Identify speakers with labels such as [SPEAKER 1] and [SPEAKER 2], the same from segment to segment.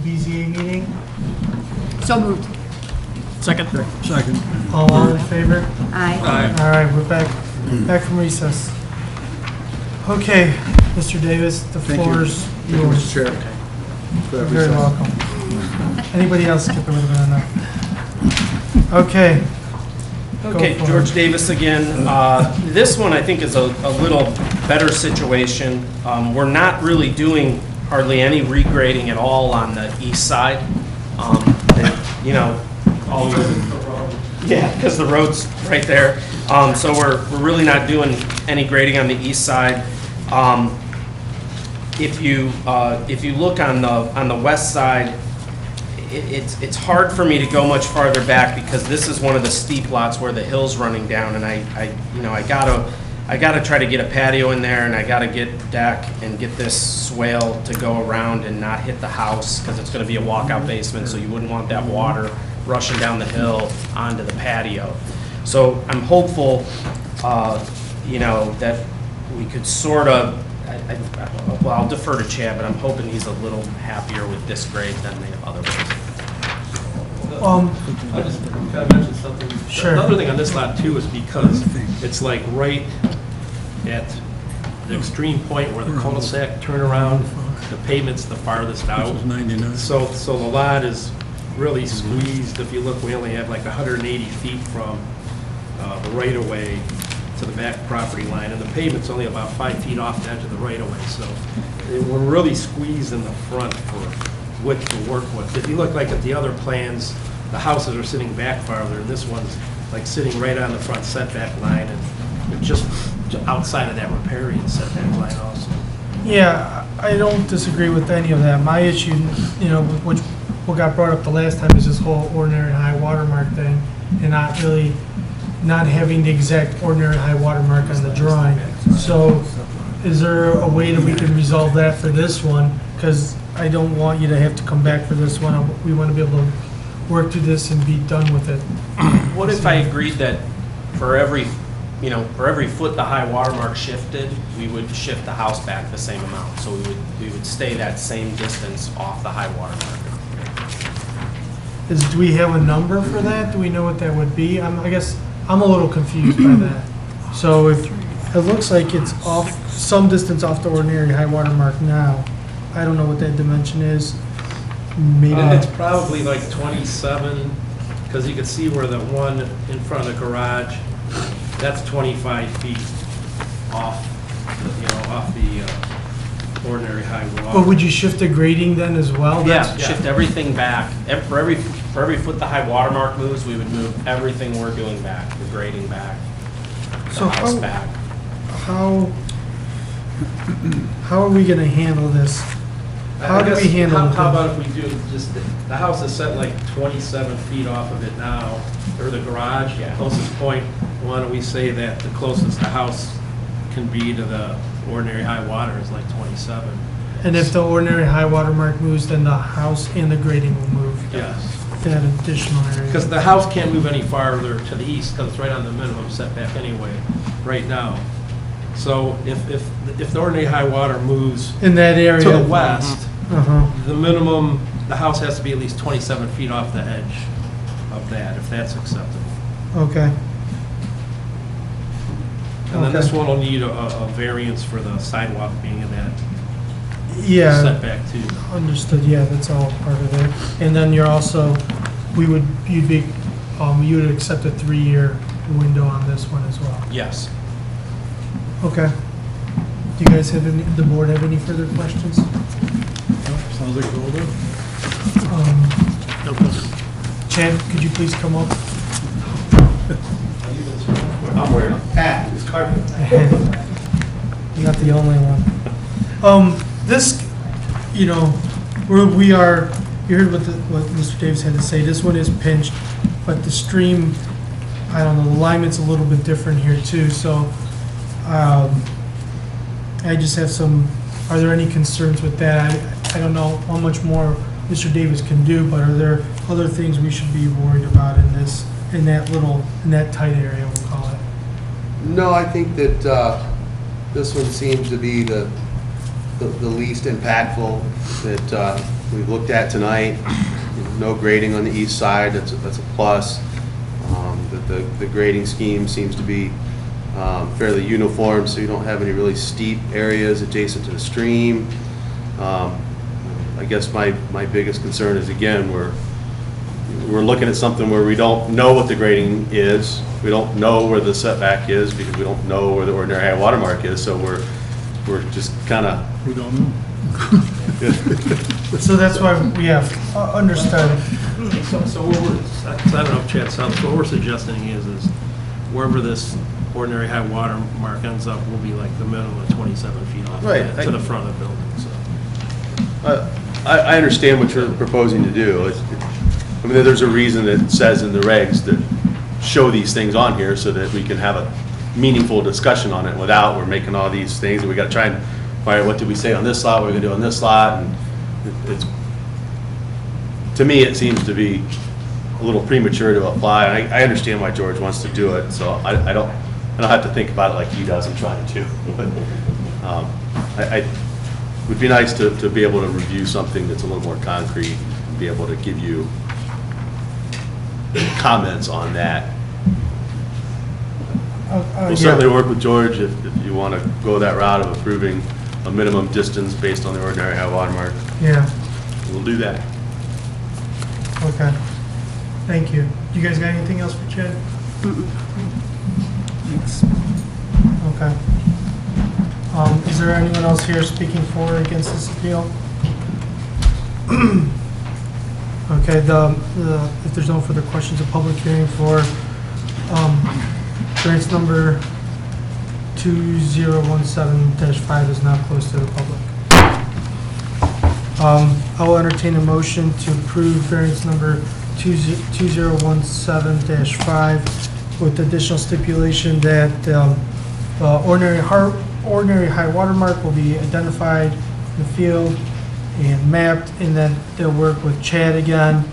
[SPEAKER 1] BZA meeting.
[SPEAKER 2] So moved.
[SPEAKER 3] Second.
[SPEAKER 4] Second.
[SPEAKER 1] All in favor?
[SPEAKER 2] Aye.
[SPEAKER 1] All right, we're back from recess. Okay, Mr. Davis, the floor is yours.
[SPEAKER 4] Mr. Chair.
[SPEAKER 1] You're very welcome. Anybody else skip it would have been enough. Okay.
[SPEAKER 3] Okay, George Davis again. This one I think is a little better situation. We're not really doing hardly any regrading at all on the east side. You know, all the road. Yeah, because the road's right there. So we're really not doing any grading on the east side. If you look on the west side, it's hard for me to go much farther back because this is one of the steep lots where the hill's running down, and I gotta try to get a patio in there, and I gotta get deck and get this swale to go around and not hit the house because it's gonna be a walkout basement, so you wouldn't want that water rushing down the hill onto the patio. So I'm hopeful, you know, that we could sort of. Well, I'll defer to Chad, but I'm hoping he's a little happier with this grade than the other ones.
[SPEAKER 5] I just kind of mention something.
[SPEAKER 1] Sure.
[SPEAKER 5] Another thing on this lot too is because it's like right at the extreme point where the cul-de-sac turnaround, the pavement's the farthest out. So the lot is really squeezed. If you look, we only have like 180 feet from the right-of-way to the back property line, and the pavement's only about 5 feet off the edge of the right-of-way. So we're really squeezed in the front for width to work with. If you look like at the other plans, the houses are sitting back farther, and this one's like sitting right on the front setback line, and they're just outside of that riparian setback line also.
[SPEAKER 1] Yeah, I don't disagree with any of that. My issue, you know, what got brought up the last time is this whole ordinary high watermark thing, and not having the exact ordinary high watermark on the drawing. So is there a way that we can resolve that for this one? Because I don't want you to have to come back for this one. We want to be able to work through this and be done with it.
[SPEAKER 3] What if I agreed that for every foot the high watermark shifted, we would shift the house back the same amount? So we would stay that same distance off the high watermark.
[SPEAKER 1] Do we have a number for that? Do we know what that would be? I guess I'm a little confused by that. So if it looks like it's off some distance off the ordinary high water mark now, I don't know what that dimension is. Maybe
[SPEAKER 5] It's probably like 27, because you can see where the one in front of the garage, that's 25 feet off, off the ordinary high water.
[SPEAKER 1] But would you shift the grading then as well?
[SPEAKER 3] Yeah, shift everything back. For every foot the high watermark moves, we would move everything we're doing back, the grading back, the house back.
[SPEAKER 1] How are we going to handle this? How do we handle it?
[SPEAKER 5] How about if we do just, the house is set like 27 feet off of it now, or the garage, closest point. Why don't we say that the closest the house can be to the ordinary high water is like 27.
[SPEAKER 1] And if the ordinary high water mark moves, then the house and the grading will move.
[SPEAKER 5] Yes.
[SPEAKER 1] That additional area.
[SPEAKER 5] Because the house can't move any farther to the east because it's right on the minimum setback anyway, right now. So if the ordinary high water moves
[SPEAKER 1] in that area
[SPEAKER 5] to the west,
[SPEAKER 1] the
[SPEAKER 5] minimum, the house has to be at least 27 feet off the edge of that, if that's acceptable.
[SPEAKER 1] Okay.
[SPEAKER 5] And then this one will need a variance for the sidewalk being in that setback too.
[SPEAKER 1] Understood. Yeah, that's all part of it. And then you're also, you would accept a 3-year window on this one as well.
[SPEAKER 3] Yes.
[SPEAKER 1] Okay. Do you guys have any? The board have any further questions?
[SPEAKER 4] Sounds like it's all done.
[SPEAKER 3] No questions.
[SPEAKER 1] Chad, could you please come up?
[SPEAKER 5] I'm wearing
[SPEAKER 6] Pat, it's carpet.
[SPEAKER 1] You're not the only one. This, you know, we are. You heard what Mr. Davis had to say. This one is pinched, but the stream, I don't know, the alignment's a little bit different here too. So, I just have some. Are there any concerns with that? I don't know how much more Mr. Davis can do, but are there other things we should be worried about in that tight area, we'll call it?
[SPEAKER 6] No, I think that this one seems to be the the least impactful that we've looked at tonight. No grading on the east side, that's a plus. The grading scheme seems to be fairly uniform, so you don't have any really steep areas adjacent to the stream. I guess my biggest concern is, again, we're looking at something where we don't know what the grading is. We don't know where the setback is because we don't know where the ordinary high water mark is. So we're just kind of.
[SPEAKER 4] We don't know.
[SPEAKER 1] So that's why we have understood.
[SPEAKER 5] So what we're, I don't know if Chad saw this, what we're suggesting is wherever this ordinary high water mark ends up will be like the minimum of 27 feet off
[SPEAKER 6] Right.
[SPEAKER 5] to the front of the building, so.
[SPEAKER 6] I understand what you're proposing to do. I mean, there's a reason that it says in the regs that show these things on here so that we can have a meaningful discussion on it without we're making all these things and we got to try and, all right, what did we say on this lot? What are we going to do on this lot? And it's, to me, it seems to be a little premature to apply. I understand why George wants to do it, so I don't have to think about it like he does. I'm trying to, but it would be nice to be able to review something that's a little more concrete and be able to give you comments on that. We'll certainly work with George if you want to go that route of approving a minimum distance based on the ordinary high water mark.
[SPEAKER 1] Yeah,
[SPEAKER 6] We'll do that.
[SPEAKER 1] okay. Thank you. You guys got anything else for Chad? Okay. Is there anyone else here speaking for or against this appeal? Okay, if there's no further questions, a public hearing for variance number 2017-5 is now closed to the public. I will entertain a motion to approve variance number 2017-5 with additional stipulation that ordinary high water mark will be identified in the field and mapped, and then they'll work with Chad again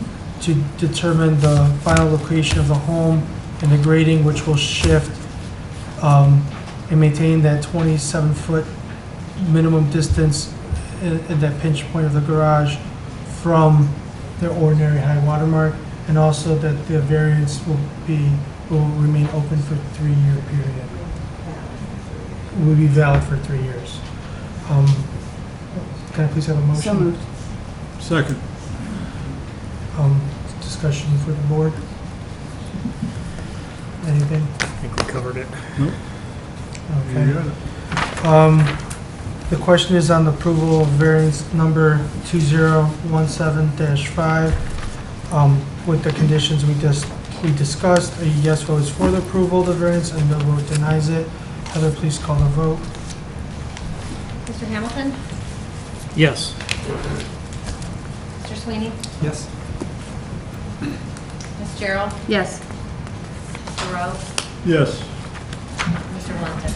[SPEAKER 1] to determine the final location of the home and the grading, which will shift and maintain that 27-foot minimum distance at that pinch point of the garage from the ordinary high water mark, and also that the variance will remain open for a 3-year period. Will be valid for 3 years. Can I please have a motion?
[SPEAKER 2] So moved.
[SPEAKER 4] Second.
[SPEAKER 1] Discussion for the board? Anything?
[SPEAKER 4] I think we covered it.
[SPEAKER 1] Okay. The question is on the approval of variance number 2017-5 with the conditions we discussed. A yes vote is for the approval of the variance, and no vote denies it. Heather, please call the vote.
[SPEAKER 7] Mr. Hamilton?
[SPEAKER 4] Yes.
[SPEAKER 7] Mr. Sweeney?
[SPEAKER 4] Yes.
[SPEAKER 7] Ms. Gerald?
[SPEAKER 2] Yes.
[SPEAKER 7] Mr. Rowe?
[SPEAKER 4] Yes.
[SPEAKER 7] Mr. Valenti?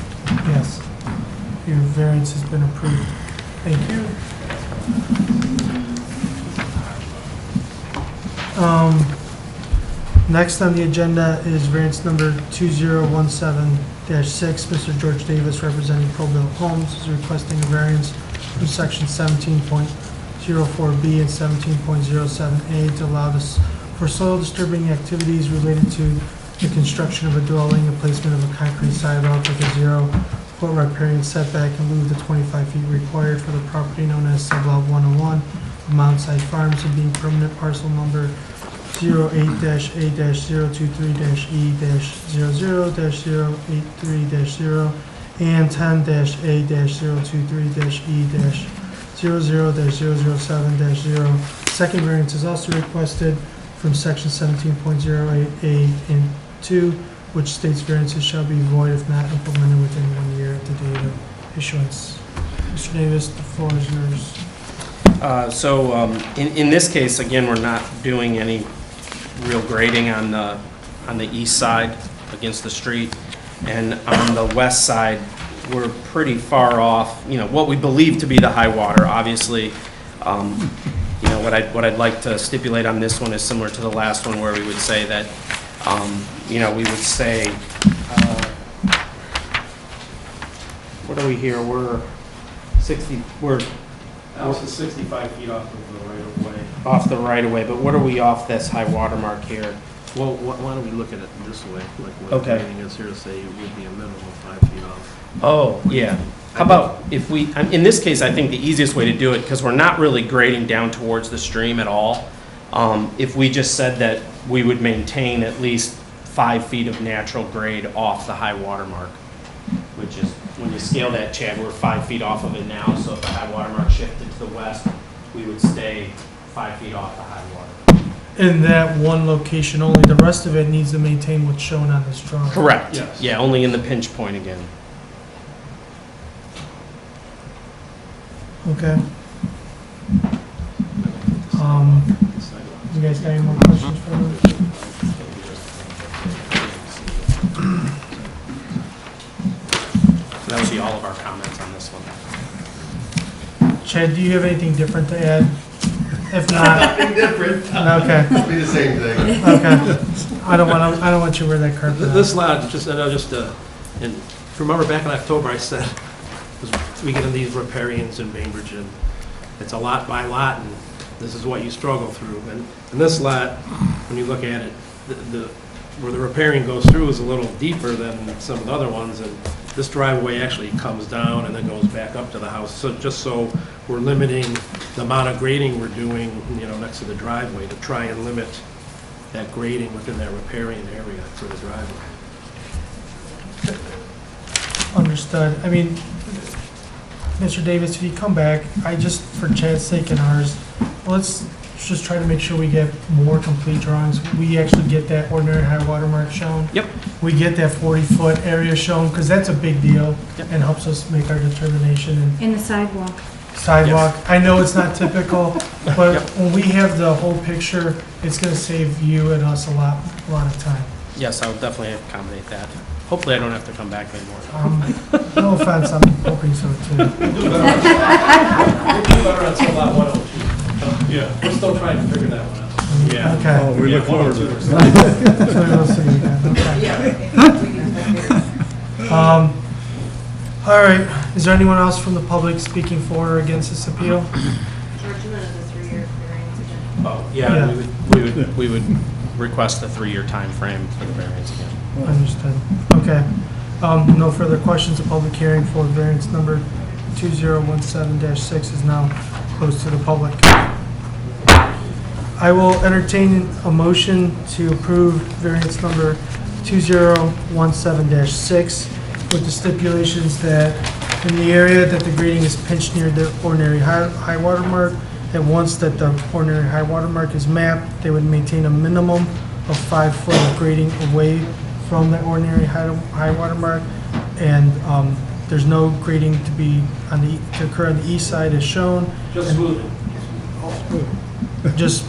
[SPEAKER 1] Yes. Your variance has been approved. Thank you. Next on the agenda is variance number 2017-6. Mr. George Davis, representing Pro-Built Homes, is requesting a variance from section 17.04B and 17.07A to allow this for soil disturbing activities related to the construction of a dwelling, the placement of a concrete sidewalk with a 0-foot riparian setback in lieu of the 25 feet required for the property known as Sublot 101 of Mountside Farms, and being permanent parcel number 08-A-023-E-00-083-0 and 10-A-023-E-00-007-0. Second variance is also requested from section 17.08A and 2, which states variances shall be void if not implemented within 1 year of the date of issuance. Mr. Davis, the floor is yours.
[SPEAKER 3] In this case, again, we're not doing any real grading on the east side against the street, and on the west side, we're pretty far off. You know what we believe to be the high water. Obviously, you know what I'd like to stipulate on this one is similar to the last one, where we would say that you know, we would say what are we here? We're we're
[SPEAKER 5] House is 65 feet off of the right of way.
[SPEAKER 3] off the right of way, but what are we off this high water mark here?
[SPEAKER 5] Well, why don't we look at it this way, like what the
[SPEAKER 3] Okay.
[SPEAKER 5] rating is here to say it would be a minimum of 5 feet off.
[SPEAKER 3] Oh, yeah. How about if we, in this case, I think the easiest way to do it, because we're not really grading down towards the stream at all, if we just said that we would maintain at least 5 feet of natural grade off the high water mark, which is, when you scale that, Chad, we're 5 feet off of it now, so if the high water mark shifted to the west, we would stay 5 feet off the high water.
[SPEAKER 1] In that one location only, the rest of it needs to maintain what's shown on this drawing.
[SPEAKER 3] Correct.
[SPEAKER 5] Yes.
[SPEAKER 3] Yeah, only in the pinch point again.
[SPEAKER 1] Okay. You guys got any more questions for me?
[SPEAKER 3] That would be all of our comments on this one.
[SPEAKER 1] Chad, do you have anything different to add? If not,
[SPEAKER 6] Nothing different.
[SPEAKER 1] okay,
[SPEAKER 6] It'll be the same thing.
[SPEAKER 1] okay. I don't want you to wear that carpet out.
[SPEAKER 5] This lot, and remember back in October, I said, we get in these riparians in Bainbridge, and it's a lot by lot, and this is what you struggle through. And this lot, when you look at it, where the riparian goes through is a little deeper than some of the other ones, and this driveway actually comes down and then goes back up to the house. So just so we're limiting the amount of grading we're doing, next to the driveway, to try and limit that grading within that riparian area for the driveway.
[SPEAKER 1] Understood. I mean, Mr. Davis, if you come back, for Chad's sake and ours, let's just try to make sure we get more complete drawings. We actually get that ordinary high water mark shown.
[SPEAKER 3] Yep.
[SPEAKER 1] We get that 40-foot area shown, because that's a big deal
[SPEAKER 3] Yep.
[SPEAKER 1] and helps us make our determination. And
[SPEAKER 2] In the sidewalk.
[SPEAKER 1] sidewalk, I know it's not typical, but
[SPEAKER 3] Yep.
[SPEAKER 1] when we have the whole picture, it's gonna save you and us a lot of time.
[SPEAKER 3] Yes, I will definitely accommodate that. Hopefully I don't have to come back anymore.
[SPEAKER 1] No offense, I'm hoping so too.
[SPEAKER 5] We'll do better until lot 102. Yeah. We're still trying to figure that one out. Yeah.
[SPEAKER 1] Okay.
[SPEAKER 4] Oh, we look forward to it.
[SPEAKER 1] So we'll see again. Okay. All right, is there anyone else from the public speaking for or against this appeal?
[SPEAKER 7] George, you wanted the 3-year variance again?
[SPEAKER 3] Oh,
[SPEAKER 1] Yeah.
[SPEAKER 3] yeah, we would request a 3-year time frame for the variance again.
[SPEAKER 1] Understood. Okay. No further questions. The public hearing for variance number 2017-6 is now closed to the public. I will entertain a motion to approve variance number 2017-6 with the stipulations that in the area that the grading is pinched near the ordinary high water mark, that once that the ordinary high water mark is mapped, they would maintain a minimum of 5 foot of grading away from the ordinary high water mark, and there's no grading to occur on the east side as shown.
[SPEAKER 5] Just smoothing.
[SPEAKER 1] Just,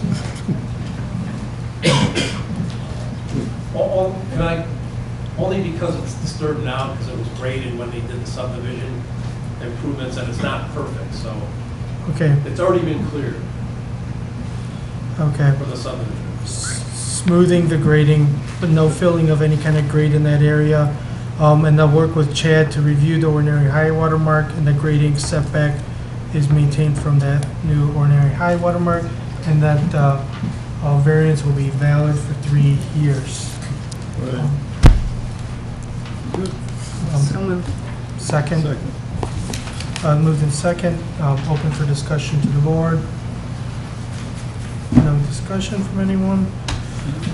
[SPEAKER 5] Only because it's disturbed now, because it was graded when they did the subdivision improvements, and it's not perfect, so
[SPEAKER 1] okay,
[SPEAKER 5] it's already been cleared
[SPEAKER 1] okay.
[SPEAKER 5] for the subdivision.
[SPEAKER 1] Smoothing the grading, but no filling of any kind of grade in that area. And they'll work with Chad to review the ordinary high water mark, and the grading setback is maintained from that new ordinary high water mark, and that variance will be valid for 3 years.
[SPEAKER 2] So moved.
[SPEAKER 1] Second? Moved in second, open for discussion to the board. No discussion from anyone?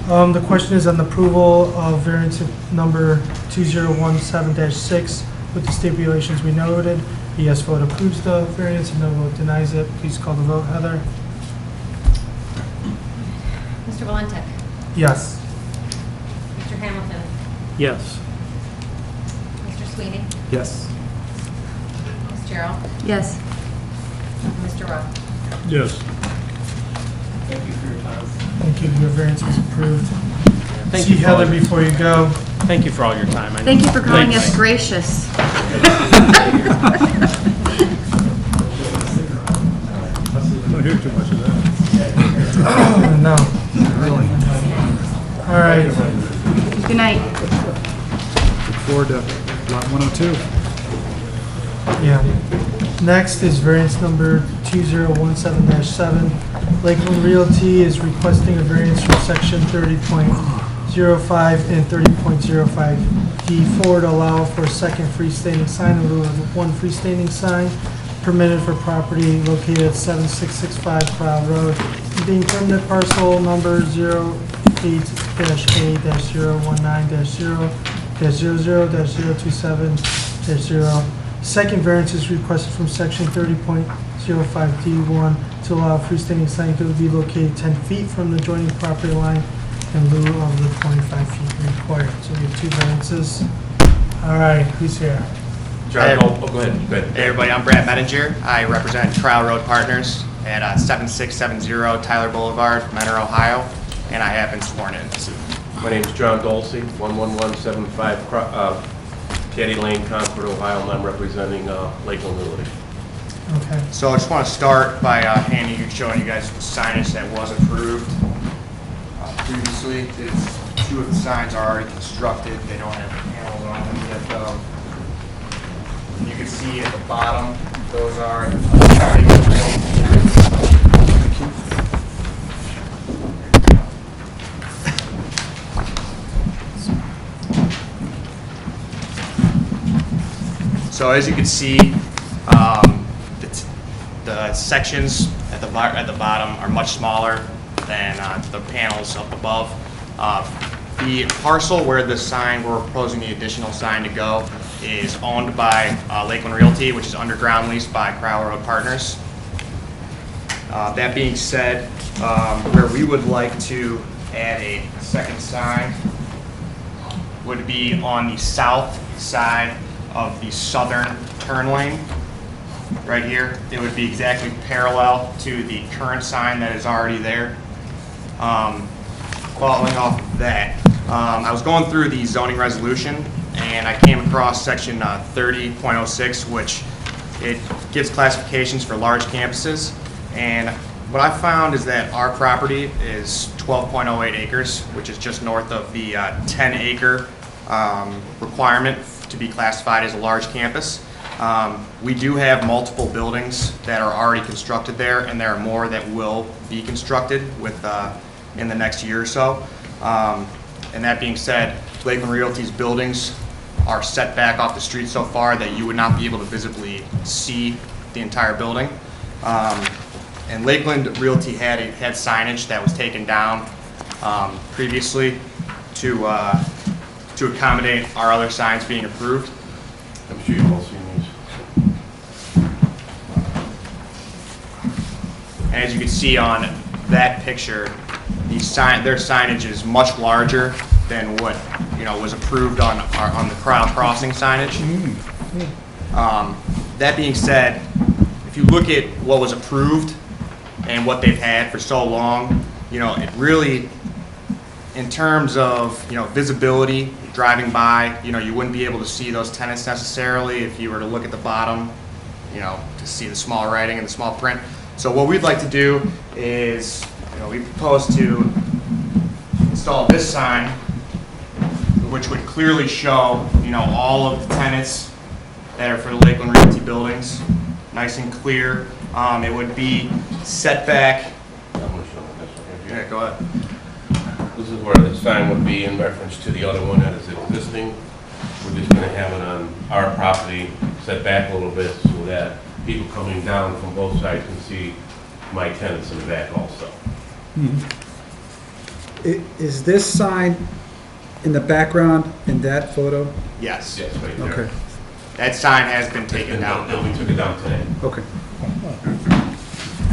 [SPEAKER 1] The question is on the approval of variance number 2017-6 with the stipulations we noted. A yes vote approves the variance, a no vote denies it. Please call the vote, Heather.
[SPEAKER 7] Mr. Valente?
[SPEAKER 1] Yes.
[SPEAKER 7] Mr. Hamilton?
[SPEAKER 4] Yes.
[SPEAKER 7] Mr. Sweeney?
[SPEAKER 4] Yes.
[SPEAKER 7] Ms. Gerald?
[SPEAKER 2] Yes.
[SPEAKER 7] Mr. Rowe?
[SPEAKER 4] Yes.
[SPEAKER 5] Thank you for your time.
[SPEAKER 1] Thank you, your variance is approved.
[SPEAKER 3] Thank
[SPEAKER 1] See
[SPEAKER 3] you for all
[SPEAKER 1] Heather
[SPEAKER 3] your-
[SPEAKER 1] before you go.
[SPEAKER 3] Thank you for all your time.
[SPEAKER 2] Thank you for calling
[SPEAKER 3] Thanks.
[SPEAKER 2] us gracious.
[SPEAKER 4] Don't hear too much of that.
[SPEAKER 1] No. All right.
[SPEAKER 2] Good night.
[SPEAKER 8] Look forward to lot 102.
[SPEAKER 1] Yeah. Next is variance number 2017-7. Lakeland Realty is requesting a variance from section 30.05 and 30.05D4 to allow for a second freestanding sign in lieu of one freestanding sign permitted for property located at 7665 Crowd Road, being permanent parcel number 08-A-0-19-0-00-027-0. Second variance is requested from section 30.05D1 to allow a freestanding sign to be located 10 feet from the adjoining property line in lieu of the 25 feet required. So we have two variances. All right, who's here?
[SPEAKER 5] Go ahead.
[SPEAKER 8] Hey everybody, I'm Brad Mettinger. I represent Trial Road Partners at 7670 Tyler Boulevard, Mentor, Ohio, and I have been sworn in.
[SPEAKER 9] My name is John Dolce, 11175 Caddy Lane, Concord, Ohio, and I'm representing Lakeland Realty.
[SPEAKER 1] Okay.
[SPEAKER 8] So I just want to start by showing you guys the signage that was approved previously. Two of the signs are already constructed. They don't have panels on them yet though. You can see at the bottom, those are so as you can see, the sections at the bottom are much smaller than the panels up above. The parcel where the sign, we're proposing the additional sign to go, is owned by Lakeland Realty, which is underground leased by Crowell Road Partners. That being said, where we would like to add a second sign would be on the south side of the southern turn lane. Right here, it would be exactly parallel to the current sign that is already there. Following off of that, I was going through the zoning resolution and I came across section 30.06, which it gives classifications for large campuses. And what I found is that our property is 12.08 acres, which is just north of the 10-acre requirement to be classified as a large campus. We do have multiple buildings that are already constructed there, and there are more that will be constructed in the next year or so. And that being said, Lakeland Realty's buildings are set back off the street so far that you would not be able to visibly see the entire building. And Lakeland Realty had signage that was taken down previously to accommodate our other signs being approved.
[SPEAKER 9] I'm sure you've all seen these.
[SPEAKER 8] And as you can see on that picture, their signage is much larger than what was approved on the Crowell Crossing signage. That being said, if you look at what was approved and what they've had for so long, it really, in terms of visibility, driving by, you wouldn't be able to see those tenants necessarily if you were to look at the bottom, to see the small writing and the small print. So what we'd like to do is, we propose to install this sign, which would clearly show, all of the tenants that are for the Lakeland Realty buildings, nice and clear. It would be set back.
[SPEAKER 9] I'm going to show them this one right here.
[SPEAKER 8] Yeah, go ahead.
[SPEAKER 9] This is where the sign would be in reference to the other one that is existing. We're just going to have it on our property, set back a little bit so that people coming down from both sides can see my tenants in the back also.
[SPEAKER 10] Is this sign in the background in that photo?
[SPEAKER 8] Yes.
[SPEAKER 9] Yes, right there.
[SPEAKER 10] Okay.
[SPEAKER 8] That sign has been taken down.
[SPEAKER 9] And we took it down today.
[SPEAKER 10] Okay.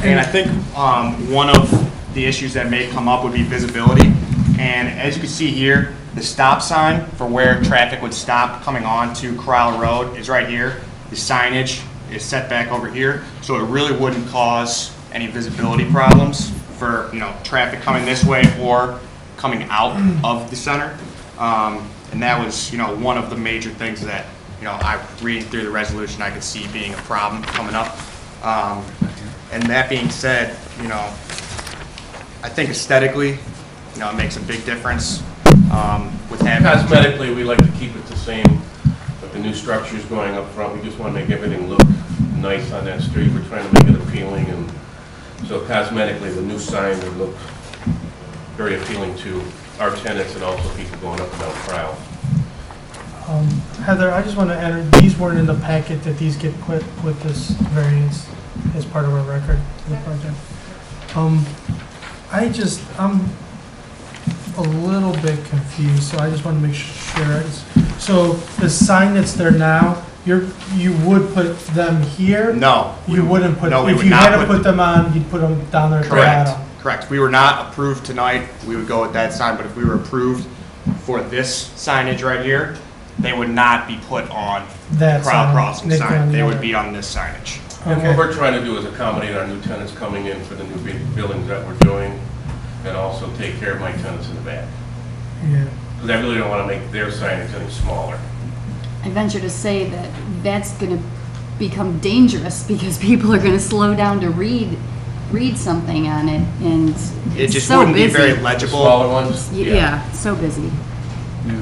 [SPEAKER 8] And I think one of the issues that may come up would be visibility. And as you can see here, the stop sign for where traffic would stop coming on to Corral Road is right here. The signage is set back over here, so it really wouldn't cause any visibility problems for traffic coming this way or coming out of the center. And that was one of the major things that I reading through the resolution I could see being a problem coming up. And that being said, I think aesthetically, it makes a big difference with having.
[SPEAKER 9] Cosmetically, we like to keep it the same, but the new structures going up front, we just want to make everything look nice on that street. We're trying to make it appealing, and so cosmetically, the new sign would look very appealing to our tenants and also people going up and down Crowell.
[SPEAKER 1] Heather, I just want to enter, these weren't in the packet that these get put with this variance as part of our record for the project. I'm a little bit confused, so I just want to make sure. So the sign that's there now, you would put them here?
[SPEAKER 8] No.
[SPEAKER 1] You wouldn't put,
[SPEAKER 8] No, we
[SPEAKER 1] if
[SPEAKER 8] would
[SPEAKER 1] you
[SPEAKER 8] not
[SPEAKER 1] had to put them on, you'd put them down there at the
[SPEAKER 8] Correct,
[SPEAKER 1] bottom?
[SPEAKER 8] correct. We were not approved tonight, we would go with that sign, but if we were approved for this signage right here, they would not be put on
[SPEAKER 1] That
[SPEAKER 8] Crowell
[SPEAKER 1] sign,
[SPEAKER 8] Crossing
[SPEAKER 1] they'd
[SPEAKER 8] sign.
[SPEAKER 1] be on the
[SPEAKER 8] They would
[SPEAKER 1] other.
[SPEAKER 8] be on this signage.
[SPEAKER 9] And
[SPEAKER 1] Okay.
[SPEAKER 9] what we're trying to do is accommodate our new tenants coming in for the new buildings that we're doing, and also take care of my tenants in the back.
[SPEAKER 1] Yeah.
[SPEAKER 9] Because I really don't want to make their signage any smaller.
[SPEAKER 2] I venture to say that that's going to become dangerous because people are going to slow down to read something on it, and
[SPEAKER 8] It
[SPEAKER 2] it's
[SPEAKER 8] just
[SPEAKER 2] so
[SPEAKER 8] wouldn't be
[SPEAKER 2] busy.
[SPEAKER 8] very
[SPEAKER 9] The
[SPEAKER 8] legible.
[SPEAKER 9] smaller ones?
[SPEAKER 2] Yeah, so busy.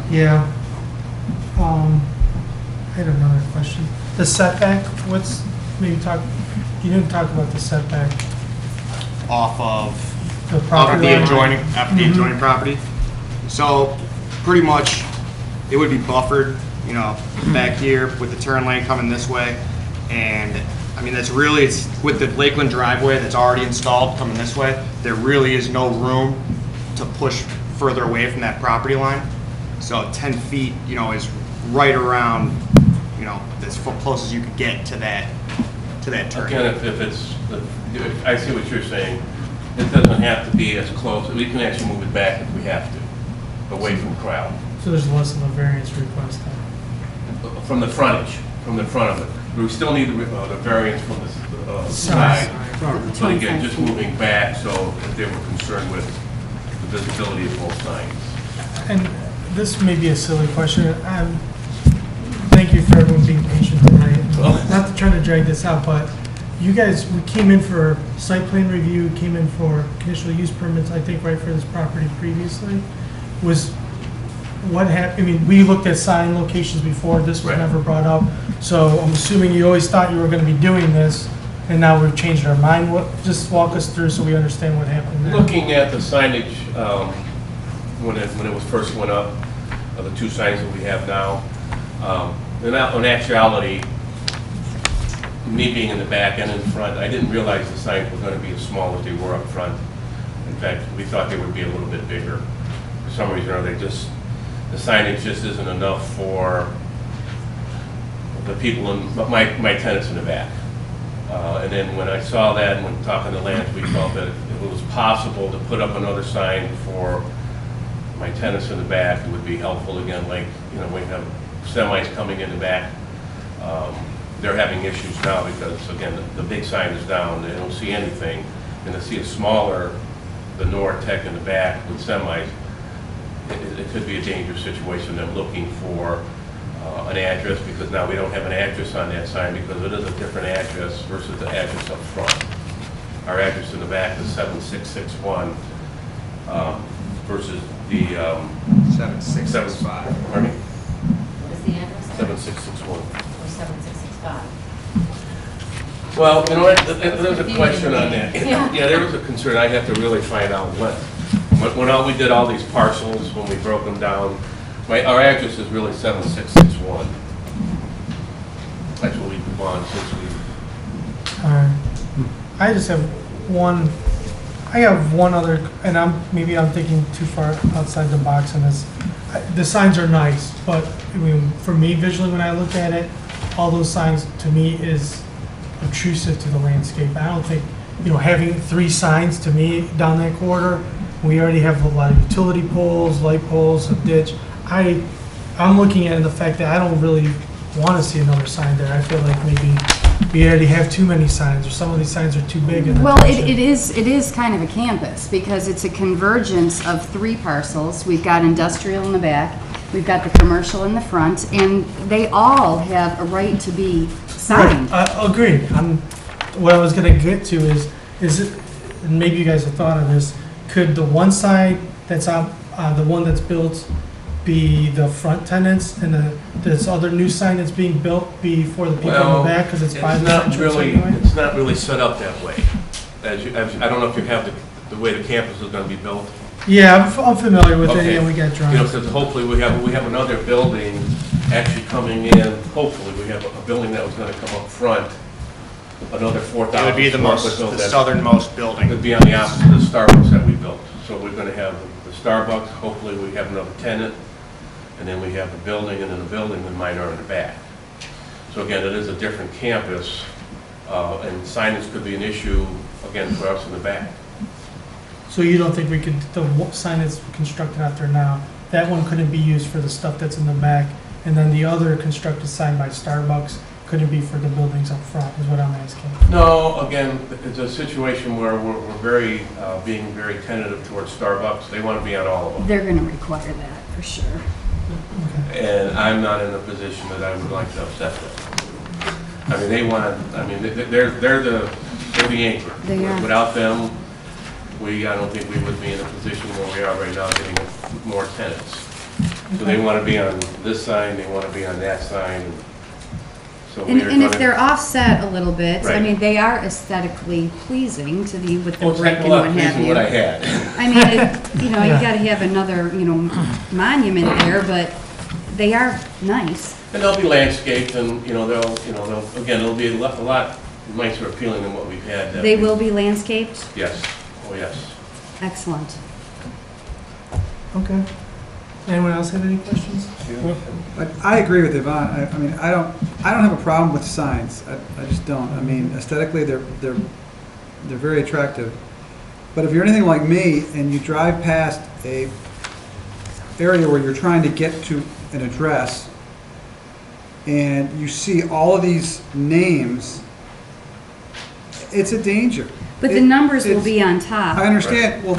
[SPEAKER 1] Yeah. I had another question. The setback, you didn't talk about the setback,
[SPEAKER 8] Off of
[SPEAKER 1] the
[SPEAKER 8] out of
[SPEAKER 1] property
[SPEAKER 8] the
[SPEAKER 1] line.
[SPEAKER 8] adjoining, after the
[SPEAKER 1] Mhm.
[SPEAKER 8] adjoining property. So pretty much, it would be buffered, back here with the turn lane coming this way. And, I mean, it's with the Lakeland driveway that's already installed coming this way, there really is no room to push further away from that property line. So 10 feet, is right around, as close as you could get to that turn.
[SPEAKER 9] Again, I see what you're saying. It doesn't have to be as close. We can actually move it back if we have to, away from Crowell.
[SPEAKER 1] So there's less of a variance request then?
[SPEAKER 9] From the frontage, from the front of it. We still need the variance from the side. But again, just moving back, so if they were concerned with the visibility of both signs.
[SPEAKER 1] And this may be a silly question. Thank you for everyone being patient tonight. Not to try to drag this out, but we came in for site plan review, came in for conditional use permits, I think, right, for this property previously. What happened, we looked at sign locations before, this was
[SPEAKER 9] Right.
[SPEAKER 1] never brought up. So I'm assuming you always thought you were going to be doing this, and now we've changed our mind. Just walk us through so we understand what happened there.
[SPEAKER 9] Looking at the signage, when it was first went up, the two signs that we have now, in actuality, me being in the back and in front, I didn't realize the signs were going to be as small as they were up front. In fact, we thought they would be a little bit bigger. For some reason, the signage just isn't enough for the people my tenants in the back. And then when I saw that, and when talking to Lance, we felt that if it was possible to put up another sign for my tenants in the back, it would be helpful. Again, like, we have semis coming in the back. They're having issues now because, again, the big sign is down, they don't see anything. And to see a smaller, the Nortec in the back with semis, it could be a dangerous situation. Them looking for an address, because now we don't have an address on that sign because it is a different address versus the address up front. Our address in the back is 7661 versus the
[SPEAKER 8] 7665.
[SPEAKER 9] Pardon me?
[SPEAKER 7] What is the address?
[SPEAKER 9] 7661.
[SPEAKER 7] Or 7665?
[SPEAKER 9] Well, there's a question on that. Yeah, there was a concern. I'd have to really find out when we did all these parcels, when we broke them down, our address is really 7661. That's what we've gone since we.
[SPEAKER 1] All right. I just have one other, and maybe I'm thinking too far outside the box on this. The signs are nice, but for me visually, when I look at it, all those signs to me is obtrusive to the landscape. I don't think, having 3 signs to me down that corridor, we already have a lot of utility poles, light poles, a ditch. I'm looking at the fact that I don't really want to see another sign there. I feel like maybe we already have too many signs, or some of these signs are too big.
[SPEAKER 2] Well, it is kind of a campus because it's a convergence of 3 parcels. We've got industrial in the back, we've got the commercial in the front, and they all have a right to be signed.
[SPEAKER 1] Right, agreed. What I was going to get to is it, and maybe you guys have thought of this, could the one side that's on, the one that's built be the front tenants and this other new sign that's being built be for the people in
[SPEAKER 9] Well,
[SPEAKER 1] the back because it's by the
[SPEAKER 9] not
[SPEAKER 1] entrance
[SPEAKER 9] really,
[SPEAKER 1] anyway?
[SPEAKER 9] it's not really set up that way. I don't know if you have the way the campus is gonna be built.
[SPEAKER 1] Yeah, I'm familiar with it,
[SPEAKER 9] Okay.
[SPEAKER 1] and we got
[SPEAKER 9] You know,
[SPEAKER 1] drawings.
[SPEAKER 9] because hopefully we have another building actually coming in, hopefully we have a building that was gonna come up front, another 4,000
[SPEAKER 8] It would be the
[SPEAKER 9] square
[SPEAKER 8] most,
[SPEAKER 9] foot building
[SPEAKER 8] the
[SPEAKER 9] that-
[SPEAKER 8] southernmost building.
[SPEAKER 9] It would be on the opposite of the Starbucks that we built. So we're gonna have the Starbucks, hopefully we have another tenant, and then we have the building, and then the building, and mine are in the back. So again, it is a different campus, and signage could be an issue, again, for us in the back.
[SPEAKER 1] So you don't think we could, the sign that's constructed out there now, that one couldn't be used for the stuff that's in the back, and then the other constructed sign by Starbucks couldn't be for the buildings up front, is what I'm asking.
[SPEAKER 9] No, again, it's a situation where we're very, being very tentative towards Starbucks. They want to be on all of them.
[SPEAKER 2] They're gonna require that, for sure.
[SPEAKER 9] And I'm not in a position that I would like to upset them. I mean, they want, I mean, they're the anchor.
[SPEAKER 2] They are.
[SPEAKER 9] Without them, I don't think we would be in a position where we are right now, getting more tenants. So they want to be on this sign, they want to be on that sign. So
[SPEAKER 2] And,
[SPEAKER 9] we're
[SPEAKER 2] and if
[SPEAKER 9] gonna-
[SPEAKER 2] they're offset a little bit, I
[SPEAKER 9] Right.
[SPEAKER 2] mean, they are aesthetically pleasing to the, with the
[SPEAKER 9] Well, it's
[SPEAKER 2] brick
[SPEAKER 9] heck of
[SPEAKER 2] and
[SPEAKER 9] a lot
[SPEAKER 2] what have
[SPEAKER 9] pleasing
[SPEAKER 2] you.
[SPEAKER 9] what I had.
[SPEAKER 2] I mean, you know, you
[SPEAKER 1] Yeah.
[SPEAKER 2] gotta have another, monument there, but they are nice.
[SPEAKER 9] And they'll be landscaped and, they'll, again, it'll be a lot nicer appealing than what we've had. that
[SPEAKER 2] They
[SPEAKER 9] we-
[SPEAKER 2] will be landscaped?
[SPEAKER 9] Yes, oh yes.
[SPEAKER 2] Excellent.
[SPEAKER 1] Okay. Anyone else have any questions?
[SPEAKER 10] But I agree with Yvonne. I mean, I don't have a problem with signs. I just don't. I mean, aesthetically, they're very attractive. But if you're anything like me and you drive past a area where you're trying to get to an address and you see all of these names, it's a danger.
[SPEAKER 2] But the
[SPEAKER 10] It-
[SPEAKER 2] numbers will
[SPEAKER 10] it's-
[SPEAKER 2] be on top.
[SPEAKER 10] I understand, well,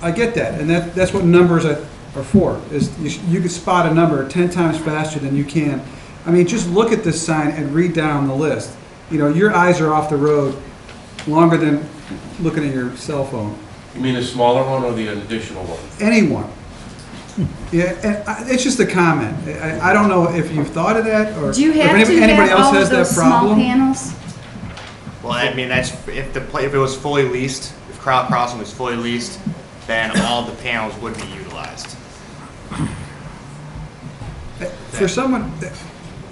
[SPEAKER 10] I get that, and that's what numbers are for, is you can spot a number 10 times faster than you can. I mean, just look at this sign and read down the list. Your eyes are off the road longer than looking at your cell phone.
[SPEAKER 9] You mean the smaller one or the additional one?
[SPEAKER 10] Anyone. Yeah, and it's just a comment. I don't know if you've thought of that, or
[SPEAKER 2] Do you
[SPEAKER 10] if
[SPEAKER 2] have to
[SPEAKER 10] anybody
[SPEAKER 2] have
[SPEAKER 10] else
[SPEAKER 2] all
[SPEAKER 10] has
[SPEAKER 2] of those
[SPEAKER 10] that
[SPEAKER 2] small
[SPEAKER 10] problem.
[SPEAKER 2] panels?
[SPEAKER 8] Well, I mean, that's, if it was fully leased, if Crowd Crossing was fully leased, then all the panels would be utilized.
[SPEAKER 10] For someone,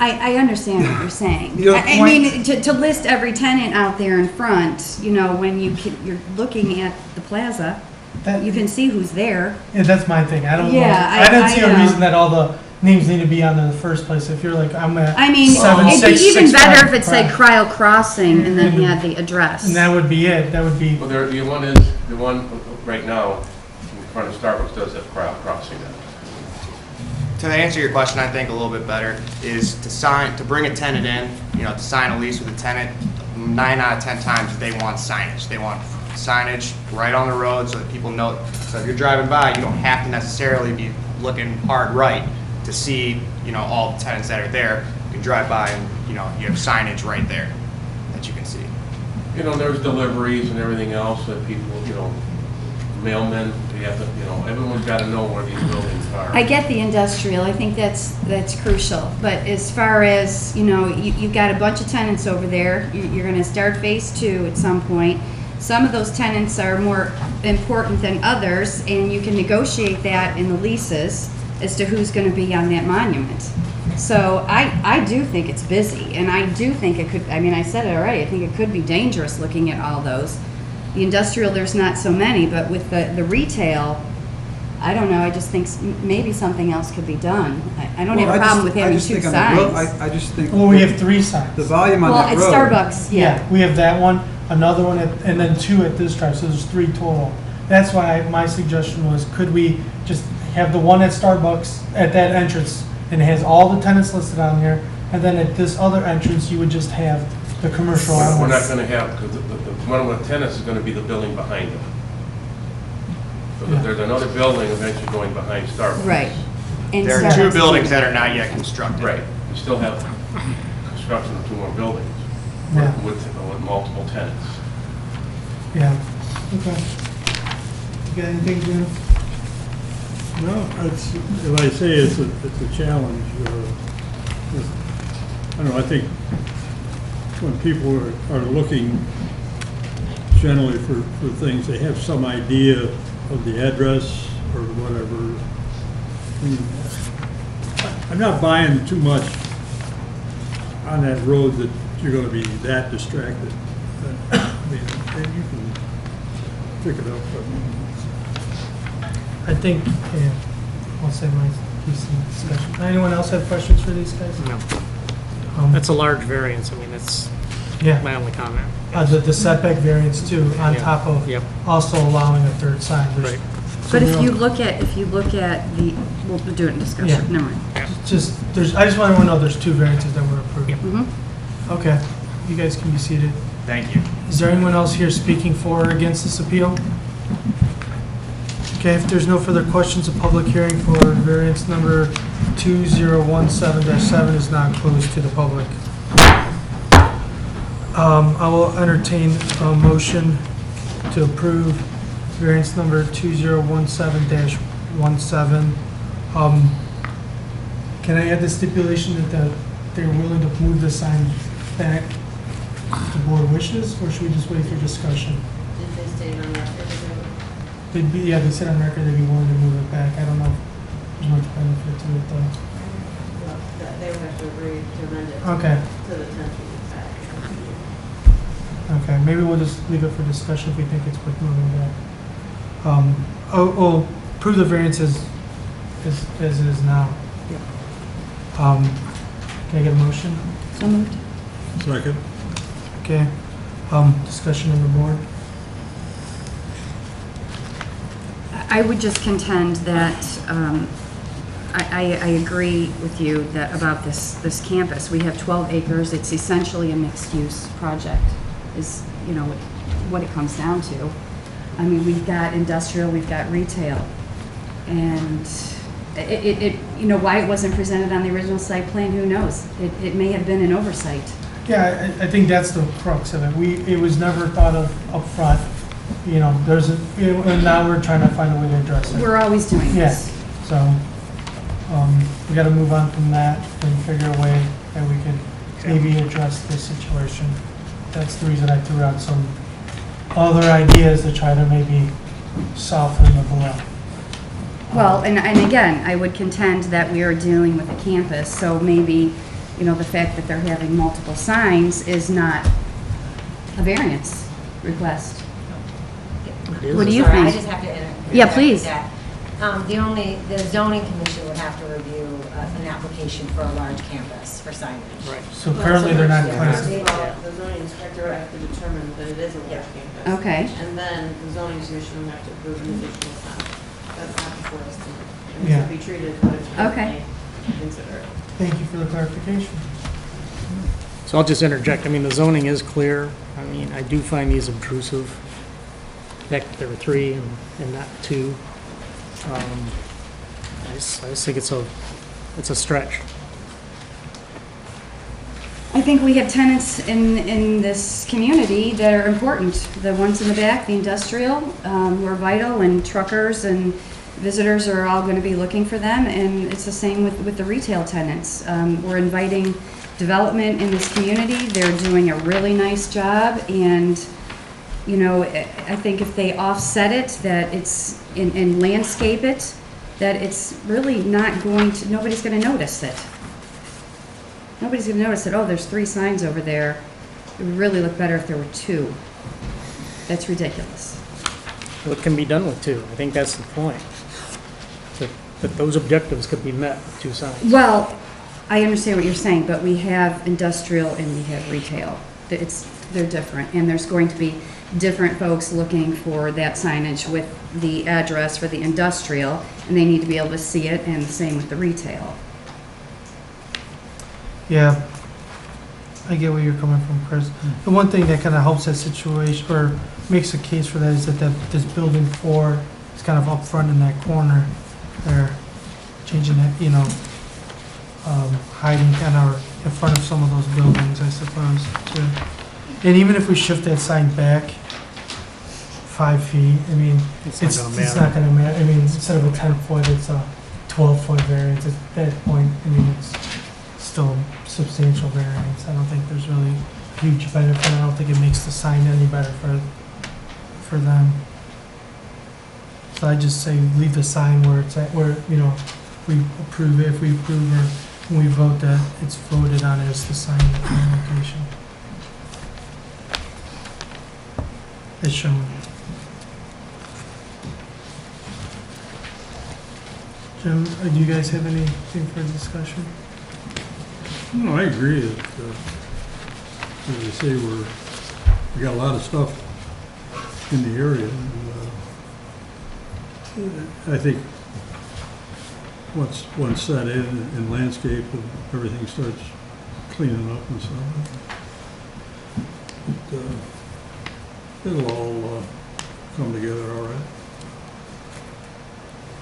[SPEAKER 2] I understand what you're saying.
[SPEAKER 10] Your
[SPEAKER 2] I
[SPEAKER 10] point-
[SPEAKER 2] mean, to list every tenant out there in front, when you're looking at the plaza,
[SPEAKER 1] That-
[SPEAKER 2] you can see who's there.
[SPEAKER 1] Yeah, that's my thing. I don't know.
[SPEAKER 2] Yeah,
[SPEAKER 1] I didn't see a
[SPEAKER 2] I,
[SPEAKER 1] reason that all the names need to be on in the first place. If you're like, I'm at
[SPEAKER 2] I mean, it'd be even better if it said Cryle Crossing and then had the address.
[SPEAKER 1] And that would be it. That would be,
[SPEAKER 9] Well, the one right now in front of Starbucks does have Crowd Crossing on it.
[SPEAKER 8] To answer your question, I think a little bit better is to bring a tenant in, to sign a lease with a tenant, 9 out of 10 times they want signage. They want signage right on the road so that people know. So if you're driving by, you don't have to necessarily be looking hard right to see, all the tenants that are there. You can drive by and, you have signage right there that you can see.
[SPEAKER 9] There's deliveries and everything else that people, mailmen, they have to, everyone's got to know where these buildings are.
[SPEAKER 2] I get the industrial, I think that's crucial, but as far as, you've got a bunch of tenants over there, you're gonna start phase 2 at some point. Some of those tenants are more important than others, and you can negotiate that in the leases as to who's gonna be on that monument. So I do think it's busy, and I do think it could, I said it already, I think it could be dangerous looking at all those. The industrial, there's not so many, but with the retail, I don't know, I just think maybe something else could be done. I don't have a problem with having 2 signs.
[SPEAKER 10] I just think.
[SPEAKER 1] well, we have 3 signs.
[SPEAKER 10] The volume on
[SPEAKER 2] Well,
[SPEAKER 10] that
[SPEAKER 2] at
[SPEAKER 10] road.
[SPEAKER 2] Starbucks, yeah.
[SPEAKER 1] We have that one, another one, and then 2 at this drive, so there's 3 total. That's why my suggestion was, could we just have the one at Starbucks at that entrance, and it has all the tenants listed on there, and then at this other entrance, you would just have the commercial.
[SPEAKER 9] We're not
[SPEAKER 1] outlets.
[SPEAKER 9] going to have, because one of the tenants is going to be the building behind them. So
[SPEAKER 1] Yeah.
[SPEAKER 9] there's another building eventually going behind Starbucks.
[SPEAKER 2] Right. And
[SPEAKER 8] There are
[SPEAKER 2] Starbucks.
[SPEAKER 8] 2 buildings that are not yet constructed.
[SPEAKER 9] Right. We still have construction of 2 more buildings
[SPEAKER 1] Yeah.
[SPEAKER 9] with multiple tenants.
[SPEAKER 1] Yeah, okay. You got anything, Jim?
[SPEAKER 4] No, it's, if I say it's a challenge, I don't know, I think when people are looking generally for things, they have some idea of the address or whatever. I'm not buying too much on that road that you're gonna be that distracted. I mean, you can pick it up, but.
[SPEAKER 1] I think, yeah, I'll say my piece in discussion. Anyone else have questions for these guys?
[SPEAKER 11] No,
[SPEAKER 1] Um,
[SPEAKER 11] that's a large variance. I mean, that's
[SPEAKER 1] Yeah,
[SPEAKER 11] my only comment.
[SPEAKER 1] the setback variance too, on
[SPEAKER 11] Yeah.
[SPEAKER 1] top of
[SPEAKER 11] Yep.
[SPEAKER 1] also allowing a third sign. There's-
[SPEAKER 11] Right.
[SPEAKER 1] so
[SPEAKER 2] But
[SPEAKER 1] we
[SPEAKER 2] if
[SPEAKER 1] don't-
[SPEAKER 2] you look at the, we'll do it in
[SPEAKER 1] Yeah.
[SPEAKER 2] discussion, never mind.
[SPEAKER 1] Just, I just want to know there's two variances that were approved.
[SPEAKER 11] Yep.
[SPEAKER 2] Mhm.
[SPEAKER 1] Okay, you guys can be seated.
[SPEAKER 8] Thank you.
[SPEAKER 1] Is there anyone else here speaking for or against this appeal? Okay, if there's no further questions, a public hearing for variance number 2017-7 is now closed to the public. I will entertain a motion to approve variance number 2017-17. Can I add the stipulation that they're willing to move the sign back if the board wishes, or should we just wait for discussion?
[SPEAKER 7] Did they state on record?
[SPEAKER 1] They said on record they'd be willing to move it back. I don't know if there's much benefit to it though.
[SPEAKER 7] They would have to agree to amend it
[SPEAKER 1] Okay,
[SPEAKER 7] to the 10 feet back.
[SPEAKER 1] okay, maybe we'll just leave it for discussion if we think it's worth moving back. Approve the variance as it is now. Can I get a motion?
[SPEAKER 2] So moved.
[SPEAKER 4] Second.
[SPEAKER 1] Okay, discussion on the board?
[SPEAKER 2] I would just contend that, I agree with you that about this campus. We have 12 acres. It's essentially a mixed-use project, is, what it comes down to. I mean, we've got industrial, we've got retail. And why it wasn't presented on the original site plan, who knows? It may have been an oversight.
[SPEAKER 1] Yeah, I think that's the crux of it. It was never thought of upfront. And now we're trying to find a way to address it.
[SPEAKER 2] We're always doing this.
[SPEAKER 1] Yeah, so, we gotta move on from that and figure a way that we could maybe address this situation. That's the reason I threw out some other ideas to try to maybe soften the blow.
[SPEAKER 2] Well, and again, I would contend that we are dealing with a campus, so maybe, the fact that they're having multiple signs is not a variance request. What do you
[SPEAKER 7] Sorry, I
[SPEAKER 2] think?
[SPEAKER 7] just have to
[SPEAKER 2] Yeah,
[SPEAKER 7] interject
[SPEAKER 2] please.
[SPEAKER 7] with that. The zoning commission would have to review an application for a large campus for signage.
[SPEAKER 11] Right.
[SPEAKER 1] So currently they're not
[SPEAKER 7] Yeah.
[SPEAKER 1] classified.
[SPEAKER 7] Yeah.
[SPEAKER 12] The zoning inspector would have to determine that it is a large campus.
[SPEAKER 2] Okay.
[SPEAKER 12] And then the zoning commission would have to approve an additional sign. That's not before us tonight. And it
[SPEAKER 1] Yeah.
[SPEAKER 12] should be treated what it's
[SPEAKER 2] Okay.
[SPEAKER 12] currently considered.
[SPEAKER 1] Thank you for the clarification.
[SPEAKER 11] So I'll just interject. I mean, the zoning is clear. I mean, I do find these obtrusive. The fact that there were 3 and not 2. I just think it's a stretch.
[SPEAKER 2] I think we have tenants in this community that are important. The ones in the back, the industrial, who are vital, and truckers and visitors are all going to be looking for them, and it's the same with the retail tenants. We're inviting development in this community. They're doing a really nice job, and I think if they offset it, that it's, and landscape it, that it's really not going to, nobody's going to notice it. Nobody's going to notice that, oh, there's 3 signs over there. It would really look better if there were 2. That's ridiculous.
[SPEAKER 11] What can be done with 2? I think that's the point. That those objectives could be met with 2 signs.
[SPEAKER 2] Well, I understand what you're saying, but we have industrial and we have retail. They're different, and there's going to be different folks looking for that signage with the address for the industrial, and they need to be able to see it, and the same with the retail.
[SPEAKER 1] Yeah, I get where you're coming from, Chris. The one thing that kind of helps that situation, or makes a case for that, is that this building 4 is kind of up front in that corner there, changing that, hiding kind of in front of some of those buildings, I suppose, too. And even if we shift that sign back 5 feet, I mean,
[SPEAKER 11] It's
[SPEAKER 1] it's,
[SPEAKER 11] not gonna
[SPEAKER 1] it's
[SPEAKER 11] matter.
[SPEAKER 1] not gonna matter, I mean, instead of a 10-foot, it's a 12-foot variance, at that point, I mean, it's still substantial variance, I don't think there's really a huge benefit, I don't think it makes the sign any better for them. So I just say leave the sign where it's at, where, you know, we approve it, if we approve or when we vote that, it's voted on as the sign in the current location. As shown. Jim, do you guys have anything for discussion?
[SPEAKER 4] No, I agree that, as I say, we got a lot of stuff in the area. And, I think once set in and landscape and everything starts cleaning up and stuff, it'll all come together all right.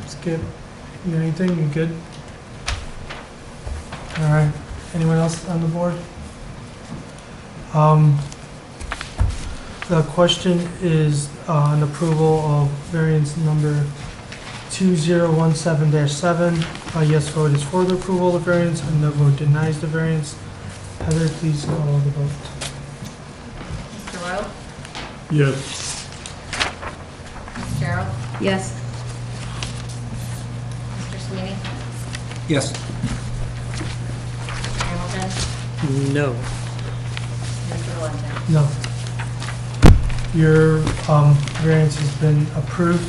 [SPEAKER 1] Skip, you got anything? You good? All right. Anyone else on the board? The question is on approval of variance number 2017-7. A yes vote is for the approval of the variance, a no vote denies the variance. Heather, please call the vote.
[SPEAKER 7] Mr. Royal?
[SPEAKER 4] Yes.
[SPEAKER 7] Ms. Carroll?
[SPEAKER 2] Yes.
[SPEAKER 7] Mr. Sweeney?
[SPEAKER 10] Yes.
[SPEAKER 7] Mr. Hamilton?
[SPEAKER 11] No.
[SPEAKER 7] Mr. Lundey?
[SPEAKER 1] No. Your variance has been approved.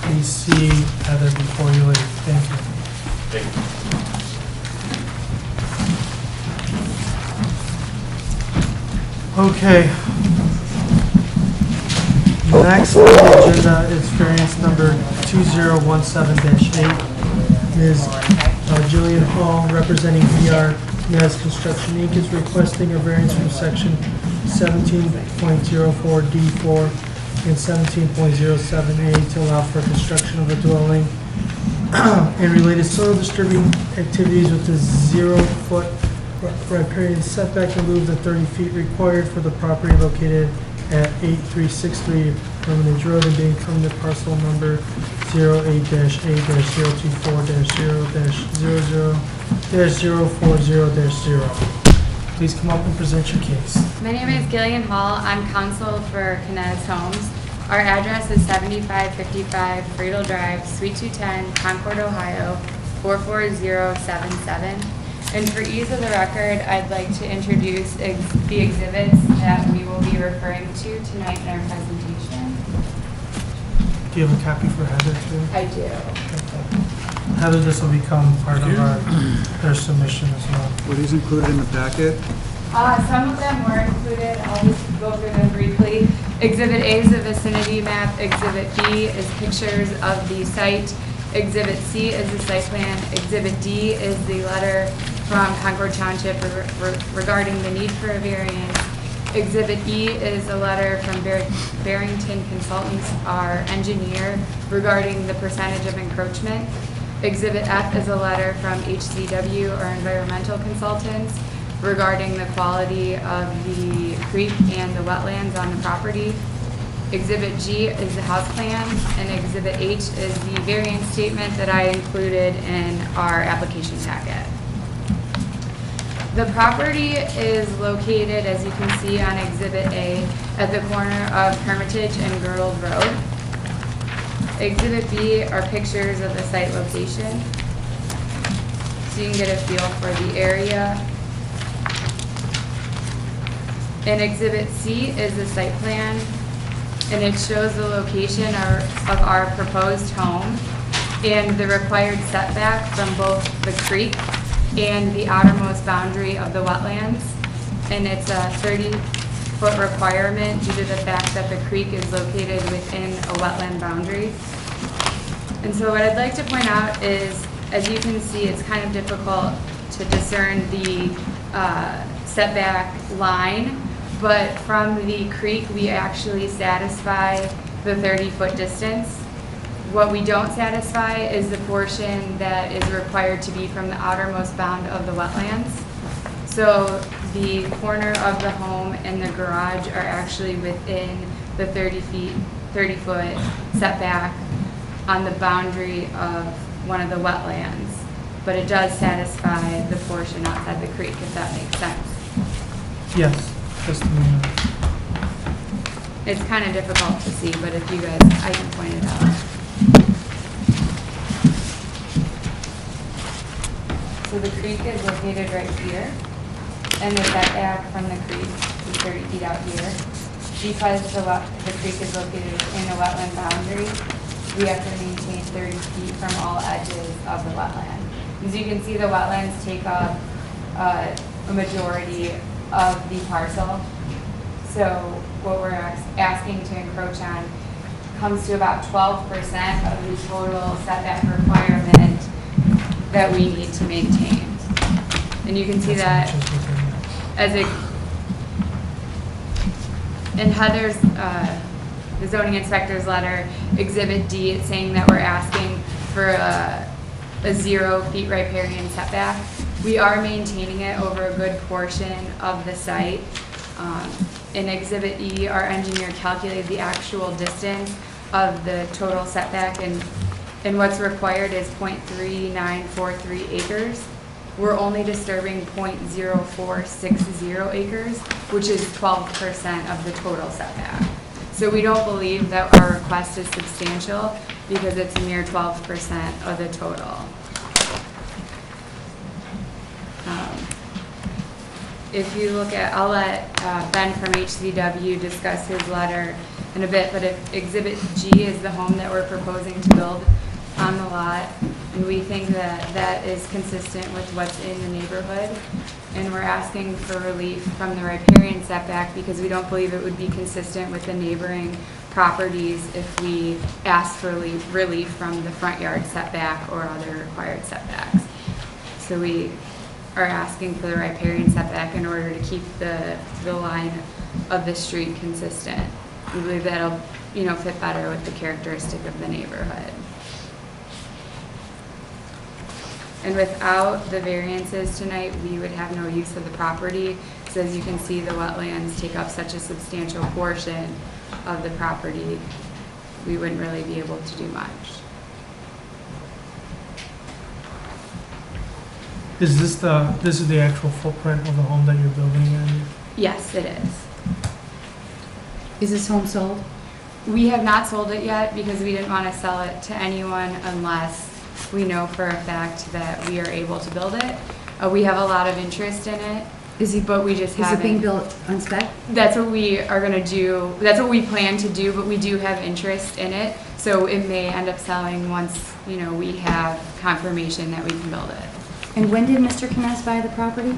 [SPEAKER 1] Please see Heather before you leave. Thank you.
[SPEAKER 9] Thank you.
[SPEAKER 1] Okay. Next on the agenda is variance number 2017-8. Ms. Jillian Hall, representing VR Naz Construction Inc., is requesting a variance from section 17.04D4 and 17.07A to allow for construction of a dwelling and related soil disturbing activities with a 0-foot riparian setback in lieu of the 30 feet required for the property located at 8363 Hermitage Road and being permanent parcel number 08-A-024-00-040-0. Please come up and present your case.
[SPEAKER 13] My name is Gillian Hall. I'm counsel for Kenez Homes. Our address is 7555 Friedel Drive, Suite 210, Concord, Ohio, 44077. And for ease of the record, I'd like to introduce the exhibits that we will be referring to tonight in our presentation.
[SPEAKER 1] Do you have a copy for Heather too?
[SPEAKER 13] I do.
[SPEAKER 1] Heather, this will become part of their submission as well.
[SPEAKER 10] Were these included in the packet?
[SPEAKER 13] Some of them were included. I'll just go through them briefly. Exhibit A is a vicinity map. Exhibit B is pictures of the site. Exhibit C is the site plan. Exhibit D is the letter from Concord Township regarding the need for a variance. Exhibit E is a letter from Barrington Consultants, our engineer, regarding the percentage of encroachment. Exhibit F is a letter from HCW, our environmental consultants, regarding the quality of the creek and the wetlands on the property. Exhibit G is the house plan, and Exhibit H is the variance statement that I included in our application packet. The property is located, as you can see on Exhibit A, at the corner of Hermitage and Girdled Road. Exhibit B are pictures of the site location, so you can get a feel for the area. And Exhibit C is the site plan, and it shows the location of our proposed home and the required setback from both the creek and the outermost boundary of the wetlands. And it's a 30-foot requirement due to the fact that the creek is located within a wetland boundary. And so what I'd like to point out is, as you can see, it's kind of difficult to discern the setback line, but from the creek, we actually satisfy the 30-foot distance. What we don't satisfy is the portion that is required to be from the outermost bound of the wetlands. So the corner of the home and the garage are actually within the 30-foot setback on the boundary of one of the wetlands, but it does satisfy the portion outside the creek, if that makes sense.
[SPEAKER 1] Yes, just a minute.
[SPEAKER 13] It's kind of difficult to see, but if you guys, I can point it out. So the creek is located right here, and the setback from the creek is 30 feet out here. Because the creek is located in a wetland boundary, we have to maintain 30 feet from all edges of the wetland. As you can see, the wetlands take up a majority of the parcel. So what we're asking to encroach on comes to about 12% of the total setback requirement that we need to maintain. And you can see that as it, in Heather's, the zoning inspector's letter, Exhibit D, it's saying that we're asking for a 0 feet riparian setback. We are maintaining it over a good portion of the site. In Exhibit E, our engineer calculated the actual distance of the total setback, and what's required is 0.3943 acres. We're only disturbing 0.0460 acres, which is 12% of the total setback. So we don't believe that our request is substantial because it's a mere 12% of the total. If you look at, I'll let Ben from HCW discuss his letter in a bit, but if Exhibit G is the home that we're proposing to build on the lot, and we think that that is consistent with what's in the neighborhood, and we're asking for relief from the riparian setback because we don't believe it would be consistent with the neighboring properties if we ask for relief from the front yard setback or other required setbacks. So we are asking for the riparian setback in order to keep the line of the street consistent. We believe that'll, fit better with the characteristic of the neighborhood. And without the variances tonight, we would have no use of the property. So as you can see, the wetlands take up such a substantial portion of the property, we wouldn't really be able to do much.
[SPEAKER 1] Is this is the actual footprint of the home that you're building in?
[SPEAKER 13] Yes, it is.
[SPEAKER 2] Is this home sold?
[SPEAKER 13] We have not sold it yet because we didn't want to sell it to anyone unless we know for a fact that we are able to build it. We have a lot of interest in it. But we just haven't.
[SPEAKER 2] Is it being built on spec?
[SPEAKER 13] That's what we are going to do. That's what we plan to do, but we do have interest in it. So it may end up selling once, we have confirmation that we can build it.
[SPEAKER 2] And when did Mr. Kness buy the property?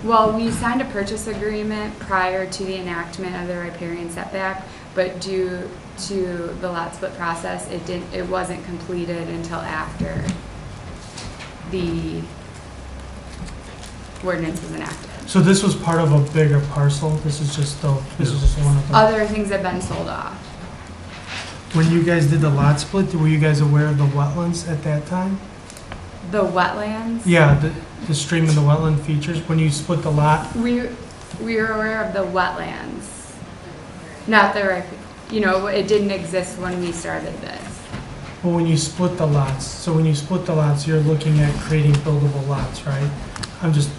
[SPEAKER 13] Well, we signed a purchase agreement prior to the enactment of the riparian setback, but due to the lot split process, it wasn't completed until after the ordinance was enacted.
[SPEAKER 1] So this was part of a bigger parcel? This is just one of them?
[SPEAKER 13] Other things have been sold off.
[SPEAKER 1] When you guys did the lot split, were you guys aware of the wetlands at that time?
[SPEAKER 13] The wetlands?
[SPEAKER 1] Yeah, the stream and the wetland features, when you split the lot?
[SPEAKER 13] We were aware of the wetlands, not the, it didn't exist when we started this.
[SPEAKER 1] Well, when you split the lots, you're looking at creating buildable lots, right? I'm just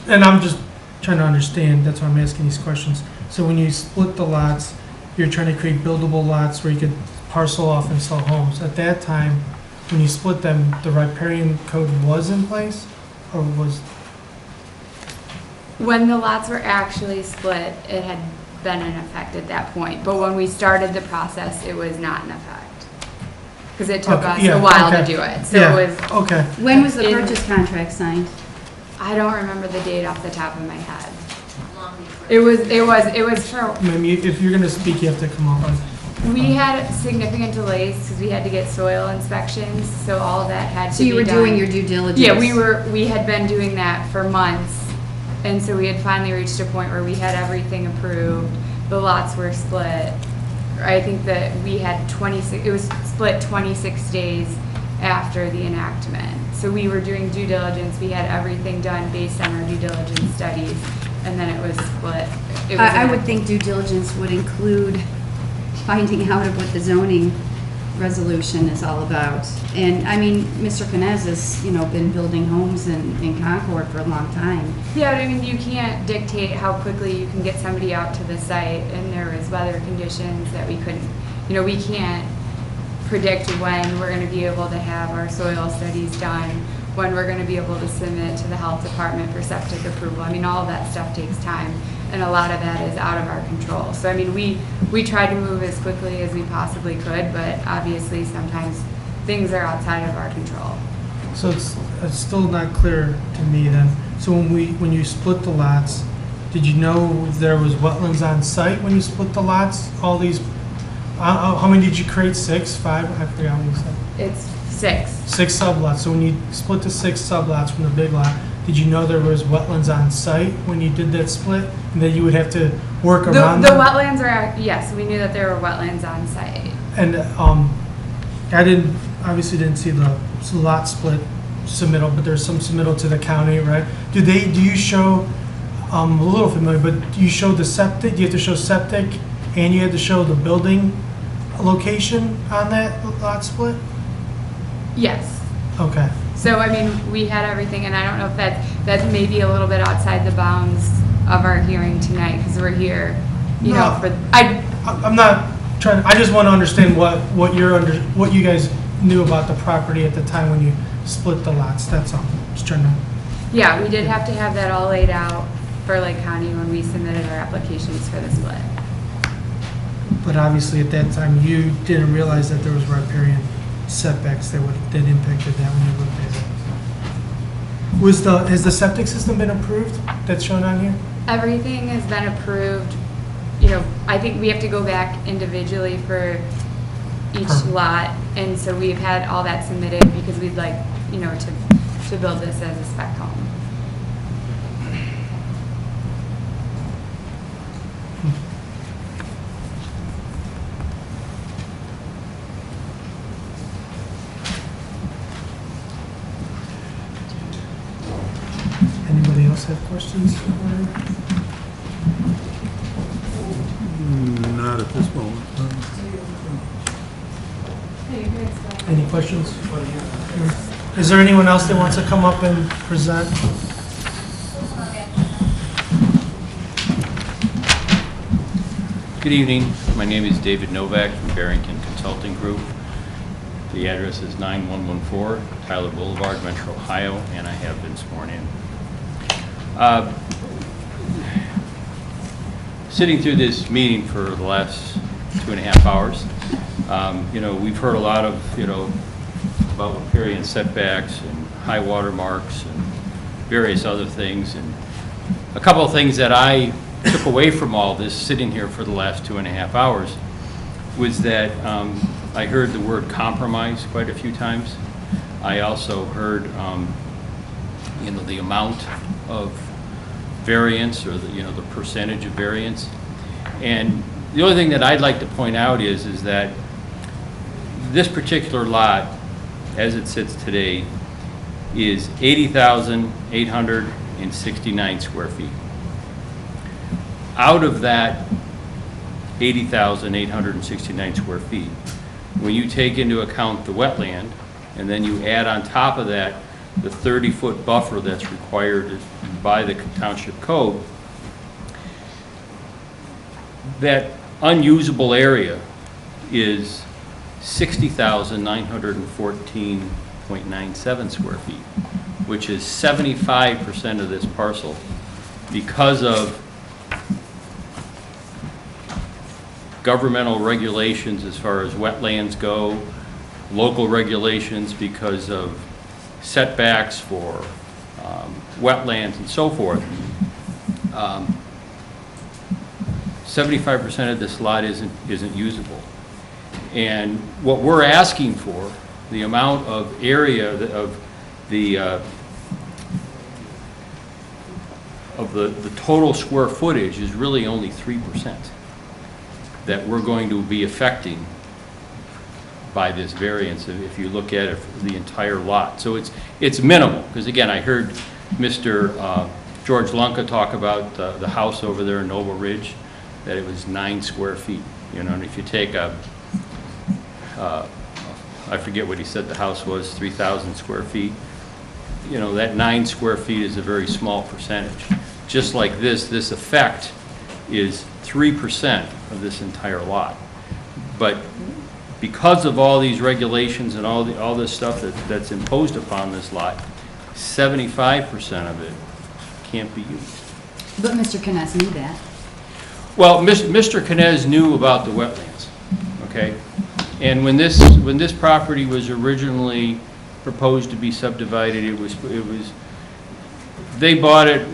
[SPEAKER 1] trying to understand, that's why I'm asking these questions. So when you split the lots, you're trying to create buildable lots where you could parcel off and sell homes. At that time, when you split them, the riparian code was in place, or was?
[SPEAKER 13] When the lots were actually split, it had been in effect at that point. But when we started the process, it was not in effect. Because it took us a while to do it. So it was.
[SPEAKER 1] Okay.
[SPEAKER 2] When was the purchase contract signed?
[SPEAKER 13] I don't remember the date off the top of my head. It was for.
[SPEAKER 1] Maybe if you're gonna speak, you have to come up on.
[SPEAKER 13] We had significant delays because we had to get soil inspections, so all of that had to be done.
[SPEAKER 2] So you were doing your due diligence?
[SPEAKER 13] Yeah, we had been doing that for months, and so we had finally reached a point where we had everything approved. The lots were split. I think that we had 26, it was split 26 days after the enactment. So we were doing due diligence, we had everything done based on our due diligence studies, and then it was split.
[SPEAKER 2] I would think due diligence would include finding out of what the zoning resolution is all about. And, I mean, Mr. Canes has, you know, been building homes in Concord for a long time.
[SPEAKER 13] Yeah, but I mean, you can't dictate how quickly you can get somebody out to the site, and there was weather conditions that we couldn't, you know, we can't predict when we're gonna be able to have our soil studies done, when we're gonna be able to submit to the health department for septic approval. I mean, all of that stuff takes time, and a lot of that is out of our control. So, I mean, we tried to move as quickly as we possibly could, but obviously sometimes things are outside of our control.
[SPEAKER 1] So it's still not clear to me then. So when you split the lots, did you know there was wetlands on site when you split the lots? All these, how many did you create? 6, 5? I forgot what you said.
[SPEAKER 13] It's 6.
[SPEAKER 1] 6 sublots. So when you split the 6 sublots from the big lot, did you know there was wetlands on site when you did that split, and that you would have to work around
[SPEAKER 13] The
[SPEAKER 1] them?
[SPEAKER 13] wetlands are, yes, we knew that there were wetlands on site.
[SPEAKER 1] And I obviously didn't see the lot split submittal, but there's some submittal to the county, right? Do you show, I'm a little familiar, but do you show the septic? Do you have to show septic, and you had to show the building location on that lot split?
[SPEAKER 13] Yes.
[SPEAKER 1] Okay.
[SPEAKER 13] So, I mean, we had everything, and I don't know if that's maybe a little bit outside the bounds of our hearing tonight, because we're here, you know,
[SPEAKER 1] No.
[SPEAKER 13] I'm
[SPEAKER 1] not trying, I just want to understand what you guys knew about the property at the time when you split the lots, that's all. Just trying to.
[SPEAKER 13] yeah, we did have to have that all laid out for Lake County when we submitted our applications for the split.
[SPEAKER 1] But obviously, at that time, you didn't realize that there was riparian setbacks that impacted that when you looked at it. Has the septic system been approved that's shown on here?
[SPEAKER 13] Everything has been approved. You know, I think we have to go back individually for each lot, and so we've had all that submitted because we'd like, you know, to build this as a spec home.
[SPEAKER 1] Anybody else have questions?
[SPEAKER 4] Not at this moment.
[SPEAKER 1] Any questions? Is there anyone else that wants to come up and present?
[SPEAKER 14] Good evening. My name is David Novak from Barrington Consulting Group. The address is 9114 Tyler Boulevard, Metro, Ohio, and I have been sworn in. Sitting through this meeting for the last 2.5 hours, you know, we've heard a lot of, you know, about riparian setbacks and high water marks and various other things. And a couple of things that I took away from all this sitting here for the last 2.5 hours was that I heard the word compromise quite a few times. I also heard, you know, the amount of variance, or the, you know, the percentage of variance. And the only thing that I'd like to point out is that this particular lot, as it sits today, is 80,869 square feet. Out of that 80,869 square feet, when you take into account the wetland, and then you add on top of that the 30-foot buffer that's required by the township code, that unusable area is 60,914.97 square feet, which is 75% of this parcel because of governmental regulations as far as wetlands go, local regulations because of setbacks for wetlands and so forth. 75% of this lot isn't usable. And what we're asking for, the amount of area of the total square footage is really only 3% that we're going to be affecting by this variance, if you look at it for the entire lot. So it's minimal, because again, I heard Mr. George Lunka talk about the house over there in Noble Ridge, that it was 9 square feet. You know, and if you take I forget what he said the house was, 3,000 square feet, you know, that 9 square feet is a very small percentage. Just like this effect is 3% of this entire lot. But because of all these regulations and all this stuff that's imposed upon this lot, 75% of it can't be used.
[SPEAKER 2] But Mr. Kness knew that.
[SPEAKER 14] Well, Mr. Knez knew about the wetlands, okay? And when this property was originally proposed to be subdivided, they bought it,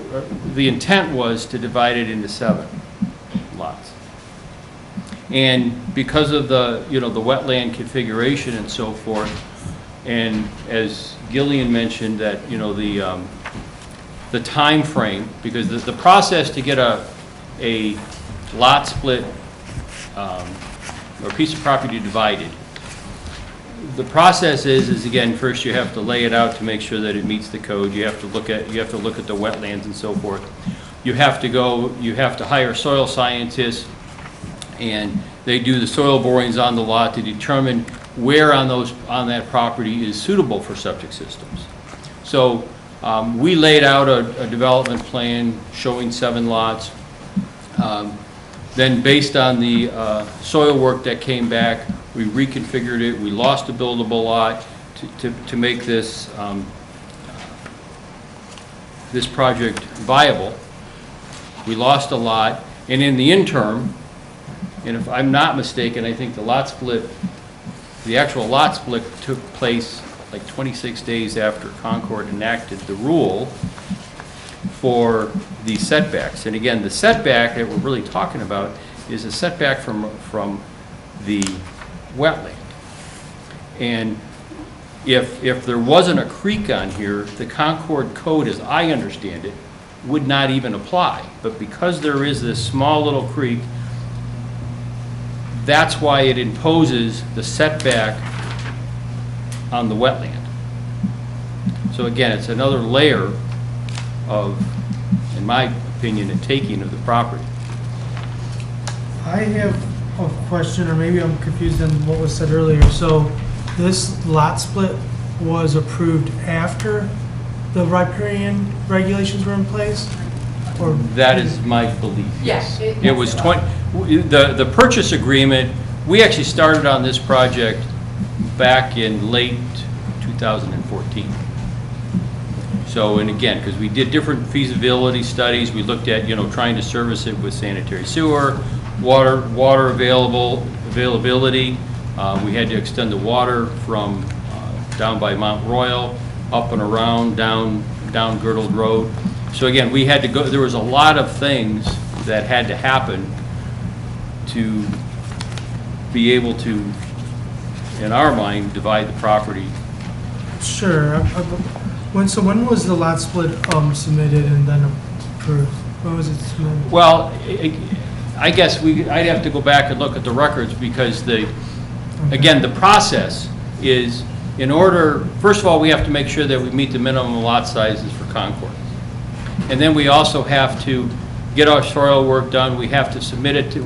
[SPEAKER 14] the intent was to divide it into 7 lots. And because of the, you know, the wetland configuration and so forth, and as Gillian mentioned, that, you know, the time frame, because the process to get a lot split or a piece of property divided, the process is again, first you have to lay it out to make sure that it meets the code. You have to look at the wetlands and so forth. You have to hire soil scientists, and they do the soil borings on the lot to determine where on that property is suitable for septic systems. So we laid out a development plan showing 7 lots. Then based on the soil work that came back, we reconfigured it. We lost a buildable lot to make this this project viable. We lost a lot, and in the interim, and if I'm not mistaken, I think the actual lot split took place like 26 days after Concord enacted the rule for the setbacks. And again, the setback that we're really talking about is a setback from the wetland. And if there wasn't a creek on here, the Concord Code, as I understand it, would not even apply. But because there is this small little creek, that's why it imposes the setback on the wetland. So again, it's another layer of, in my opinion, a taking of the property.
[SPEAKER 1] I have a question, or maybe I'm confused on what was said earlier. So this lot split was approved after the riparian regulations were in place? Or
[SPEAKER 14] that is my belief, yes.
[SPEAKER 12] Yeah,
[SPEAKER 14] It was the purchase agreement, we actually started on this project back in late 2014. So, and again, because we did different feasibility studies, we looked at, you know, trying to service it with sanitary sewer, water availability. We had to extend the water from down by Mount Royal, up and around, down Girdled Road. So again, we had to go, there was a lot of things that had to happen to be able to, in our mind, divide the property.
[SPEAKER 1] Sure. When was the lot split submitted and then approved? When was it submitted?
[SPEAKER 14] Well, I guess I'd have to go back and look at the records, because again, the process is, in order, first of all, we have to make sure that we meet the minimum lot sizes for Concord. And then we also have to get our soil work done. We have to submit it to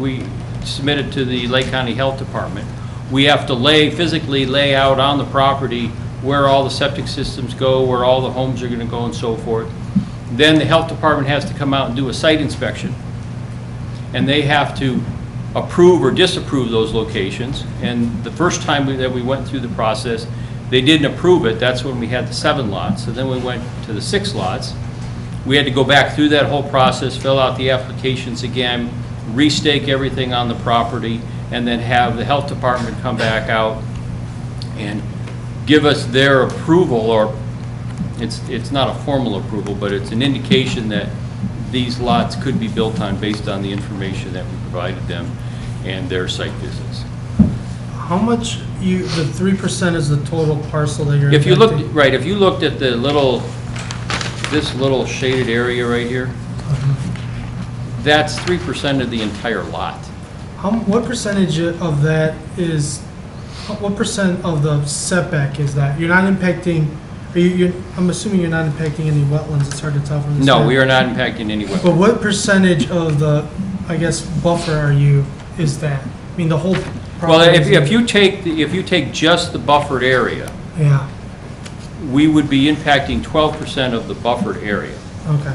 [SPEAKER 14] the Lake County Health Department. We have to physically lay out on the property where all the septic systems go, where all the homes are going to go, and so forth. Then the health department has to come out and do a site inspection, and they have to approve or disapprove those locations. And the first time that we went through the process, they didn't approve it. That's when we had the 7 lots. So then we went to the 6 lots. We had to go back through that whole process, fill out the applications again, restake everything on the property, and then have the health department come back out and give us their approval, or it's not a formal approval, but it's an indication that these lots could be built on based on the information that we provided them and their site visits.
[SPEAKER 1] How much the 3% is the total parcel that you're
[SPEAKER 14] If you looked,
[SPEAKER 1] injecting?
[SPEAKER 14] right, if you looked at this little shaded area right here, that's 3% of the entire lot.
[SPEAKER 1] What percentage of that is, what percent of the setback is that? You're not impacting, I'm assuming you're not impacting any wetlands. It's hard to tell from this.
[SPEAKER 14] No,
[SPEAKER 1] map.
[SPEAKER 14] we are not impacting any wetlands.
[SPEAKER 1] But what percentage of the, I guess, buffer is that? mean, the whole
[SPEAKER 14] Well,
[SPEAKER 1] property
[SPEAKER 14] if
[SPEAKER 1] is-
[SPEAKER 14] if you take just the buffered area,
[SPEAKER 1] Yeah,
[SPEAKER 14] we would be impacting 12% of the buffered area.
[SPEAKER 1] okay.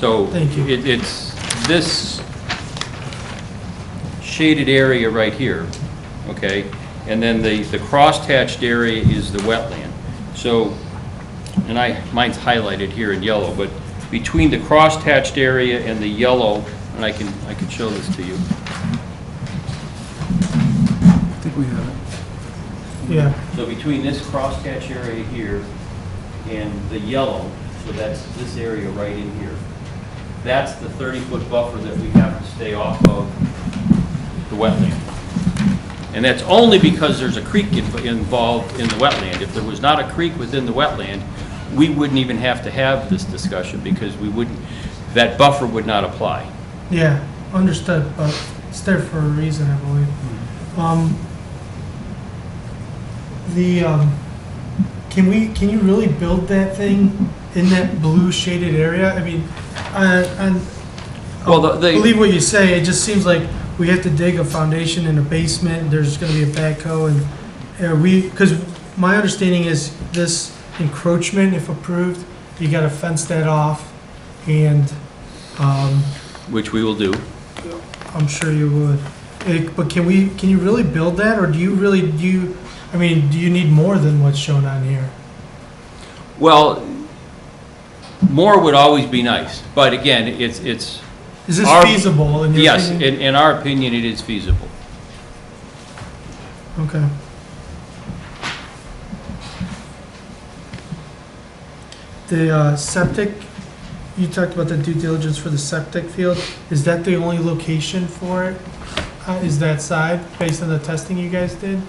[SPEAKER 14] So
[SPEAKER 1] Thank you.
[SPEAKER 14] it's this shaded area right here, okay? And then the cross-hatched area is the wetland. So, and mine's highlighted here in yellow, but between the cross-hatched area and the yellow, and I can show this to you.
[SPEAKER 10] I think we have it.
[SPEAKER 1] Yeah,
[SPEAKER 14] So between this crosshatch area here and the yellow, so that's this area right in here, that's the 30-foot buffer that we have to stay off of the wetland. And that's only because there's a creek involved in the wetland. If there was not a creek within the wetland, we wouldn't even have to have this discussion because that buffer would not apply.
[SPEAKER 1] yeah, understood, but it's there for a reason, I believe. Can you really build that thing in that blue shaded area? I mean, I believe what you say. It just seems like we have to dig a foundation in a basement. There's going to be a backhoe, and because my understanding is this encroachment, if approved, you got to fence that off, and
[SPEAKER 14] Which we will do.
[SPEAKER 1] I'm sure you would. But can you really build that, or do you need more than what's shown on here?
[SPEAKER 14] Well, more would always be nice, but again, it's.
[SPEAKER 1] Is this feasible in your
[SPEAKER 14] Yes,
[SPEAKER 1] opinion?
[SPEAKER 14] in our opinion, it is feasible.
[SPEAKER 1] Okay. The septic, you talked about the due diligence for the septic field. Is that the only location for it? Is that side, based on the testing you guys did?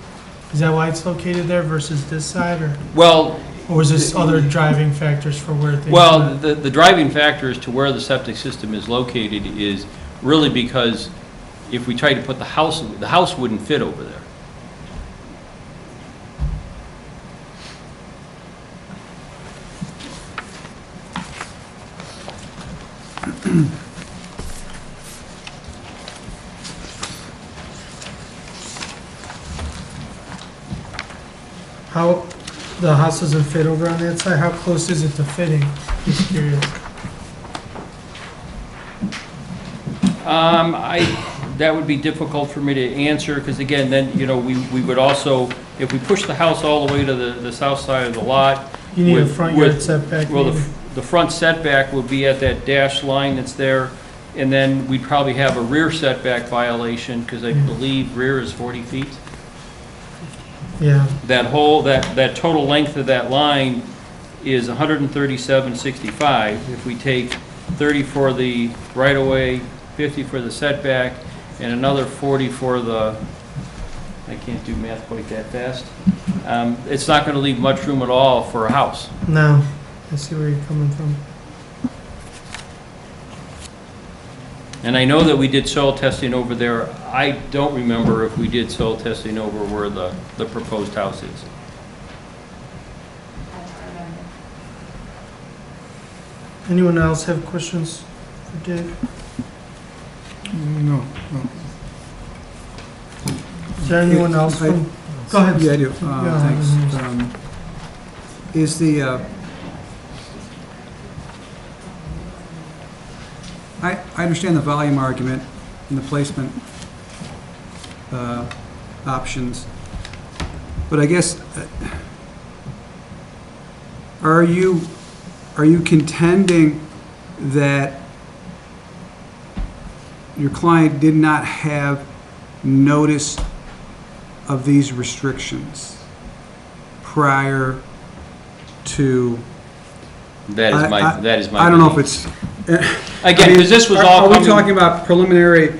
[SPEAKER 1] Is that why it's located there versus this side, or?
[SPEAKER 14] Well.
[SPEAKER 1] Or is this other driving factors for where things?
[SPEAKER 14] Well, the driving factor as to where the septic system is located is really because if we tried to put the house wouldn't fit over there.
[SPEAKER 1] How, the house doesn't fit over on that side? How close is it to fitting? Just curious.
[SPEAKER 14] That would be difficult for me to answer, because again, then, we would also, if we push the house all the way to the south side of the lot.
[SPEAKER 1] You need a front yard setback.
[SPEAKER 14] Well,
[SPEAKER 1] maybe?
[SPEAKER 14] the front setback would be at that dashed line that's there, and then we'd probably have a rear setback violation, because I believe rear is 40 feet.
[SPEAKER 1] Yeah.
[SPEAKER 14] That total length of that line is 137.65. If we take 30 for the right-of-way, 50 for the setback, and another 40 for the, I can't do math quite that fast, it's not going to leave much room at all for a house.
[SPEAKER 1] No, I see where you're coming from.
[SPEAKER 14] And I know that we did soil testing over there. I don't remember if we did soil testing over where the proposed house is.
[SPEAKER 1] Anyone else have questions for Dave?
[SPEAKER 10] No.
[SPEAKER 1] Is there anyone else from? Go ahead.
[SPEAKER 10] Yeah, I do.
[SPEAKER 1] Yeah,
[SPEAKER 10] Thanks. Is the, I understand the volume argument and the placement options, but I guess, are you contending that your client did not have notice of these restrictions prior to?
[SPEAKER 14] That is my
[SPEAKER 10] I don't know if
[SPEAKER 14] belief.
[SPEAKER 10] it's.
[SPEAKER 14] Again, because this was all
[SPEAKER 10] Are we
[SPEAKER 14] coming-
[SPEAKER 10] talking about preliminary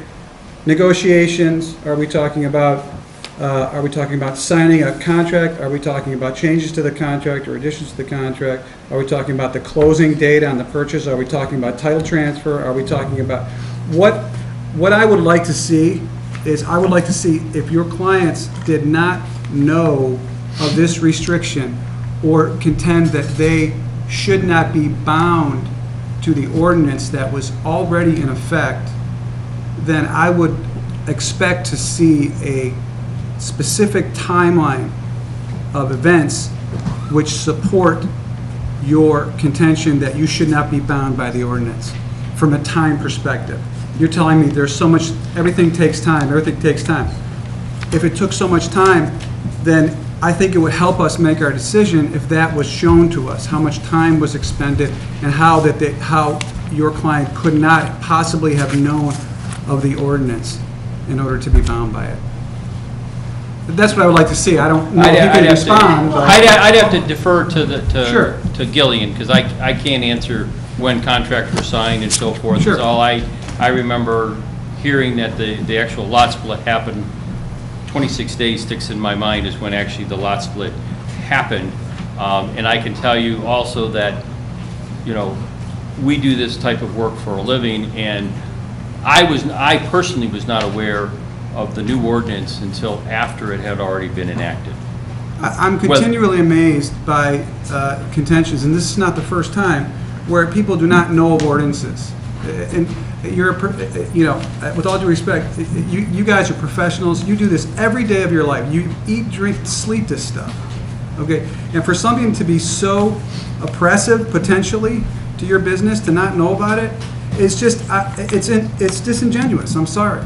[SPEAKER 10] negotiations? Are we talking about signing a contract? Are we talking about changes to the contract or additions to the contract? Are we talking about the closing date on the purchase? Are we talking about title transfer? Are we talking about, what I would like to see is, I would like to see if your clients did not know of this restriction or contend that they should not be bound to the ordinance that was already in effect, then I would expect to see a specific timeline of events which support your contention that you should not be bound by the ordinance from a time perspective. You're telling me there's so much, everything takes time. If it took so much time, then I think it would help us make our decision if that was shown to us, how much time was expended and how your client could not possibly have known of the ordinance in order to be bound by it. But that's what I would like to see. I don't know if you can respond. but-
[SPEAKER 14] I'd have to defer
[SPEAKER 10] Sure.
[SPEAKER 14] to Gillian, because I can't answer when contracts were signed and so forth.
[SPEAKER 10] Sure.
[SPEAKER 14] So I remember hearing that the actual lot split happened, 26 days sticks in my mind is when actually the lot split happened. And I can tell you also that, you know, we do this type of work for a living, and I personally was not aware of the new ordinance until after it had already been enacted.
[SPEAKER 10] I'm continually amazed by contentions, and this is not the first time, where people do not know of ordinances. And you're, you know, with all due respect, you guys are professionals. You do this every day of your life. You eat, drink, sleep this stuff. Okay? And for something to be so oppressive, potentially, to your business, to not know about it, it's just, it's disingenuous. I'm sorry.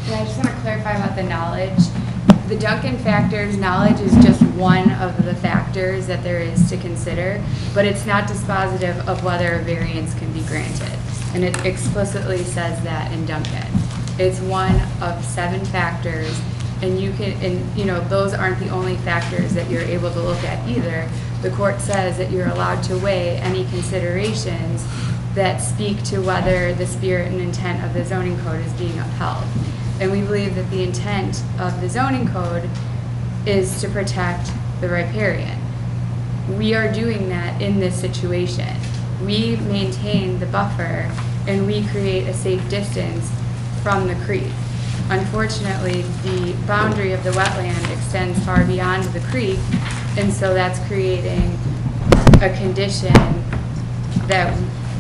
[SPEAKER 13] Yeah, I just want to clarify about the knowledge. The Duncan factors, knowledge is just one of the factors that there is to consider, but it's not dispositive of whether a variance can be granted. And it explicitly says that in Duncan. It's one of 7 factors, and you know, those aren't the only factors that you're able to look at either. The court says that you're allowed to weigh any considerations that speak to whether the spirit and intent of the zoning code is being upheld. And we believe that the intent of the zoning code is to protect the riparian. We are doing that in this situation. We maintain the buffer and we create a safe distance from the creek. Unfortunately, the boundary of the wetland extends far beyond the creek, and so that's creating a condition that,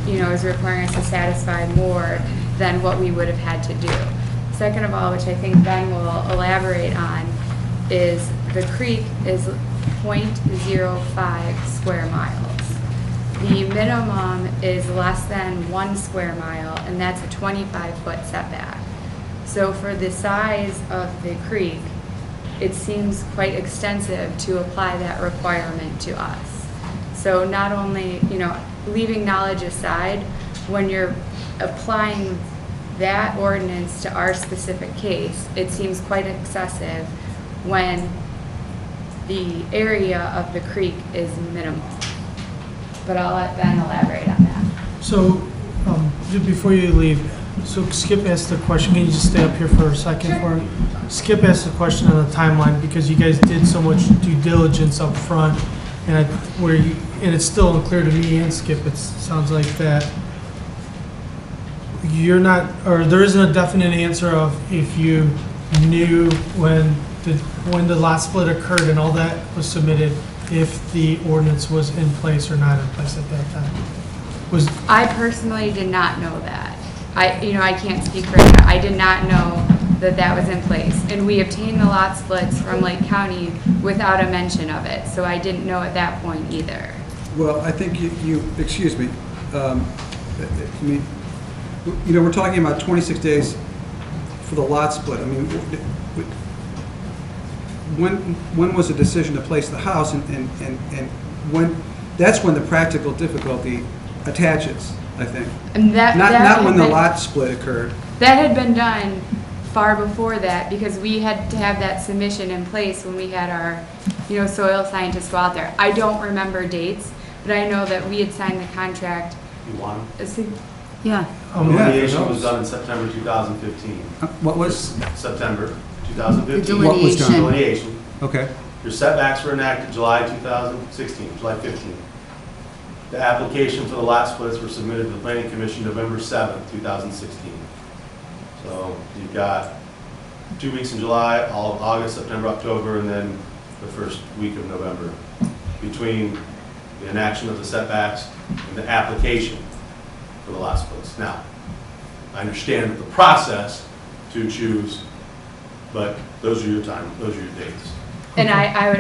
[SPEAKER 13] you know, is requiring us to satisfy more than what we would have had to do. Second of all, which I think Ben will elaborate on, is the creek is 0.05 square miles. The minimum is less than 1 square mile, and that's a 25-foot setback. So for the size of the creek, it seems quite extensive to apply that requirement to us. So not only, you know, leaving knowledge aside, when you're applying that ordinance to our specific case, it seems quite excessive when the area of the creek is minimal. But I'll let Ben elaborate on that.
[SPEAKER 1] So, just before you leave, so Skip asked the question, can you just stay up here for a second for me? Skip asked the question on the timeline, because you guys did so much due diligence up front, and and it's still unclear to me and Skip, it sounds like that you're not, or there isn't a definite answer of if you knew when the lot split occurred and all that was submitted, if the ordinance was in place or not in place at that time.
[SPEAKER 13] I personally did not know that. I can't speak for him. I did not know that that was in place. And we obtained the lot splits from Lake County without a mention of it, so I didn't know at that point either.
[SPEAKER 10] Well, I think you excuse me, you know, we're talking about 26 days for the lot split. I mean, when was the decision to place the house, and when, that's when the practical difficulty attaches, I think.
[SPEAKER 13] And
[SPEAKER 10] not when the lot split occurred.
[SPEAKER 13] That had been done far before that, because we had to have that submission in place when we had our, you know, soil scientists go out there. I don't remember dates, but I know that we had signed the contract.
[SPEAKER 6] You want them?
[SPEAKER 2] Yeah.
[SPEAKER 6] Delineation was done in September 2015.
[SPEAKER 10] What was?
[SPEAKER 6] September 2015.
[SPEAKER 2] The
[SPEAKER 10] What was done?
[SPEAKER 6] Delineation.
[SPEAKER 10] Okay.
[SPEAKER 6] Your setbacks were enacted July 2016, July 15. The application for the lot splits were submitted to the Planning Commission November 7th, 2016. So you've got 2 weeks in July, all of August, September, October, and then the first week of November between the enaction of the setbacks and the application for the lot splits. Now, I understand the process to choose, but those are your dates.
[SPEAKER 13] And I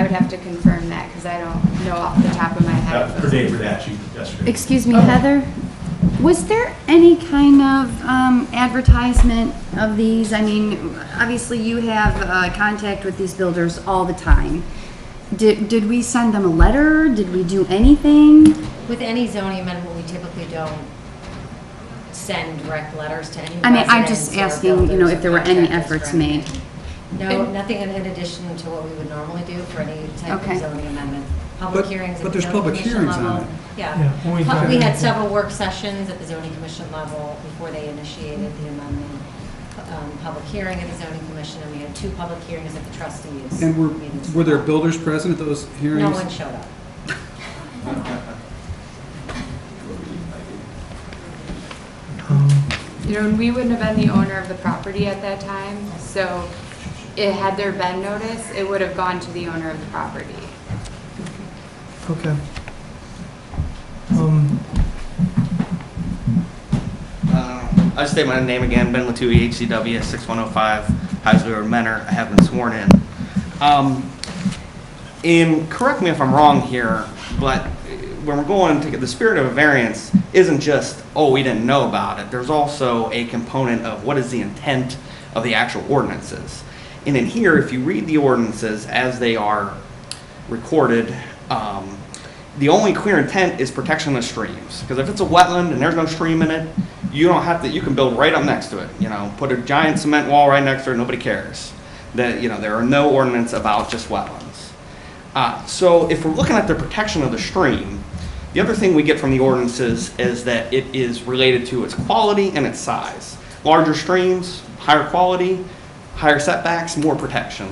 [SPEAKER 13] would have to confirm that, because I don't know off the top of my head.
[SPEAKER 6] Her date for that, yesterday.
[SPEAKER 2] Excuse me, Heather, was there any kind of advertisement of these? I mean, obviously you have contact with these builders all the time. Did we send them a letter? Did we do anything?
[SPEAKER 7] With any zoning amendment, we typically don't send direct letters to any
[SPEAKER 2] I mean, I'm
[SPEAKER 7] residents
[SPEAKER 2] just
[SPEAKER 7] or
[SPEAKER 2] asking, you know,
[SPEAKER 7] builders
[SPEAKER 2] if
[SPEAKER 7] or
[SPEAKER 2] there were any
[SPEAKER 7] contractors
[SPEAKER 2] efforts
[SPEAKER 7] for
[SPEAKER 2] made.
[SPEAKER 7] anything. No, nothing in addition to what we would normally do for any type
[SPEAKER 2] Okay.
[SPEAKER 7] of zoning amendment. Public
[SPEAKER 10] But-
[SPEAKER 7] hearings at
[SPEAKER 10] but
[SPEAKER 7] the
[SPEAKER 10] there's
[SPEAKER 7] zoning
[SPEAKER 10] public
[SPEAKER 7] commission
[SPEAKER 10] hearings on
[SPEAKER 7] level.
[SPEAKER 10] it.
[SPEAKER 7] Yeah.
[SPEAKER 1] Yeah, when we've done
[SPEAKER 7] We
[SPEAKER 1] it.
[SPEAKER 7] had several work sessions at the zoning commission level before they initiated the amendment. Public hearing at the zoning commission, and we had 2 public hearings at the trustees.
[SPEAKER 10] And
[SPEAKER 7] meetings.
[SPEAKER 10] were there builders present at those hearings?
[SPEAKER 7] No one showed up.
[SPEAKER 13] You know, and we wouldn't have been the owner of the property at that time, so had there been notice, it would have gone to the owner of the property.
[SPEAKER 1] Okay.
[SPEAKER 15] I'll state my name again, Ben Latouille, HCW 6105, Heisley Road, Mentor. I have been sworn in. And correct me if I'm wrong here, but when we're going to get the spirit of a variance isn't just, oh, we didn't know about it. There's also a component of what is the intent of the actual ordinances. And in here, if you read the ordinances as they are recorded, the only clear intent is protection of streams. Because if it's a wetland and there's no stream in it, you don't have to, you can build right up next to it. You know, put a giant cement wall right next to it, nobody cares. That, you know, there are no ordinance about just wetlands. So if we're looking at the protection of the stream, the other thing we get from the ordinances is that it is related to its quality and its size. Larger streams, higher quality, higher setbacks, more protection.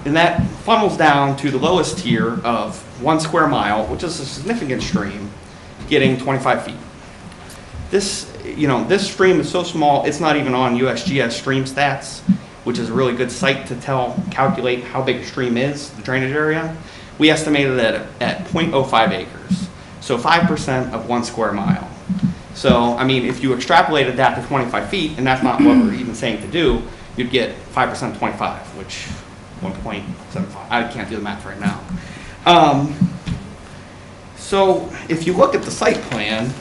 [SPEAKER 15] And that funnels down to the lowest tier of 1 square mile, which is a significant stream, getting 25 feet. This, you know, this stream is so small, it's not even on USGS stream stats, which is a really good site to calculate how big a stream is, the drainage area. We estimated that at 0.05 acres, so 5% of 1 square mile. So, I mean, if you extrapolated that to 25 feet, and that's not what we're even saying to do, you'd get 5% of 25, which 1.75. I can't do the math right now. So, if you look at the site plan,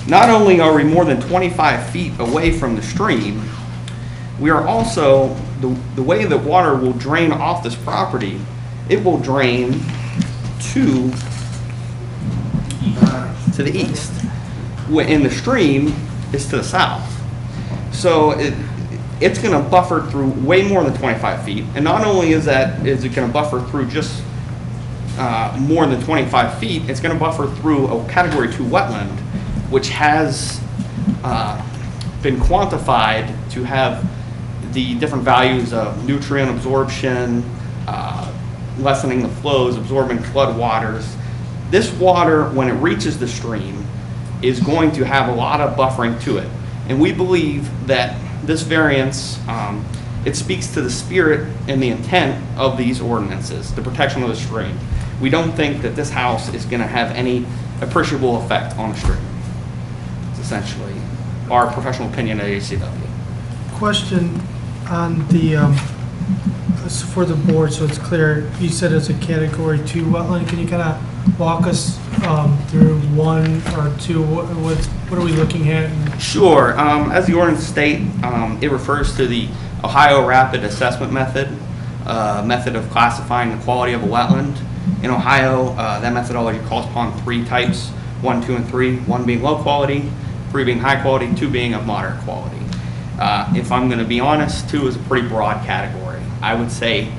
[SPEAKER 15] not only are we more than 25 feet away from the stream, we are also, the way that water will drain off this property, it will drain to the east. In the stream is to the south. So it's going to buffer through way more than 25 feet. And not only is it going to buffer through just more than 25 feet, it's going to buffer through a Category 2 wetland, which has been quantified to have the different values of nutrient absorption, lessening the flows, absorbing flood waters. This water, when it reaches the stream, is going to have a lot of buffering to it. And we believe that this variance, it speaks to the spirit and the intent of these ordinances, the protection of the stream. We don't think that this house is going to have any appreciable effect on the stream. It's essentially our professional opinion at HCW.
[SPEAKER 1] Question on the, for the board, so it's clear, you said it's a Category 2 wetland. Can you kind of walk us through 1 or 2? What are we looking at?
[SPEAKER 15] Sure. As the ordinance state, it refers to the Ohio Rapid Assessment Method, method of classifying the quality of a wetland. In Ohio, that methodology calls upon 3 types, 1, 2, and 3, 1 being low quality, 3 being high quality, 2 being of moderate quality. If I'm going to be honest, 2 is a pretty broad category. I would say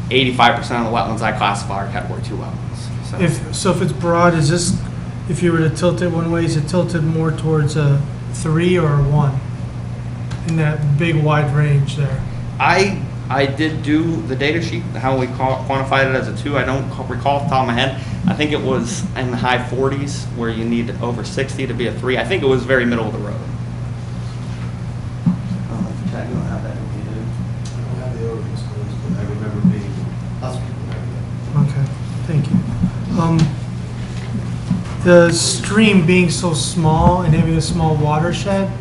[SPEAKER 15] 85% of the wetlands I classify are Category 2 wetlands.
[SPEAKER 1] So if it's broad, is this, if you were to tilt it one way, is it tilted more towards a 3 or a 1? In that big wide range there?
[SPEAKER 15] I did do the data sheet, how we quantified it as a 2. I don't recall off the top of my head. I think it was in the high 40s where you need over 60 to be a 3. I think it was very middle of the road. Chad, you don't have that, do you?
[SPEAKER 6] I don't have the ordinance, but I remember being hospital.
[SPEAKER 1] Okay, thank you. The stream being so small and having a small watershed,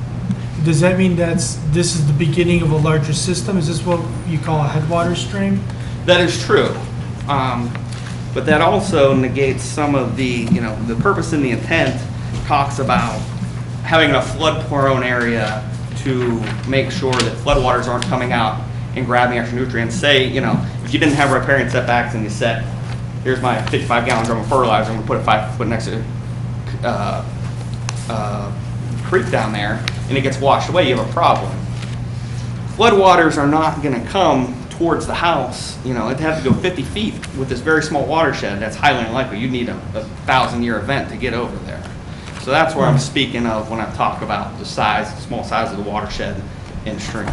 [SPEAKER 1] does that mean this is the beginning of a larger system? Is this what you call a headwater stream?
[SPEAKER 15] That is true. But that also negates some of the, the purpose and the intent talks about having a flood-prone area to make sure that floodwaters aren't coming out and grabbing extra nutrients. Say, if you didn't have riparian setbacks and you said, here's my 55-gallon drum of fertilizer, I'm going to put it 5 foot next to creek down there, and it gets washed away, you have a problem. Floodwaters are not going to come towards the house. It'd have to go 50 feet with this very small watershed. That's highly unlikely. You'd need a 1,000-year event to get over there. So that's where I'm speaking of when I talk about the small size of the watershed and stream.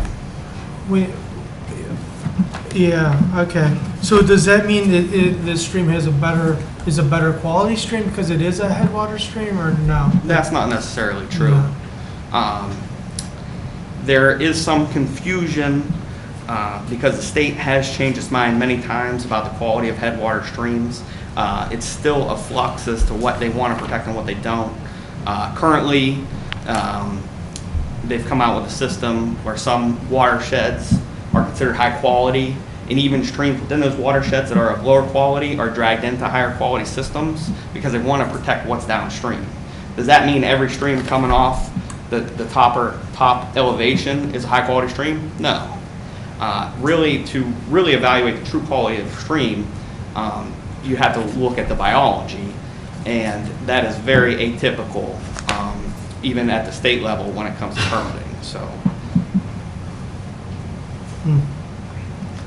[SPEAKER 1] Yeah, okay. So does that mean that this stream is a better quality stream because it is a headwater stream, or no?
[SPEAKER 15] That's not necessarily true.
[SPEAKER 1] No.
[SPEAKER 15] There is some confusion because the state has changed its mind many times about the quality of headwater streams. It's still a flux as to what they want to protect and what they don't. Currently, they've come out with a system where some watersheds are considered high quality, and even streams within those watersheds that are of lower quality are dragged into higher quality systems because they want to protect what's downstream. Does that mean every stream coming off the top elevation is a high quality stream? No. Really, to really evaluate the true quality of the stream, you have to look at the biology, and that is very atypical, even at the state level when it comes to permitting. So.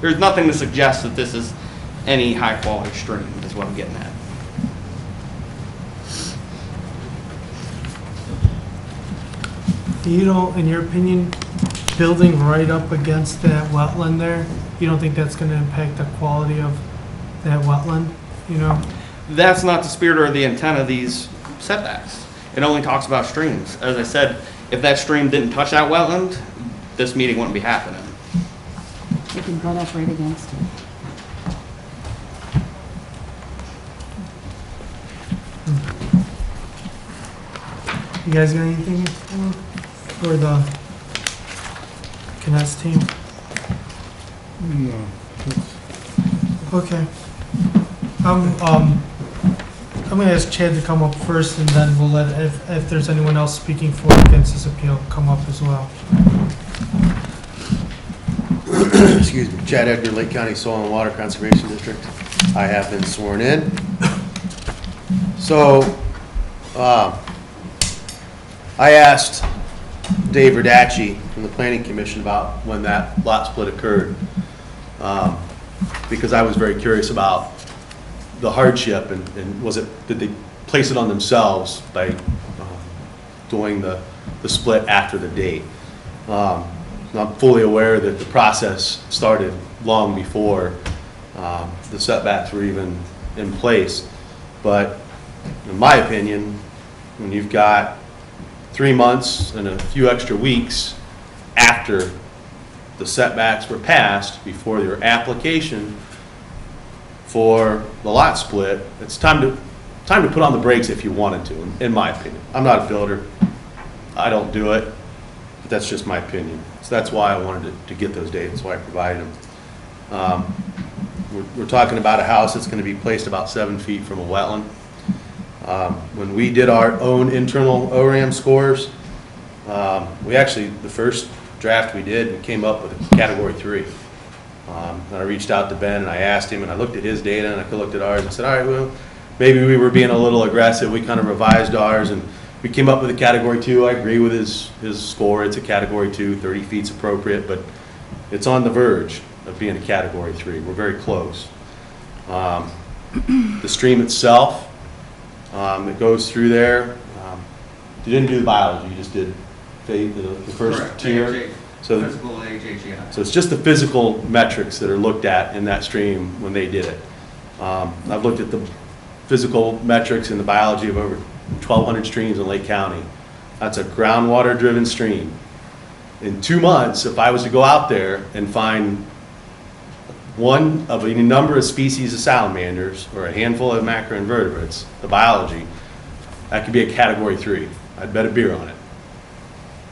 [SPEAKER 15] There's nothing to suggest that this is any high quality stream, is what I'm getting at.
[SPEAKER 1] You don't, in your opinion, building right up against that wetland there, you don't think that's going to impact the quality of that wetland,
[SPEAKER 15] That's not the spirit or the intent of these setbacks. It only talks about streams. As I said, if that stream didn't touch that wetland, this meeting wouldn't be happening.
[SPEAKER 2] You can butt up right against it.
[SPEAKER 1] You guys got anything for the Kness team?
[SPEAKER 4] No.
[SPEAKER 1] Okay. I'm gonna ask Chad to come up first, and then we'll let, if there's anyone else speaking for or against this appeal, come up as well.
[SPEAKER 6] Excuse me, Chad Edgar, Lake County Soil and Water Conservation District. I have been sworn in. So, I asked Dave Radacci from the Planning Commission about when that lot split occurred, because I was very curious about the hardship and did they place it on themselves by doing the split after the date. I'm fully aware that the process started long before the setbacks were even in place. But in my opinion, when you've got 3 months and a few extra weeks after the setbacks were passed, before your application for the lot split, it's time to put on the brakes if you wanted to, in my opinion. I'm not a builder. I don't do it. But that's just my opinion. So that's why I wanted to get those dates, that's why I provided them. We're talking about a house that's going to be placed about 7 feet from a wetland. When we did our own internal ORAM scores, we actually, the first draft we did, we came up with a category 3. And I reached out to Ben and I asked him, and I looked at his data and I looked at ours and said, all right, well, maybe we were being a little aggressive. We kind of revised ours and we came up with a category 2. I agree with his score. It's a category 2, 30 feet's appropriate, but it's on the verge of being a category 3. We're very close. The stream itself, it goes through there. You didn't do the biology, you just did the first
[SPEAKER 15] Correct.
[SPEAKER 6] tier. So,
[SPEAKER 15] Physical HHEI.
[SPEAKER 6] so it's just the physical metrics that are looked at in that stream when they did it. I've looked at the physical metrics and the biology of over 1,200 streams in Lake County. That's a groundwater-driven stream. In 2 months, if I was to go out there and find one of a number of species of salamanders or a handful of macroinvertebrates, the biology, that could be a category 3. I'd bet a beer on it.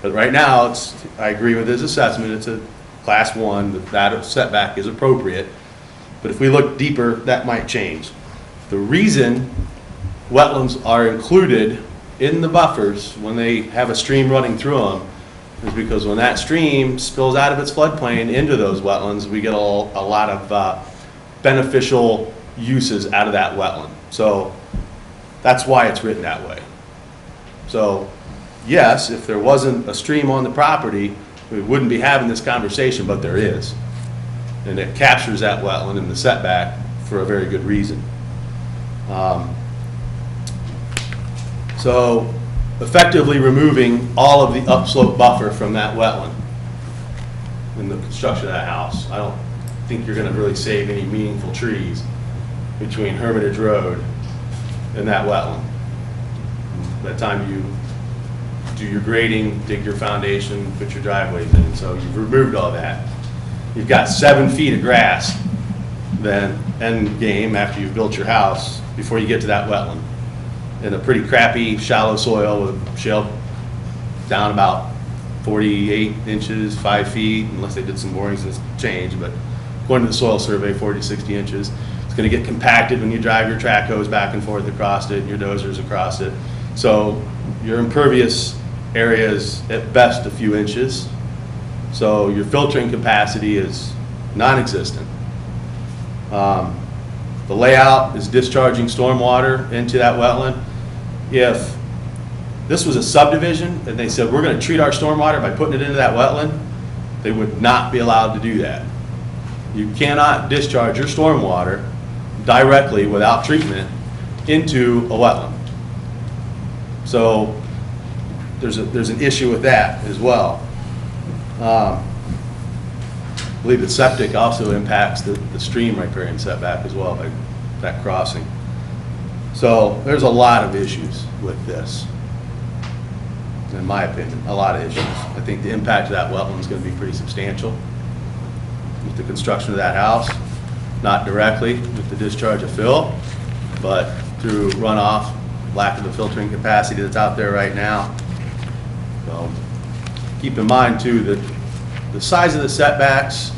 [SPEAKER 6] But right now, I agree with his assessment, it's a class 1, that setback is appropriate. But if we look deeper, that might change. The reason wetlands are included in the buffers when they have a stream running through them is because when that stream spills out of its floodplain into those wetlands, we get a lot of beneficial uses out of that wetland. So that's why it's written that way. So yes, if there wasn't a stream on the property, we wouldn't be having this conversation, but there is. And it captures that wetland in the setback for a very good reason. So effectively removing all of the upslope buffer from that wetland in the construction of that house. I don't think you're going to really save any meaningful trees between Hermitage Road and that wetland. By the time you do your grading, dig your foundation, put your driveways in, so you've removed all that. You've got 7 feet of grass then end game after you've built your house before you get to that wetland. In a pretty crappy shallow soil with shale down about 48 inches, 5 feet, unless they did some borings and it's changed, but according to the soil survey, 40, 60 inches. It's going to get compacted when you drive your track hose back and forth across it and your dozers across it. So your impervious area is at best a few inches. So your filtering capacity is non-existent. The layout is discharging stormwater into that wetland. If this was a subdivision and they said, we're going to treat our stormwater by putting it into that wetland, they would not be allowed to do that. You cannot discharge your stormwater directly without treatment into a wetland. So there's an issue with that as well. I believe that septic also impacts the stream riparian setback as well by that crossing. So there's a lot of issues with this, in my opinion, a lot of issues. I think the impact of that wetland is going to be pretty substantial with the construction of that house, not directly with the discharge of fill, but through runoff, lack of the filtering capacity that's out there right now. So keep in mind too that the size of the setbacks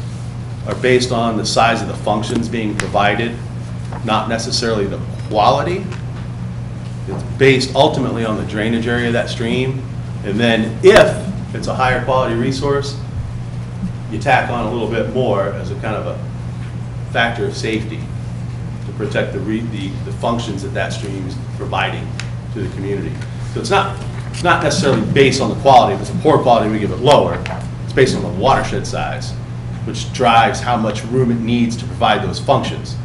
[SPEAKER 6] are based on the size of the functions being provided, not necessarily the quality. It's based ultimately on the drainage area of that stream, and then if it's a higher quality resource, you tack on a little bit more as a kind of a factor of safety to protect the functions that stream is providing to the community. So it's not necessarily based on the quality. If it's a poor quality, we give it lower. It's based on the watershed size, which drives how much room it needs to provide those functions.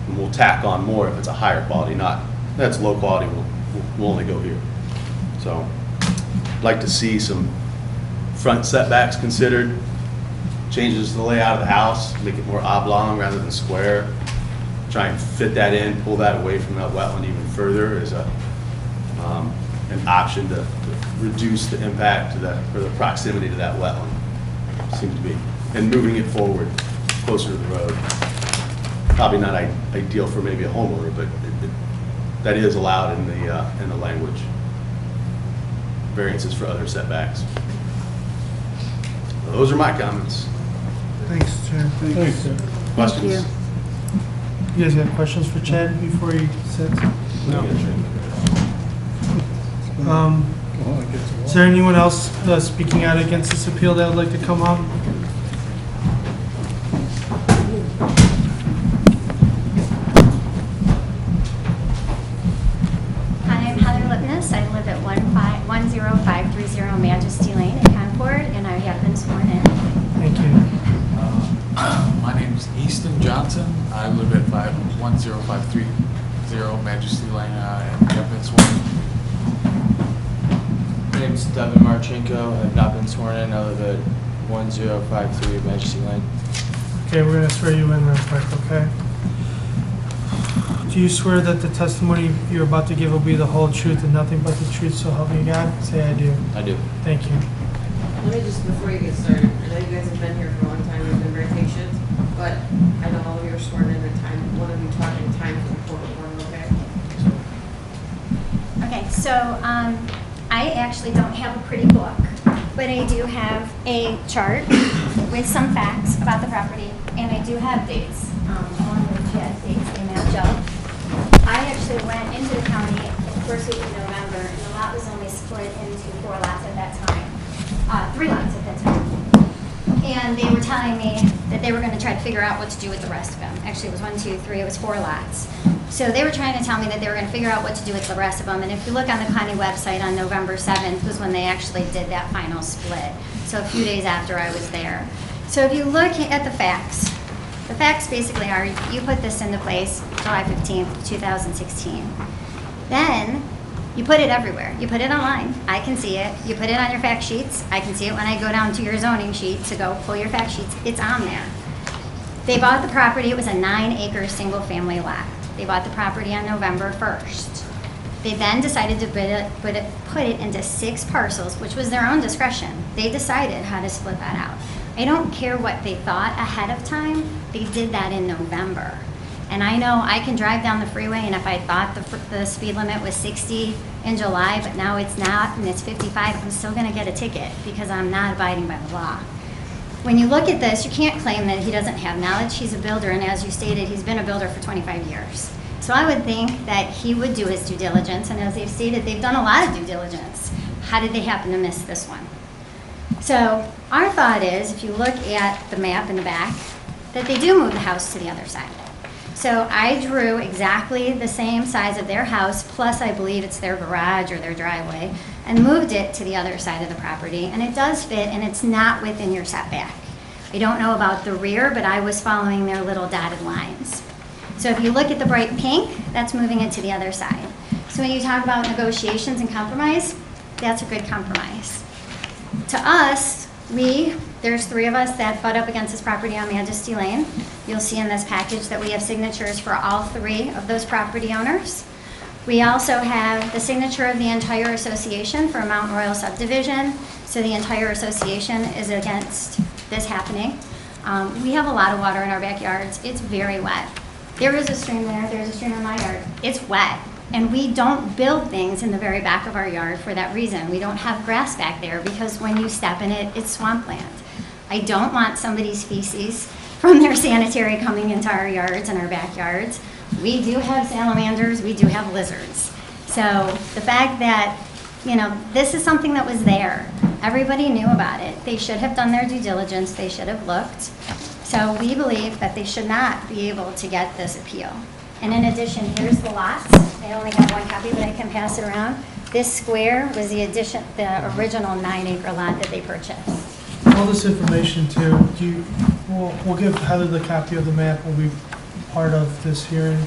[SPEAKER 6] And we'll tack on more if it's a higher quality, not that's low quality, we'll only go here. So I'd like to see some front setbacks considered, changes to the layout of the house, make it more oblong rather than square, try and fit that in, pull that away from that wetland even further as an option to reduce the impact to that, or the proximity to that wetland, seems to be, and moving it forward closer to the road. Probably not ideal for maybe a homeowner, but that is allowed in the language. Variances for other setbacks. Well, those are my comments.
[SPEAKER 1] Thanks, Chair.
[SPEAKER 4] Thanks.
[SPEAKER 6] Questions?
[SPEAKER 1] You guys got questions for Chad before he sits? Is there anyone else speaking out against this appeal that would like to come up?
[SPEAKER 16] Hi, I'm Heather Lipness. I live at 10530 Majesty Lane in Concord, and I have been sworn in.
[SPEAKER 1] Thank you.
[SPEAKER 17] My name is Easton Johnson. I live at 10530 Majesty Lane, and I have been sworn in.
[SPEAKER 18] My name is Devin Marchenko. I have not been sworn in. I live at 1053 Majesty Lane.
[SPEAKER 1] Okay, we're going to swear you in real quick, okay? Do you swear that the testimony you're about to give will be the whole truth and nothing but the truth, so help me God? Say I do.
[SPEAKER 18] I do.
[SPEAKER 1] Thank you.
[SPEAKER 12] Let me just, before you get started, I know you guys have been here for a long time, you've been very patient, but I know all of you are sworn in at time, one of you talking time for the court reporter, okay?
[SPEAKER 16] Okay, so I actually don't have a pretty book, but I do have a chart with some facts about the property, and I do have dates, along with Chad's dates, they match up. I actually went into the county first week of November, and the lot was only split into 4 lots at that time, 3 lots at that time. And they were telling me that they were going to try to figure out what to do with the rest of them. Actually, it was 1, 2, 3, it was 4 lots. So they were trying to tell me that they were going to figure out what to do with the rest of them. And if you look on the county website on November 7th was when they actually did that final split. So a few days after I was there. So if you look at the facts basically are you put this into place July 15th, 2016. Then you put it everywhere. You put it online. I can see it. You put it on your fact sheets. I can see it when I go down to your zoning sheet to go pull your fact sheets. It's on there. They bought the property. It was a 9-acre single-family lot. They bought the property on November 1st. They then decided to put it into 6 parcels, which was their own discretion. They decided how to split that out. I don't care what they thought ahead of time. They did that in November. And I know I can drive down the freeway, and if I thought the speed limit was 60 in July, but now it's not, and it's 55, I'm still going to get a ticket because I'm not abiding by the law. When you look at this, you can't claim that he doesn't have knowledge. He's a builder, and as you stated, he's been a builder for 25 years. So I would think that he would do his due diligence, and as they've stated, they've done a lot of due diligence. How did they happen to miss this one? So our thought is, if you look at the map in the back, that they do move the house to the other side. So I drew exactly the same size of their house, plus I believe it's their garage or their driveway, and moved it to the other side of the property. And it does fit, and it's not within your setback. I don't know about the rear, but I was following their little dotted lines. So if you look at the bright pink, that's moving it to the other side. So when you talk about negotiations and compromise, that's a good compromise. To us, there's 3 of us that butt up against this property on Majesty Lane. You'll see in this package that we have signatures for all 3 of those property owners. We also have the signature of the entire association for Mount Royal subdivision. So the entire association is against this happening. We have a lot of water in our backyards. It's very wet. There is a stream there. There's a stream in my yard. It's wet. And we don't build things in the very back of our yard for that reason. We don't have grass back there because when you step in it, it's swampland. I don't want somebody's feces from their sanitary coming into our yards and our backyards. We do have salamanders, we do have lizards. So the fact that, this is something that was there. Everybody knew about it. They should have done their due diligence, they should have looked. So we believe that they should not be able to get this appeal. And in addition, here's the lots. I only have 1 copy, but I can pass it around. This square was the original 9-acre lot that they purchased.
[SPEAKER 1] All this information too, we'll give Heather the copy of the map, will be part of this hearing.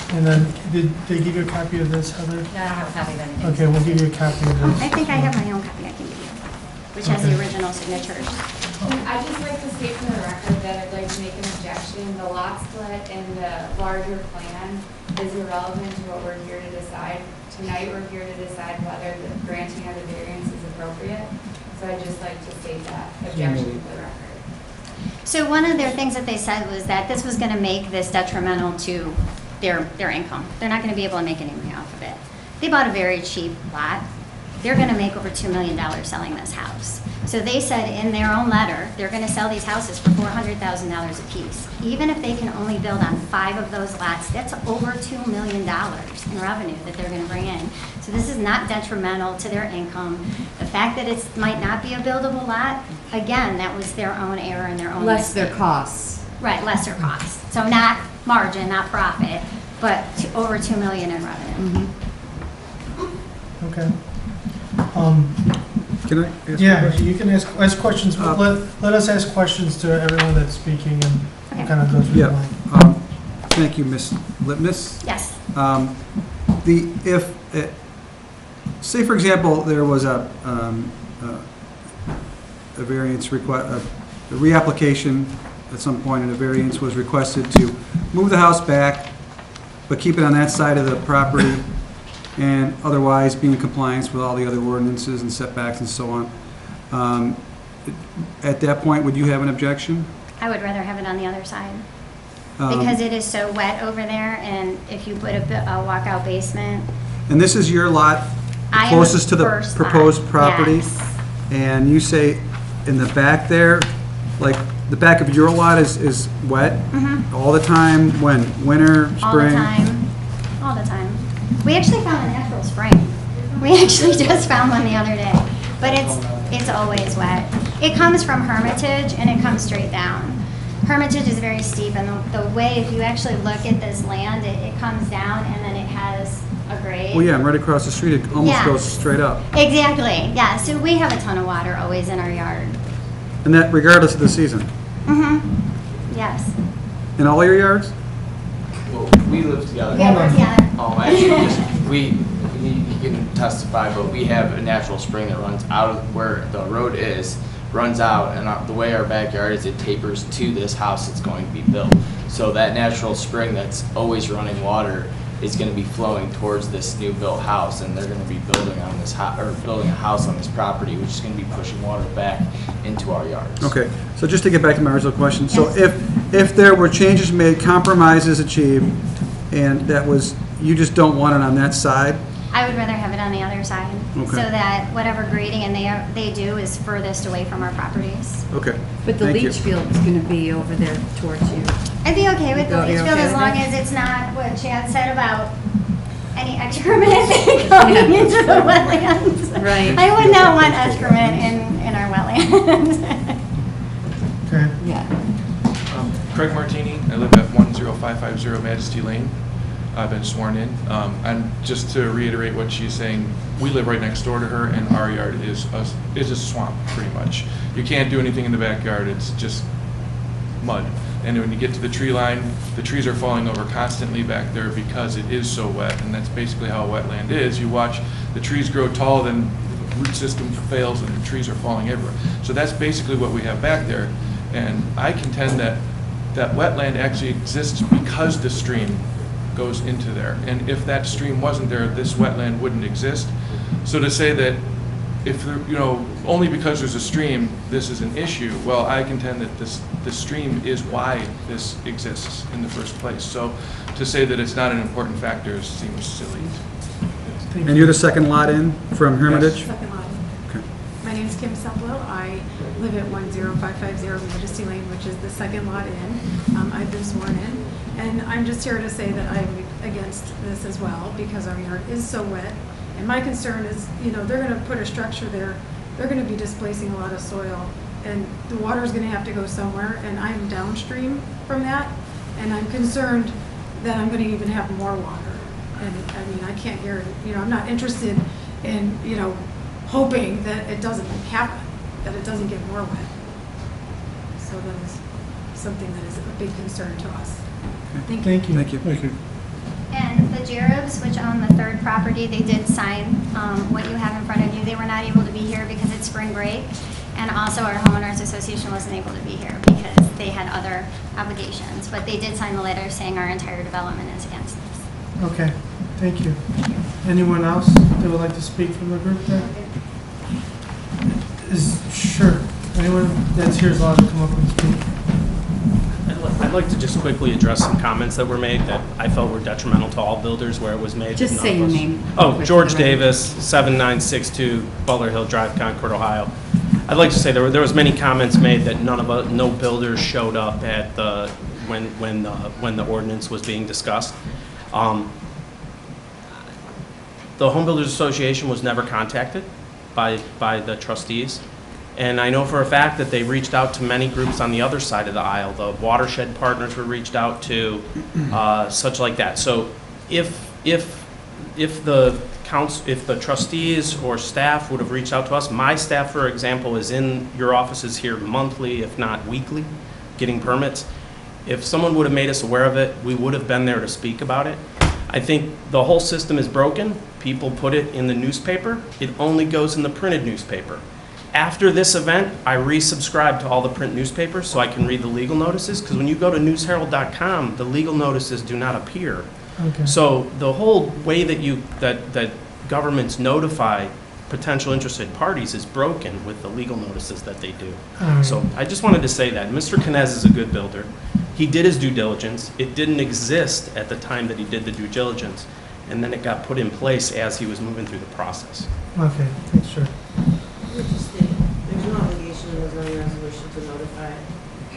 [SPEAKER 1] And then, did they give you a copy of this, Heather?
[SPEAKER 7] No, I don't have a copy of anything.
[SPEAKER 1] Okay, we'll give you a copy of this.
[SPEAKER 16] I think I have my own copy I can give you, which has the original signatures.
[SPEAKER 13] I'd just like to state for the record that I'd like to make an objection. The lot split and the larger plan is irrelevant to what we're here to decide. Tonight, we're here to decide whether the granting of the variance is appropriate. So I'd just like to state that objection for the record.
[SPEAKER 16] So one of their things that they said was that this was going to make this detrimental to their income. They're not going to be able to make any money off of it. They bought a very cheap lot. They're going to make over $2 million selling this house. So they said in their own letter, they're going to sell these houses for $400,000 a piece. Even if they can only build on 5 of those lots, that's over $2 million in revenue that they're going to bring in. So this is not detrimental to their income. The fact that it might not be a buildable lot, again, that was their own error and their own
[SPEAKER 2] Less
[SPEAKER 16] mistake.
[SPEAKER 2] their costs.
[SPEAKER 16] Right, lesser costs. So not margin, not profit, but over $2 million in revenue.
[SPEAKER 1] Okay.
[SPEAKER 10] Can I ask
[SPEAKER 1] Yeah,
[SPEAKER 10] a question?
[SPEAKER 1] you can ask questions. Let us ask questions to everyone that's speaking, and we'll kind of go through the line.
[SPEAKER 10] Thank you, Ms. Litmus.
[SPEAKER 16] Yes.
[SPEAKER 10] Say for example, there was a variance request, a reapplication at some point, and a variance was requested to move the house back, but keep it on that side of the property, and otherwise be in compliance with all the other ordinances and setbacks and so on. At that point, would you have an objection?
[SPEAKER 16] I would rather have it on the other side. Because it is so wet over there, and if you put a walkout basement.
[SPEAKER 10] And this is your lot closest to the proposed property?
[SPEAKER 16] Yes.
[SPEAKER 10] and you say in the back there, like, the back of your lot is wet all the time, when? Winter, spring?
[SPEAKER 16] All the time, all the time. We actually found a natural spring. We actually just found one the other day, but it's always wet. It comes from Hermitage and it comes straight down. Hermitage is very steep, and the way, if you actually look at this land, it comes down and then it has a grade.
[SPEAKER 10] Well, yeah, and right across the street, it almost
[SPEAKER 16] Yeah.
[SPEAKER 10] goes straight up.
[SPEAKER 16] Exactly, yeah, so we have a ton of water always in our yard.
[SPEAKER 10] And that regardless of the season?
[SPEAKER 16] Yes.
[SPEAKER 10] In all your yards?
[SPEAKER 18] Well, we live together.
[SPEAKER 16] Yeah, we're together.
[SPEAKER 18] Actually, he can testify, but we have a natural spring that runs out of where the road is, runs out, and the way our backyard is, it tapers to this house that's going to be built. So that natural spring that's always running water is going to be flowing towards this new built house, and they're going to be building on this building a house on this property, which is going to be pushing water back into our yards.
[SPEAKER 10] Okay, so just to get back to my original question, so if there were changes made, compromises achieved, and that was, you just don't want it on that side?
[SPEAKER 16] I would rather have it on the other side,
[SPEAKER 10] Okay.
[SPEAKER 16] so that whatever grading and they do is furthest away from our properties.
[SPEAKER 10] Okay.
[SPEAKER 2] But the
[SPEAKER 10] Thank you.
[SPEAKER 2] leach field is going to be over there towards you.
[SPEAKER 16] I'd be okay with the
[SPEAKER 2] You're
[SPEAKER 16] leach
[SPEAKER 2] okay
[SPEAKER 16] field as
[SPEAKER 2] with
[SPEAKER 16] long
[SPEAKER 2] it?
[SPEAKER 16] as it's not what Chad said about any excrement going into the wetlands.
[SPEAKER 2] Right.
[SPEAKER 16] I would not want excrement in our wetlands.
[SPEAKER 1] Okay.
[SPEAKER 2] Yeah.
[SPEAKER 17] Craig Martini, I live at 10550 Majesty Lane. I've been sworn in. And just to reiterate what she's saying, we live right next door to her, and our yard is a swamp, pretty much. You can't do anything in the backyard, it's just mud. And when you get to the tree line, the trees are falling over constantly back there because it is so wet, and that's basically how a wetland is. You watch the trees grow tall, then the root system fails and the trees are falling everywhere. So that's basically what we have back there. And I contend that that wetland actually exists because the stream goes into there. And if that stream wasn't there, this wetland wouldn't exist. So to say that if there, only because there's a stream, this is an issue, well, I contend that this stream is why this exists in the first place. So to say that it's not an important factor seems silly.
[SPEAKER 10] And you're the second lot in from Hermitage?
[SPEAKER 19] Second lot.
[SPEAKER 10] Okay.
[SPEAKER 19] My name is Kim Seplow. I live at 10550 Majesty Lane, which is the second lot in. I've been sworn in. And I'm just here to say that I'm against this as well, because our yard is so wet. And my concern is, they're going to put a structure there. They're going to be displacing a lot of soil. And the water is going to have to go somewhere. And I'm downstream from that. And I'm concerned that I'm going to even have more water. And I mean, I can't guarantee, I'm not interested in, hoping that it doesn't happen, that it doesn't get more wet. So that is something that is a big concern to us. Thank you.
[SPEAKER 1] Thank you.
[SPEAKER 10] Thank you. Thank you.
[SPEAKER 16] And the Jerubs, which own the third property, they did sign what you have in front of you. They were not able to be here because it's spring break. And also our homeowners association wasn't able to be here because they had other obligations. But they did sign the letter saying our entire development is against this.
[SPEAKER 1] Okay, thank you. Anyone else that would like to speak from the group there? Sure. Anyone that's here is allowed to come up and speak.
[SPEAKER 3] I'd like to just quickly address some comments that were made that I felt were detrimental to all builders where it was made.
[SPEAKER 2] Just say your name.
[SPEAKER 3] Oh, George Davis, 7962 Butler Hill Drive, Concord, Ohio. I'd like to say there was many comments made that no builders showed up at the when the ordinance was being discussed. The Home Builders Association was never contacted by the trustees. And I know for a fact that they reached out to many groups on the other side of the aisle. The watershed partners were reached out to, such like that. So if the trustees or staff would have reached out to us, my staff, for example, is in your offices here monthly, if not weekly, getting permits. If someone would have made us aware of it, we would have been there to speak about it. I think the whole system is broken. People put it in the newspaper. It only goes in the printed newspaper. After this event, I resubscribed to all the print newspapers so I can read the legal notices, because when you go to newsherald.com, the legal notices do not appear.
[SPEAKER 1] Okay.
[SPEAKER 3] So the whole way that governments notify potential interested parties is broken with the legal notices that they do.
[SPEAKER 1] All right.
[SPEAKER 3] So I just wanted to say that. Mr. Knez is a good builder. He did his due diligence. It didn't exist at the time that he did the due diligence, and then it got put in place as he was moving through the process.
[SPEAKER 1] Okay, thanks, sure.
[SPEAKER 12] Would you state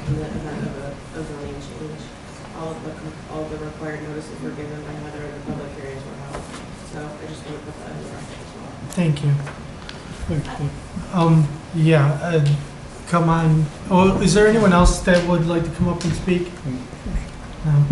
[SPEAKER 12] in the event of a zoning change. All of the required notices were given by Heather and the public hearings were held. So I just want to put that in the record as well.
[SPEAKER 1] Thank you. Yeah, come on. Oh, is there anyone else that would like to come up and speak? No.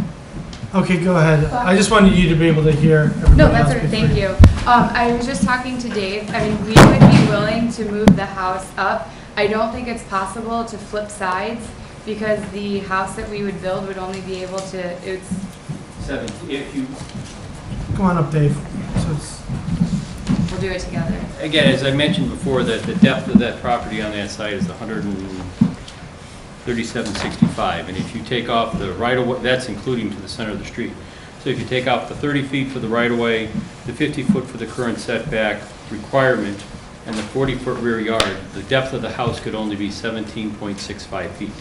[SPEAKER 1] Okay, go ahead. I just wanted you to be able to hear everybody
[SPEAKER 13] No, that's
[SPEAKER 1] else
[SPEAKER 13] right,
[SPEAKER 1] before
[SPEAKER 13] thank you. I was just talking to Dave, I mean, we would be willing to move the house up. I don't think it's possible to flip sides, because the house that we would build would only be able to, it's,
[SPEAKER 14] 7, if you,
[SPEAKER 1] Come on up, Dave. So it's,
[SPEAKER 13] we'll do it together.
[SPEAKER 14] again, as I mentioned before, that the depth of that property on that site is 137.65, and if you take off the right-of-way, that's including to the center of the street. So if you take off the 30 feet for the right-of-way, the 50-foot for the current setback requirement, and the 40-foot rear yard, the depth of the house could only be 17.65 feet.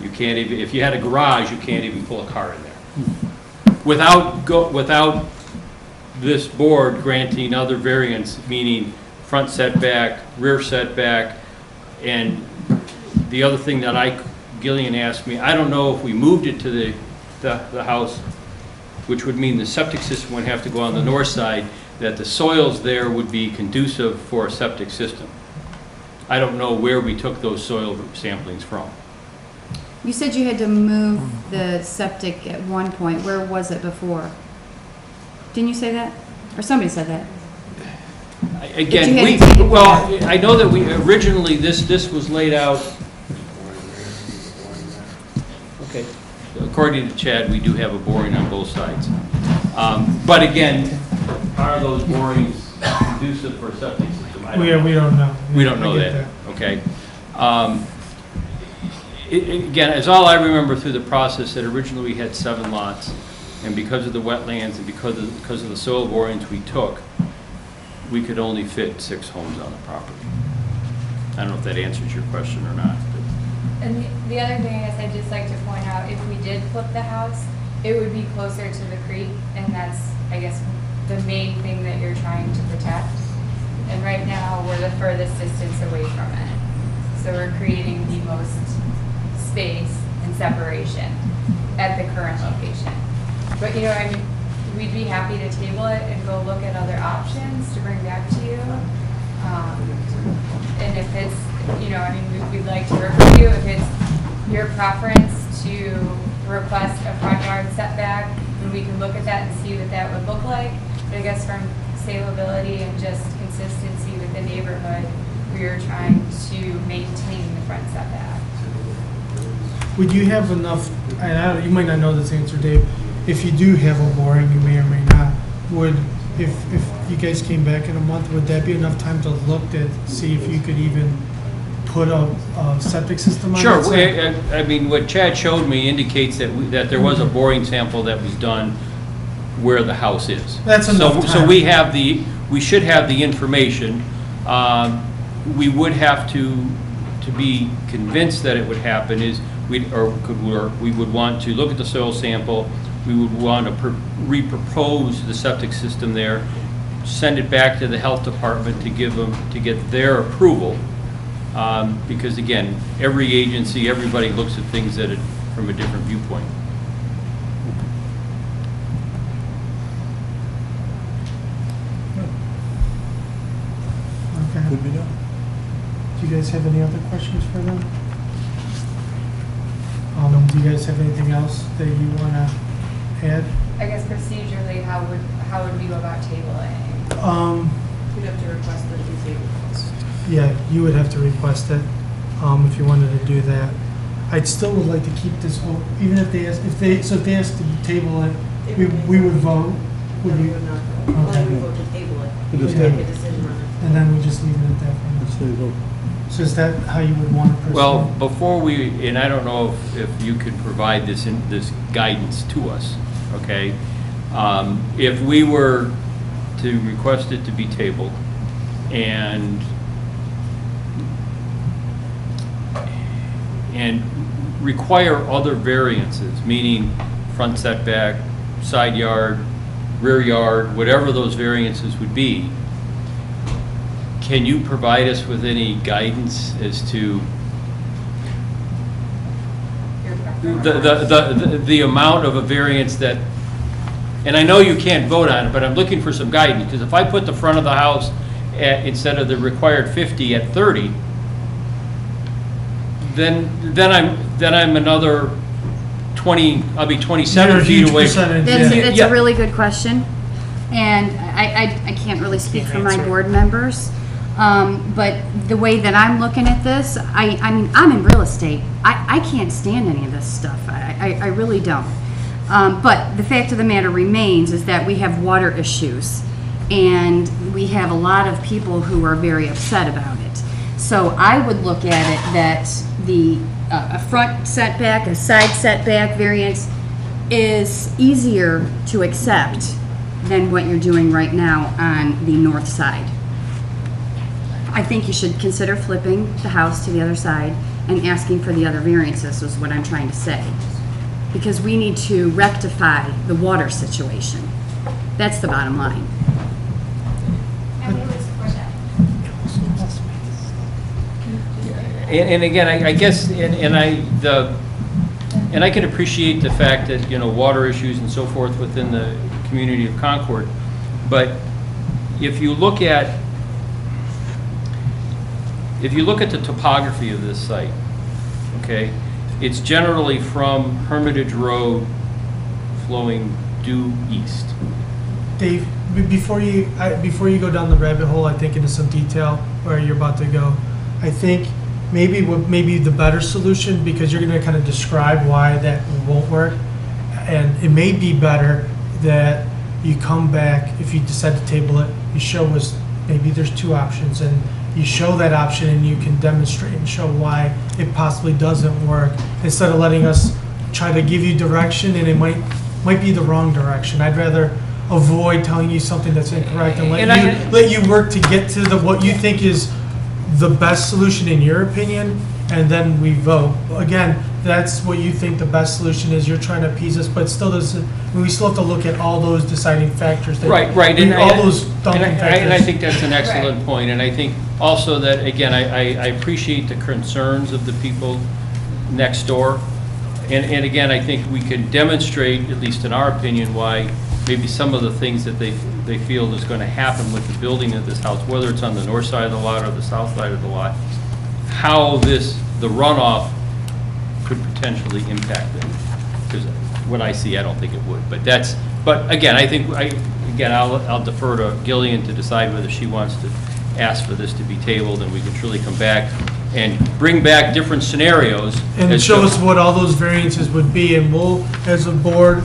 [SPEAKER 14] You can't even, if you had a garage, you can't even pull a car in there. Without this board granting other variants, meaning front setback, rear setback, and the other thing that Gillian asked me, I don't know if we moved it to the house, which would mean the septic system would have to go on the north side, that the soils there would be conducive for a septic system. I don't know where we took those soil samplings from.
[SPEAKER 2] You said you had to move the septic at one point. Where was it before? Didn't you say that? Or somebody said that?
[SPEAKER 14] Again, I know that we originally, this was laid out. Okay, according to Chad, we do have a boring on both sides. But again, are those borings conducive for a septic system?
[SPEAKER 1] we don't know.
[SPEAKER 14] We don't know that. Okay. Again, as all I remember through the process, that originally we had 7 lots, and because of the wetlands and because of the soil borings we took, we could only fit 6 homes on the property. I don't know if that answers your question or not.
[SPEAKER 13] And the other thing I guess I'd just like to point out, if we did flip the house, it would be closer to the creek, and that's, I guess, the main thing that you're trying to protect. And right now, we're the furthest distance away from it. So we're creating the most space and separation at the current location. But, you know, I mean, we'd be happy to table it and go look at other options to bring back to you. And if it's, you know, I mean, we'd like to work with you. If it's your preference to request a front yard setback, then we can look at that and see what that would look like. But I guess from saleability and just consistency with the neighborhood, we are trying to maintain the front setback.
[SPEAKER 1] Would you have enough, and you might not know this answer, Dave, if you do have a boring, you may or may not, if you guys came back in a month, would that be enough time to look to see if you could even put a septic system on?
[SPEAKER 14] Sure. I mean, what Chad showed me indicates that there was a boring sample that was done where the house is.
[SPEAKER 1] That's enough time.
[SPEAKER 14] So we should have the information. We would have to be convinced that it would happen is we would want to look at the soil sample. We would want to re-propose the septic system there, send it back to the health department to get their approval. Because again, every agency, everybody looks at things from a different viewpoint.
[SPEAKER 1] Okay.
[SPEAKER 4] Could be done.
[SPEAKER 1] Do you guys have any other questions for them? Do you guys have anything else that you want to add?
[SPEAKER 13] I guess procedurally, how would we go about tabling?
[SPEAKER 12] You'd have to request that you table this.
[SPEAKER 1] Yeah, you would have to request it if you wanted to do that. I'd still would like to keep this whole, even if they ask, if they ask to table it, we would vote. Would you?
[SPEAKER 12] Would not vote.
[SPEAKER 1] Okay.
[SPEAKER 12] Only we vote to table it.
[SPEAKER 1] We
[SPEAKER 12] We
[SPEAKER 1] just
[SPEAKER 12] make
[SPEAKER 1] table
[SPEAKER 12] a
[SPEAKER 1] it.
[SPEAKER 12] decision on it.
[SPEAKER 1] And then we just leave it at that. So is that how you would want to proceed?
[SPEAKER 14] Well, before and I don't know if you could provide this guidance to us, okay? If we were to request it to be tabled and require other variances, meaning front setback, side yard, rear yard, whatever those variances would be, can you provide us with any guidance as to the amount of a variance that, and I know you can't vote on it, but I'm looking for some guidance, because if I put the front of the house at, instead of the required 50 at 30, then I'm another 20, I'll be 27 feet away.
[SPEAKER 2] It's a really good question, and I can't really speak for my board members. But the way that I'm looking at this, I mean, I'm in real estate. I can't stand any of this stuff. I really don't. But the fact of the matter remains is that we have water issues, and we have a lot of people who are very upset about it. So I would look at it that a front setback, a side setback variance is easier to accept than what you're doing right now on the north side. I think you should consider flipping the house to the other side and asking for the other variances, is what I'm trying to say. Because we need to rectify the water situation. That's the bottom line.
[SPEAKER 16] And we would support that.
[SPEAKER 14] And again, I guess, and I can appreciate the fact that, you know, water issues and so forth within the community of Concord, but if you look at the topography of this site, okay, it's generally from Hermitage Road flowing due east.
[SPEAKER 1] Dave, before you go down the rabbit hole, I think into some detail where you're about to go, I think maybe the better solution, because you're going to kind of describe why that won't work, and it may be better that you come back, if you decide to table it, you show us maybe there's two options, and you show that option and you can demonstrate and show why it possibly doesn't work, instead of letting us try to give you direction and it might be the wrong direction. I'd rather avoid telling you something that's incorrect and let you work to get to what you think is the best solution in your opinion, and then we vote. Again, that's what you think the best solution is. You're trying to appease us, but still doesn't. We still have to look at all those deciding factors.
[SPEAKER 14] Right, and
[SPEAKER 1] all those dumping factors.
[SPEAKER 14] And I think that's an excellent point. And I think also that, again, I appreciate the concerns of the people next door. And again, I think we can demonstrate, at least in our opinion, why maybe some of the things that they feel is going to happen with the building of this house, whether it's on the north side of the lot or the south side of the lot, how the runoff could potentially impact it. Because what I see, I don't think it would. But again, I think, I'll defer to Gillian to decide whether she wants to ask for this to be tabled, and we can truly come back and bring back different scenarios.
[SPEAKER 1] And show us what all those variances would be, and we'll, as a board,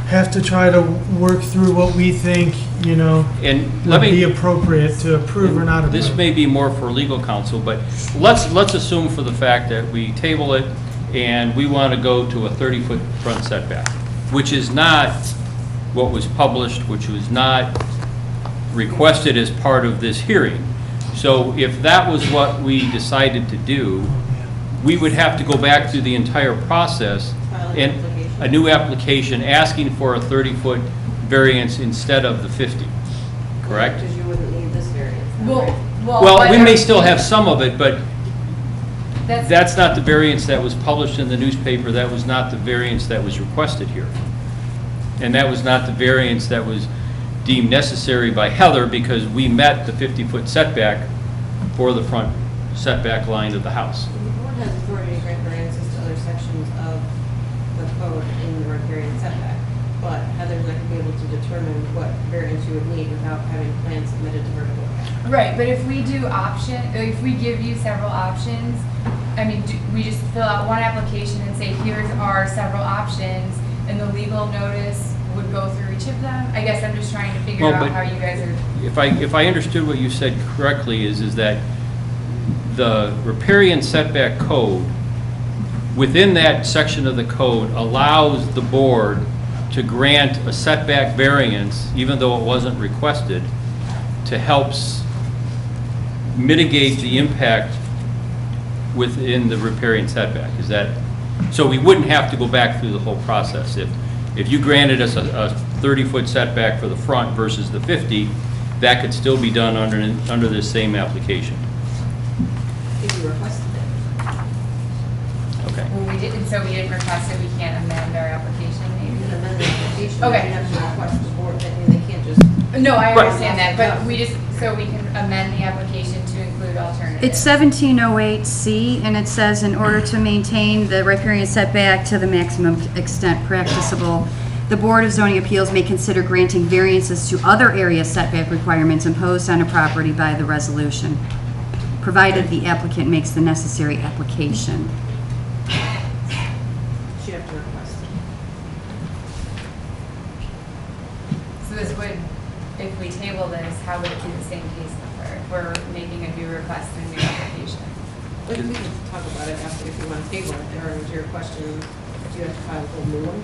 [SPEAKER 1] have to try to work through what we think, would be appropriate to approve or not approve.
[SPEAKER 14] This may be more for legal counsel, but let's assume for the fact that we table it and we want to go to a 30-foot front setback, which is not what was published, which was not requested as part of this hearing. So if that was what we decided to do, we would have to go back through the entire process and a new application asking for a 30-foot variance instead of the 50, correct?
[SPEAKER 12] Because you wouldn't need this variance.
[SPEAKER 14] Well, we may still have some of it, but that's not the variance that was published in the newspaper. That was not the variance that was requested here. And that was not the variance that was deemed necessary by Heather, because we met the 50-foot setback for the front setback line of the house.
[SPEAKER 12] The board has authority to grant variances to other sections of the code in the riparian setback, but Heather's not going to be able to determine what variance you would need without having plans submitted to her to look at.
[SPEAKER 13] Right, but if we do if we give you several options, I mean, we just fill out one application and say, here's our several options, and the legal notice would go through each of them? I guess I'm just trying to figure out how you guys are...
[SPEAKER 14] If I understood what you said correctly, is that the riparian setback code, within that section of the code, allows the board to grant a setback variance, even though it wasn't requested, to help mitigate the impact within the riparian setback. Is that so? We wouldn't have to go back through the whole process if you granted us a 30-foot setback for the front versus the 50. That could still be done under this same application.
[SPEAKER 12] If you requested it.
[SPEAKER 14] Okay.
[SPEAKER 12] When we
[SPEAKER 13] didn't, so we didn't request it, we can't amend our application, maybe?
[SPEAKER 12] You can amend the application,
[SPEAKER 13] Okay.
[SPEAKER 12] you have to request the board, I mean, they can't just.
[SPEAKER 13] No, I
[SPEAKER 12] Right.
[SPEAKER 13] understand that, but we just, so we can amend the application to include alternatives.
[SPEAKER 2] It's 1708C, and it says, in order to maintain the riparian setback to the maximum extent practicable, the Board of Zoning Appeals may consider granting variances to other area setback requirements imposed on a property by the resolution, provided the applicant makes the necessary application.
[SPEAKER 12] You have to request it.
[SPEAKER 13] So this would, if we table this, how would it be the same case number? If we're making a new request and a new application?
[SPEAKER 12] We can talk about it after, if you want to table it, or was your question, do you have to file a whole new one?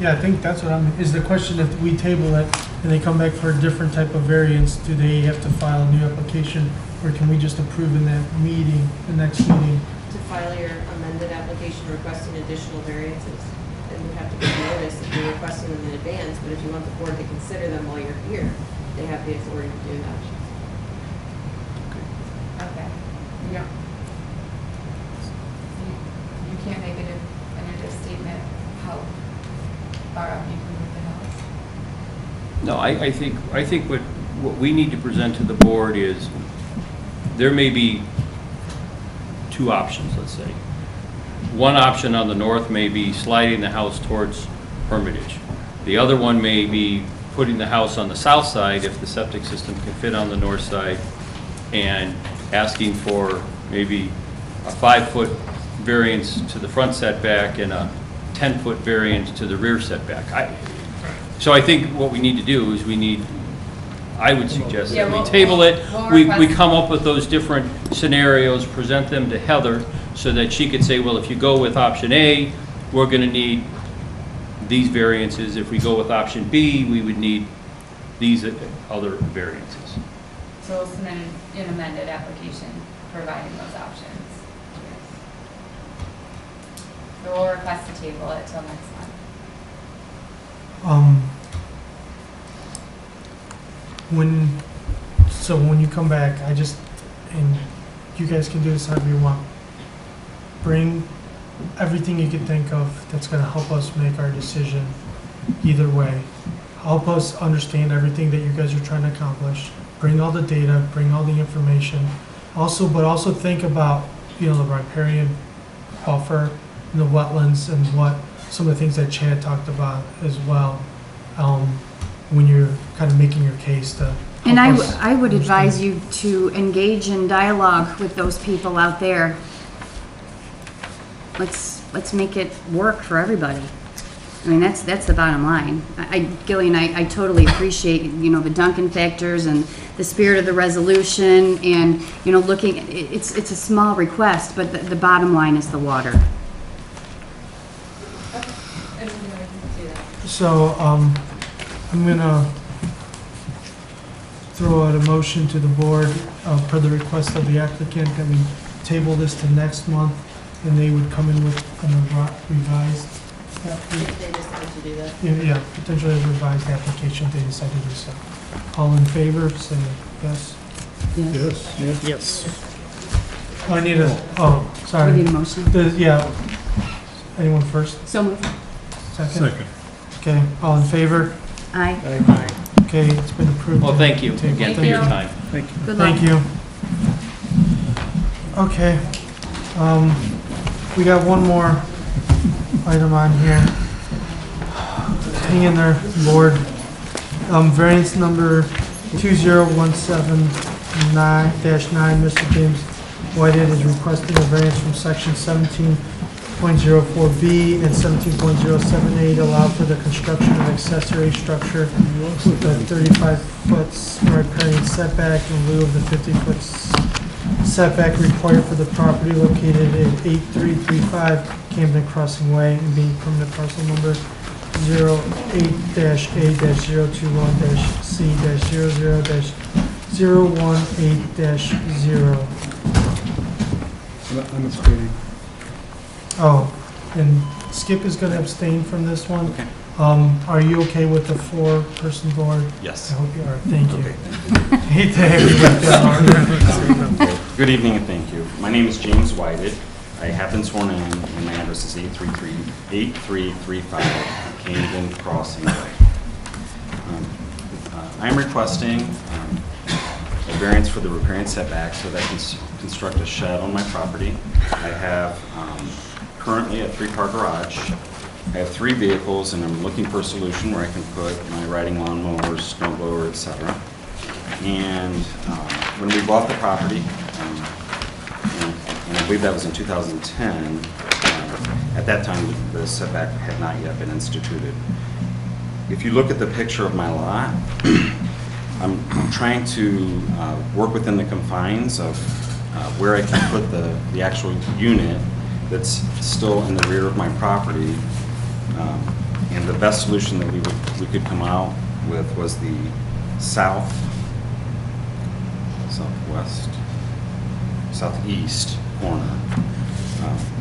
[SPEAKER 1] Yeah, I think that's what is the question, if we table it and they come back for a different type of variance, do they have to file a new application? Or can we just approve in that meeting, the next meeting?
[SPEAKER 12] To file your amended application requesting additional variances, then you have to give notice if you're requesting them in advance, but if you want the board to consider them while you're here, they have the authority to do that.
[SPEAKER 13] Okay. You don't, you can't make a definitive statement how far up you can move the house?
[SPEAKER 14] No, I think what we need to present to the board is, there may be two options, let's say. One option on the north may be sliding the house towards Hermitage. The other one may be putting the house on the south side if the septic system can fit on the north side, and asking for maybe a 5-foot variance to the front setback and a 10-foot variance to the rear setback. So I think what we need to do is I would suggest that we table it, we come up with those different scenarios, present them to Heather, so that she could say, well, if you go with option A, we're gonna need these variances. If we go with option B, we would need these other variances.
[SPEAKER 13] So we'll submit an amended application providing those options. So we'll request to table it till next month.
[SPEAKER 1] When you come back, and you guys can do this however you want, bring everything you can think of that's gonna help us make our decision either way. Help us understand everything that you guys are trying to accomplish. Bring all the data, bring all the information. But also think about, the riparian buffer and the wetlands and what some of the things that Chad talked about as well, when you're kind of making your case to help
[SPEAKER 2] And
[SPEAKER 1] us
[SPEAKER 2] I would
[SPEAKER 1] understand.
[SPEAKER 2] advise you to engage in dialogue with those people out there. Let's make it work for everybody. I mean, that's the bottom line. Gillian, I totally appreciate, the Duncan factors and the spirit of the resolution and, looking, it's a small request, but the bottom line is the water.
[SPEAKER 1] So, I'm gonna throw out a motion to the board, per the request of the applicant, that we table this to next month, and they would come in with a revised.
[SPEAKER 12] If they decide to do that.
[SPEAKER 1] Yeah, potentially a revised application, if they decide to do so. All in favor, say yes.
[SPEAKER 11] Yes. Yes.
[SPEAKER 1] I need sorry.
[SPEAKER 2] We need a motion.
[SPEAKER 1] Yeah. Anyone first?
[SPEAKER 2] So moved.
[SPEAKER 1] Second? Okay, all in favor?
[SPEAKER 2] Aye.
[SPEAKER 1] Okay, it's been approved.
[SPEAKER 14] Well, thank you
[SPEAKER 1] Table.
[SPEAKER 14] again for your time.
[SPEAKER 11] Thank you.
[SPEAKER 2] Good luck.
[SPEAKER 1] Thank you. Okay, we got one more item on here. Hang in there, board. Variance number 20179-9, Mr. James Whitehead is requesting a variance from section 17.04B and 17.078 allow for the construction of accessory structure with a 35-foot riparian setback in lieu of the 50-foot setback required for the property located at 8335 Camden Crossing Way and being permanent parcel number 08-A-C-00-018-0.
[SPEAKER 10] I'm abstaining.
[SPEAKER 1] Oh, and Skip is going to abstain from this one.
[SPEAKER 15] Okay.
[SPEAKER 1] Are you okay with the 4-person board?
[SPEAKER 20] Yes.
[SPEAKER 1] I hope you are. Thank you. Hate to have you with that.
[SPEAKER 20] Good evening and thank you. My name is James Whited. I have been sworn in, and my address is 8335 Camden Crossing Way. I'm requesting a variance for the riparian setback so that I can construct a shed on my property. I have currently a 3-car garage. I have 3 vehicles, and I'm looking for a solution where I can put my riding lawnmowers, snow blower, etc. And when we bought the property, and I believe that was in 2010, at that time the setback had not yet been instituted. If you look at the picture of my lot, I'm trying to work within the confines of where I can put the actual unit that's still in the rear of my property. And the best solution that we could come out with was the southeast corner.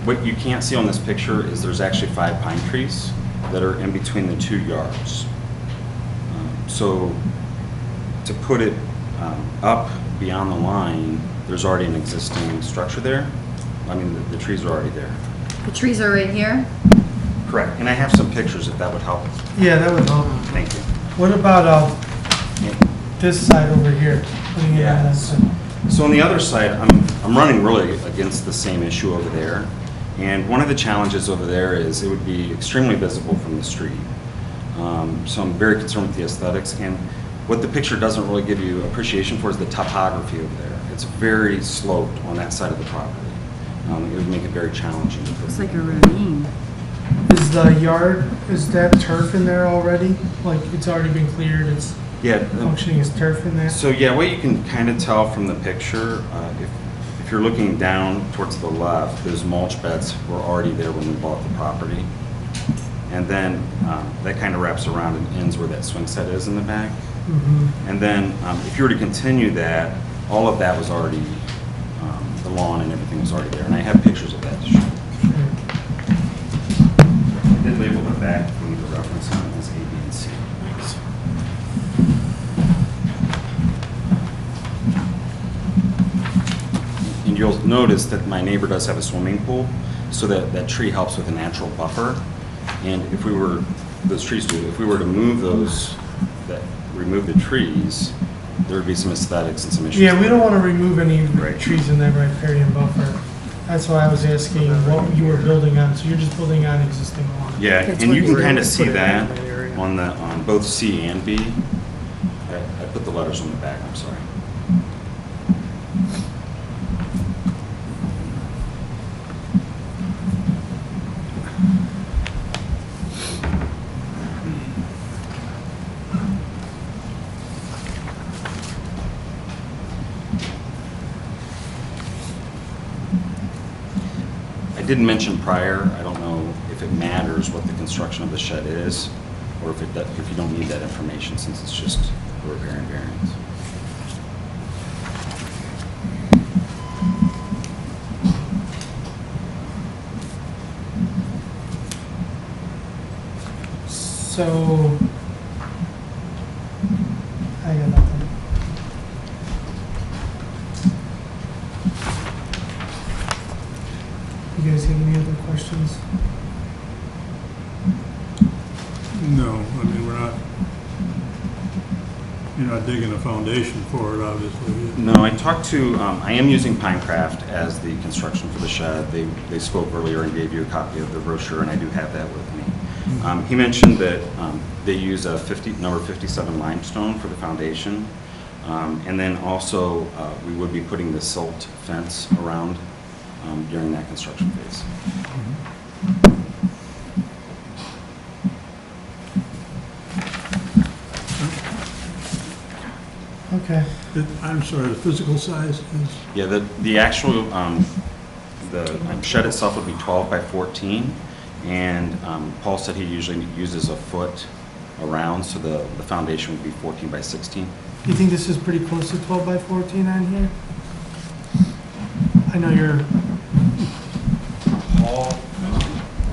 [SPEAKER 20] What you can't see on this picture is there's actually 5 pine trees that are in between the 2 yards. So to put it up beyond the line, there's already an existing structure there. I mean, the trees are already there.
[SPEAKER 2] The trees are right here?
[SPEAKER 20] Correct. And I have some pictures if that would help.
[SPEAKER 1] Yeah, that would help.
[SPEAKER 20] Thank you.
[SPEAKER 1] What about this side over here? Putting it on that side.
[SPEAKER 20] So on the other side, I'm running really against the same issue over there. And one of the challenges over there is it would be extremely visible from the street. So I'm very concerned with the aesthetics. And what the picture doesn't really give you appreciation for is the topography over there. It's very sloped on that side of the property. It would make it very challenging.
[SPEAKER 2] Looks like a ravine.
[SPEAKER 1] Is the yard, is that turf in there already? Like, it's already been cleared, it's functioning as turf in there?
[SPEAKER 20] So yeah, what you can kind of tell from the picture, if you're looking down towards the left, those mulch beds were already there when we bought the property. And then that kind of wraps around and ends where that swing set is in the back. And then if you were to continue that, all of that was already, the lawn and everything was already there. And I have pictures of that to show. I did label the back for you to reference on as A, B, and C. And you'll notice that my neighbor does have a swimming pool, so that tree helps with a natural buffer. And if we were, those trees do, if we were to move those, remove the trees, there would be some aesthetics and some issues.
[SPEAKER 1] Yeah, we don't want to remove any trees in that riparian buffer. That's why I was asking what you were building on. So you're just building on existing lawn.
[SPEAKER 20] Yeah, and you can kind of see that on both C and B. I put the letters on the back, I'm sorry. I didn't mention prior, I don't know if it matters what the construction of the shed is, or if you don't need that information since it's just a riparian variance.
[SPEAKER 1] So, I got nothing. You guys have any other questions?
[SPEAKER 4] No, I mean, you're not digging a foundation for it, obviously.
[SPEAKER 20] No, I talked to, I am using Pinecraft as the construction for the shed. They spoke earlier and gave you a copy of the brochure, and I do have that with me. He mentioned that they use a number 57 limestone for the foundation. And then also, we would be putting the silt fence around during that construction phase.
[SPEAKER 1] Okay.
[SPEAKER 4] I'm sorry, the physical size is?
[SPEAKER 20] Yeah, the actual, the shed itself would be 12 by 14, and Paul said he usually uses a foot around, so the foundation would be 14 by 16.
[SPEAKER 1] You think this is pretty close to 12 by 14 on here? I know you're...
[SPEAKER 20] Paul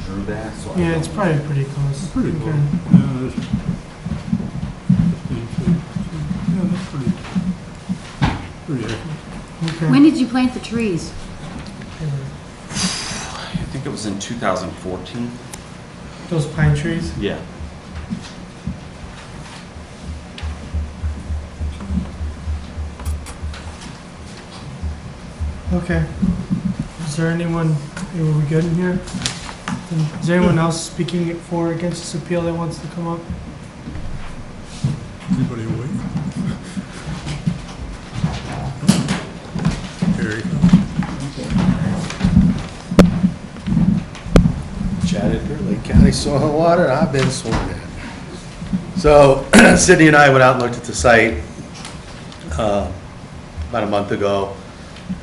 [SPEAKER 20] drew that, so
[SPEAKER 1] yeah, it's probably pretty close.
[SPEAKER 4] It's pretty close.
[SPEAKER 1] Okay.
[SPEAKER 4] Yeah, that's 15 feet. Yeah, that's pretty accurate.
[SPEAKER 1] Okay.
[SPEAKER 2] When did you plant the trees?
[SPEAKER 20] it was in 2014.
[SPEAKER 1] Those pine trees?
[SPEAKER 20] Yeah.
[SPEAKER 1] Okay. Is there anyone, are we good in here? Is there anyone else speaking for or against this appeal that wants to come up?
[SPEAKER 4] Anybody awake? There you go.
[SPEAKER 6] Chad Edgar, Lake County Soil and Water, I've been sworn in. So Sydney and I went out and looked at the site about a month ago.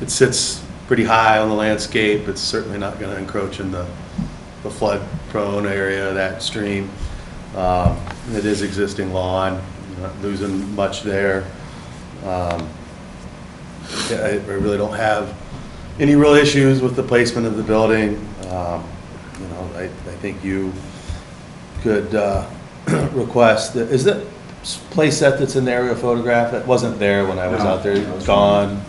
[SPEAKER 6] It sits pretty high on the landscape. It's certainly not going to encroach in the flood-prone area of that stream. It is existing lawn, not losing much there. Yeah, I really don't have any real issues with the placement of the building. You know, I think you could request that. Is that place set that's in the aerial photograph? That wasn't there when I was out there. It's gone.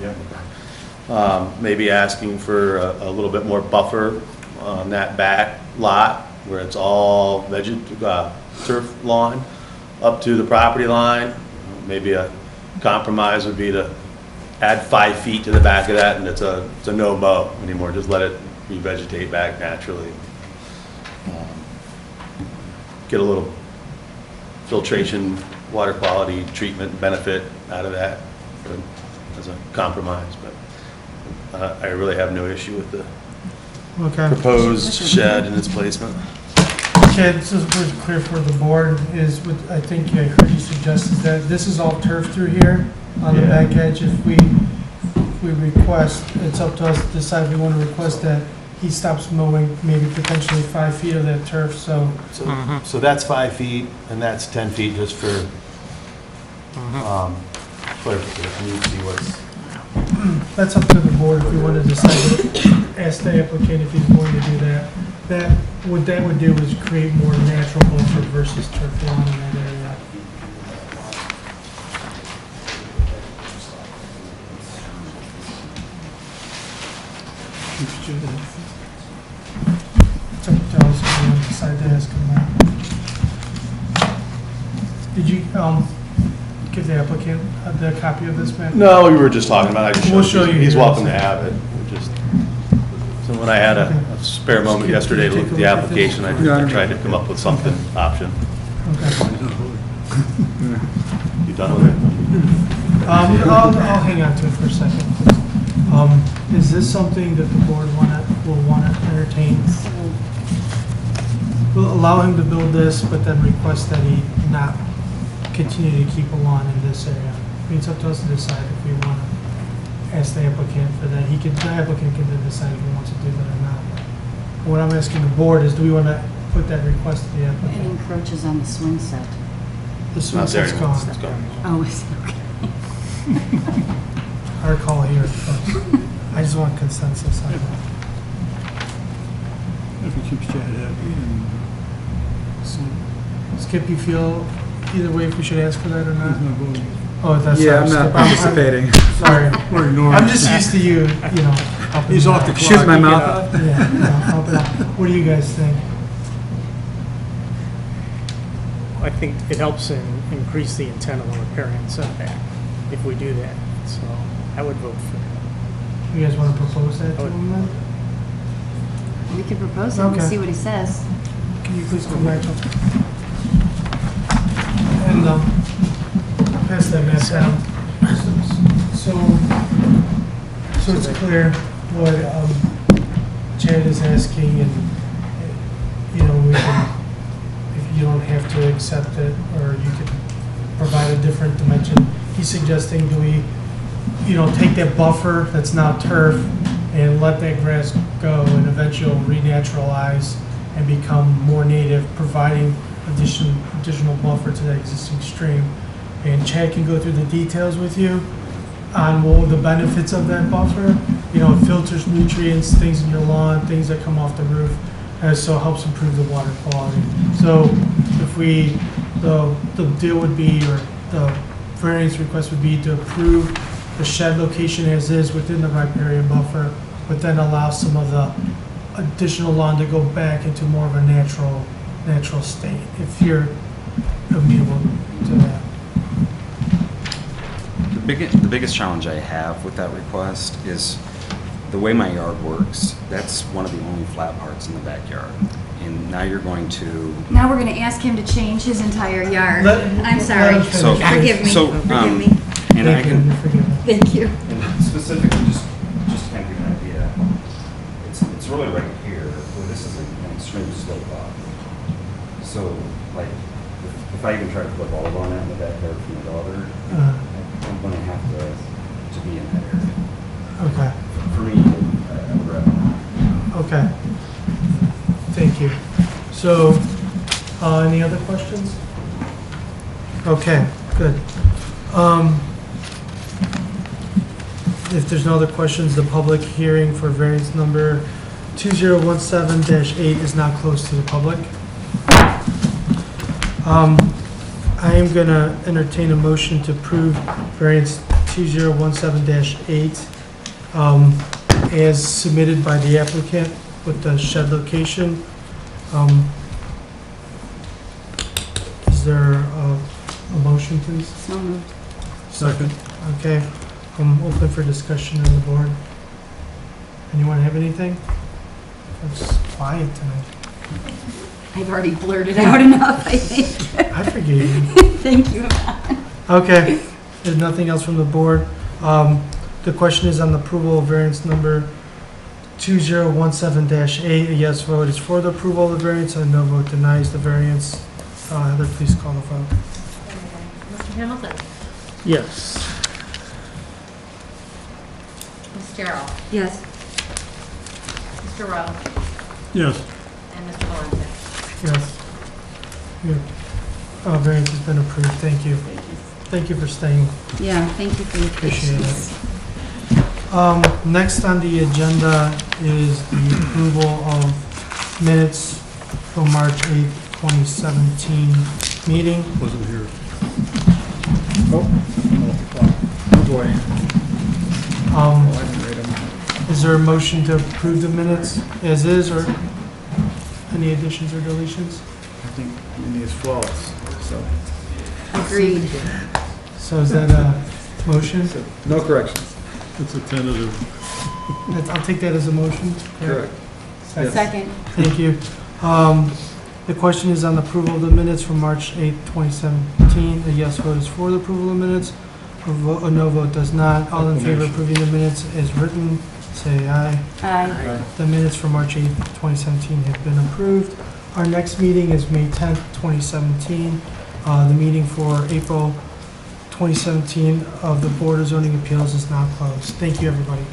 [SPEAKER 6] Maybe asking for a little bit more buffer on that back lot where it's all turf lawn up to the property line. Maybe a compromise would be to add 5 feet to the back of that, and it's a no mow anymore. Just let it revegetate back naturally. Get a little filtration, water quality treatment benefit out of that as a compromise, but I really have no issue with the proposed shed and its placement.
[SPEAKER 1] Okay, this is what's clear for the board is what I think I heard you suggest is that this is all turf through here on the back edge. If we request, it's up to us to decide if we want to request that he stops mowing maybe potentially 5 feet of that turf, so.
[SPEAKER 6] So that's 5 feet and that's 10 feet just for clarification. You see what's.
[SPEAKER 1] That's up to the board if we want to decide to ask the applicant if he's willing to do that. What that would do is create more natural buffer versus turf lawn in that area. It's up to us if we want to decide to ask him that. Did you give the applicant the copy of this map?
[SPEAKER 6] No, we were just talking about it.
[SPEAKER 1] We'll show you.
[SPEAKER 6] He's
[SPEAKER 1] here.
[SPEAKER 6] welcome to have it. So when I had a spare moment yesterday to look at the application, I tried to come up with something option. You done with it?
[SPEAKER 1] I'll hang on to it for a second. Is this something that the board will want to entertain? We'll allow him to build this, but then request that he not continue to keep a lawn in this area. I mean, it's up to us to decide if we want to ask the applicant for that. The applicant can then decide if he wants to do that or not. But what I'm asking the board is, do we want to put that request to the
[SPEAKER 2] It
[SPEAKER 1] applicant?
[SPEAKER 2] encroaches on the swing set.
[SPEAKER 1] The swing set's gone.
[SPEAKER 6] It's gone.
[SPEAKER 2] Oh, is it? Okay.
[SPEAKER 1] Our call here, but I just want consensus on that.
[SPEAKER 4] If it keeps Chad happy and
[SPEAKER 1] So, Skip, you feel either way if we should ask for that or not?
[SPEAKER 4] he's not voting.
[SPEAKER 1] Oh, that's
[SPEAKER 10] Yeah,
[SPEAKER 1] right,
[SPEAKER 10] I'm not
[SPEAKER 1] Skip.
[SPEAKER 10] participating.
[SPEAKER 1] Sorry.
[SPEAKER 4] We're ignoring
[SPEAKER 1] I'm
[SPEAKER 4] it.
[SPEAKER 1] just used to you know. helping
[SPEAKER 4] He's
[SPEAKER 1] me
[SPEAKER 4] off
[SPEAKER 1] out.
[SPEAKER 4] the clock.
[SPEAKER 10] Shoot my mouth off.
[SPEAKER 1] Yeah, help it out. What do you guys think?
[SPEAKER 11] I think it helps increase the intent of the riparian setback if we do that. So I would vote for it.
[SPEAKER 1] You guys want to propose that to
[SPEAKER 11] I would-
[SPEAKER 1] him then?
[SPEAKER 2] We could propose it and
[SPEAKER 1] Okay.
[SPEAKER 2] see what he says.
[SPEAKER 1] Can you please come back up? And pass that mess down. So it's clear what Chad is asking, and you know, we can, if you don't have to accept it, or you could provide a different dimension. He's suggesting, do we, you know, take that buffer that's now turf and let that grass go, and eventually renaturalize and become more native, providing additional buffer to that existing stream. And Chad can go through the details with you on what the benefits of that buffer. You know, it filters nutrients, things in your lawn, things that come off the roof, and so helps improve the water quality. So if the deal would be, or the variance request would be to approve the shed location as is within the riparian buffer, but then allow some of the additional lawn to go back into more of a natural state, if you're amenable to that.
[SPEAKER 20] The biggest challenge I have with that request is the way my yard works. That's one of the only flat parts in the backyard. And now you're going to...
[SPEAKER 2] Now we're going to ask him to change his entire yard. I'm sorry.
[SPEAKER 20] So-
[SPEAKER 2] Forgive me.
[SPEAKER 20] so,
[SPEAKER 2] Forgive me.
[SPEAKER 20] And I can...
[SPEAKER 2] Thank you.
[SPEAKER 20] And specifically, just to kind of give you an idea, it's really right here, where this is an extreme slope off. So, like, if I even try to put olive on it in the backyard for my daughter, I'm going to have to be in that area.
[SPEAKER 1] Okay.
[SPEAKER 20] For me, I would rather not.
[SPEAKER 1] Okay. Thank you. So, any other questions? Okay, good. If there's no other questions, the public hearing for variance number 2017-8 is now closed to the public. I am going to entertain a motion to approve variance 2017-8 as submitted by the applicant with the shed location. Is there a motion, please?
[SPEAKER 2] So moved.
[SPEAKER 4] Second.
[SPEAKER 1] Okay, I'm open for discussion on the board. Anyone have anything? It's quiet tonight.
[SPEAKER 2] I've already blurted out enough, I think.
[SPEAKER 1] I forgave you.
[SPEAKER 2] Thank you.
[SPEAKER 1] Okay, there's nothing else from the board. The question is on the approval of variance number 2017-8. A yes vote is for the approval of the variance, and a no vote denies the variance. Heather, please call the vote.
[SPEAKER 7] Mr. Hamilton?
[SPEAKER 11] Yes.
[SPEAKER 7] Ms. Carroll?
[SPEAKER 2] Yes.
[SPEAKER 7] Mr. Rowe?
[SPEAKER 4] Yes.
[SPEAKER 7] And Mr. Valente?
[SPEAKER 1] Yes. Your variance has been approved. Thank you. Thank you for staying.
[SPEAKER 2] Yeah, thank you for your
[SPEAKER 1] Appreciate
[SPEAKER 2] patience.
[SPEAKER 1] it. Next on the agenda is the approval of minutes from March 8th, 2017 meeting.
[SPEAKER 4] Wasn't here. Oh boy. I didn't read them.
[SPEAKER 1] Is there a motion to approve the minutes as is, or any additions or deletions?
[SPEAKER 10] I think Mindy is flawless, so.
[SPEAKER 2] Agreed.
[SPEAKER 1] So is that a motion?
[SPEAKER 10] No corrections.
[SPEAKER 4] It's a tentative.
[SPEAKER 1] I'll take that as a motion.
[SPEAKER 10] Correct.
[SPEAKER 2] Second.
[SPEAKER 1] Thank you. The question is on the approval of the minutes from March 8th, 2017. A yes vote is for the approval of the minutes. A no vote does not. All in favor of approving the minutes as written, say aye.
[SPEAKER 2] Aye.
[SPEAKER 1] The minutes from March 8th, 2017 have been approved. Our next meeting is May 10th, 2017. The meeting for April 2017 of the Board of Zoning Appeals is now closed. Thank you, everybody.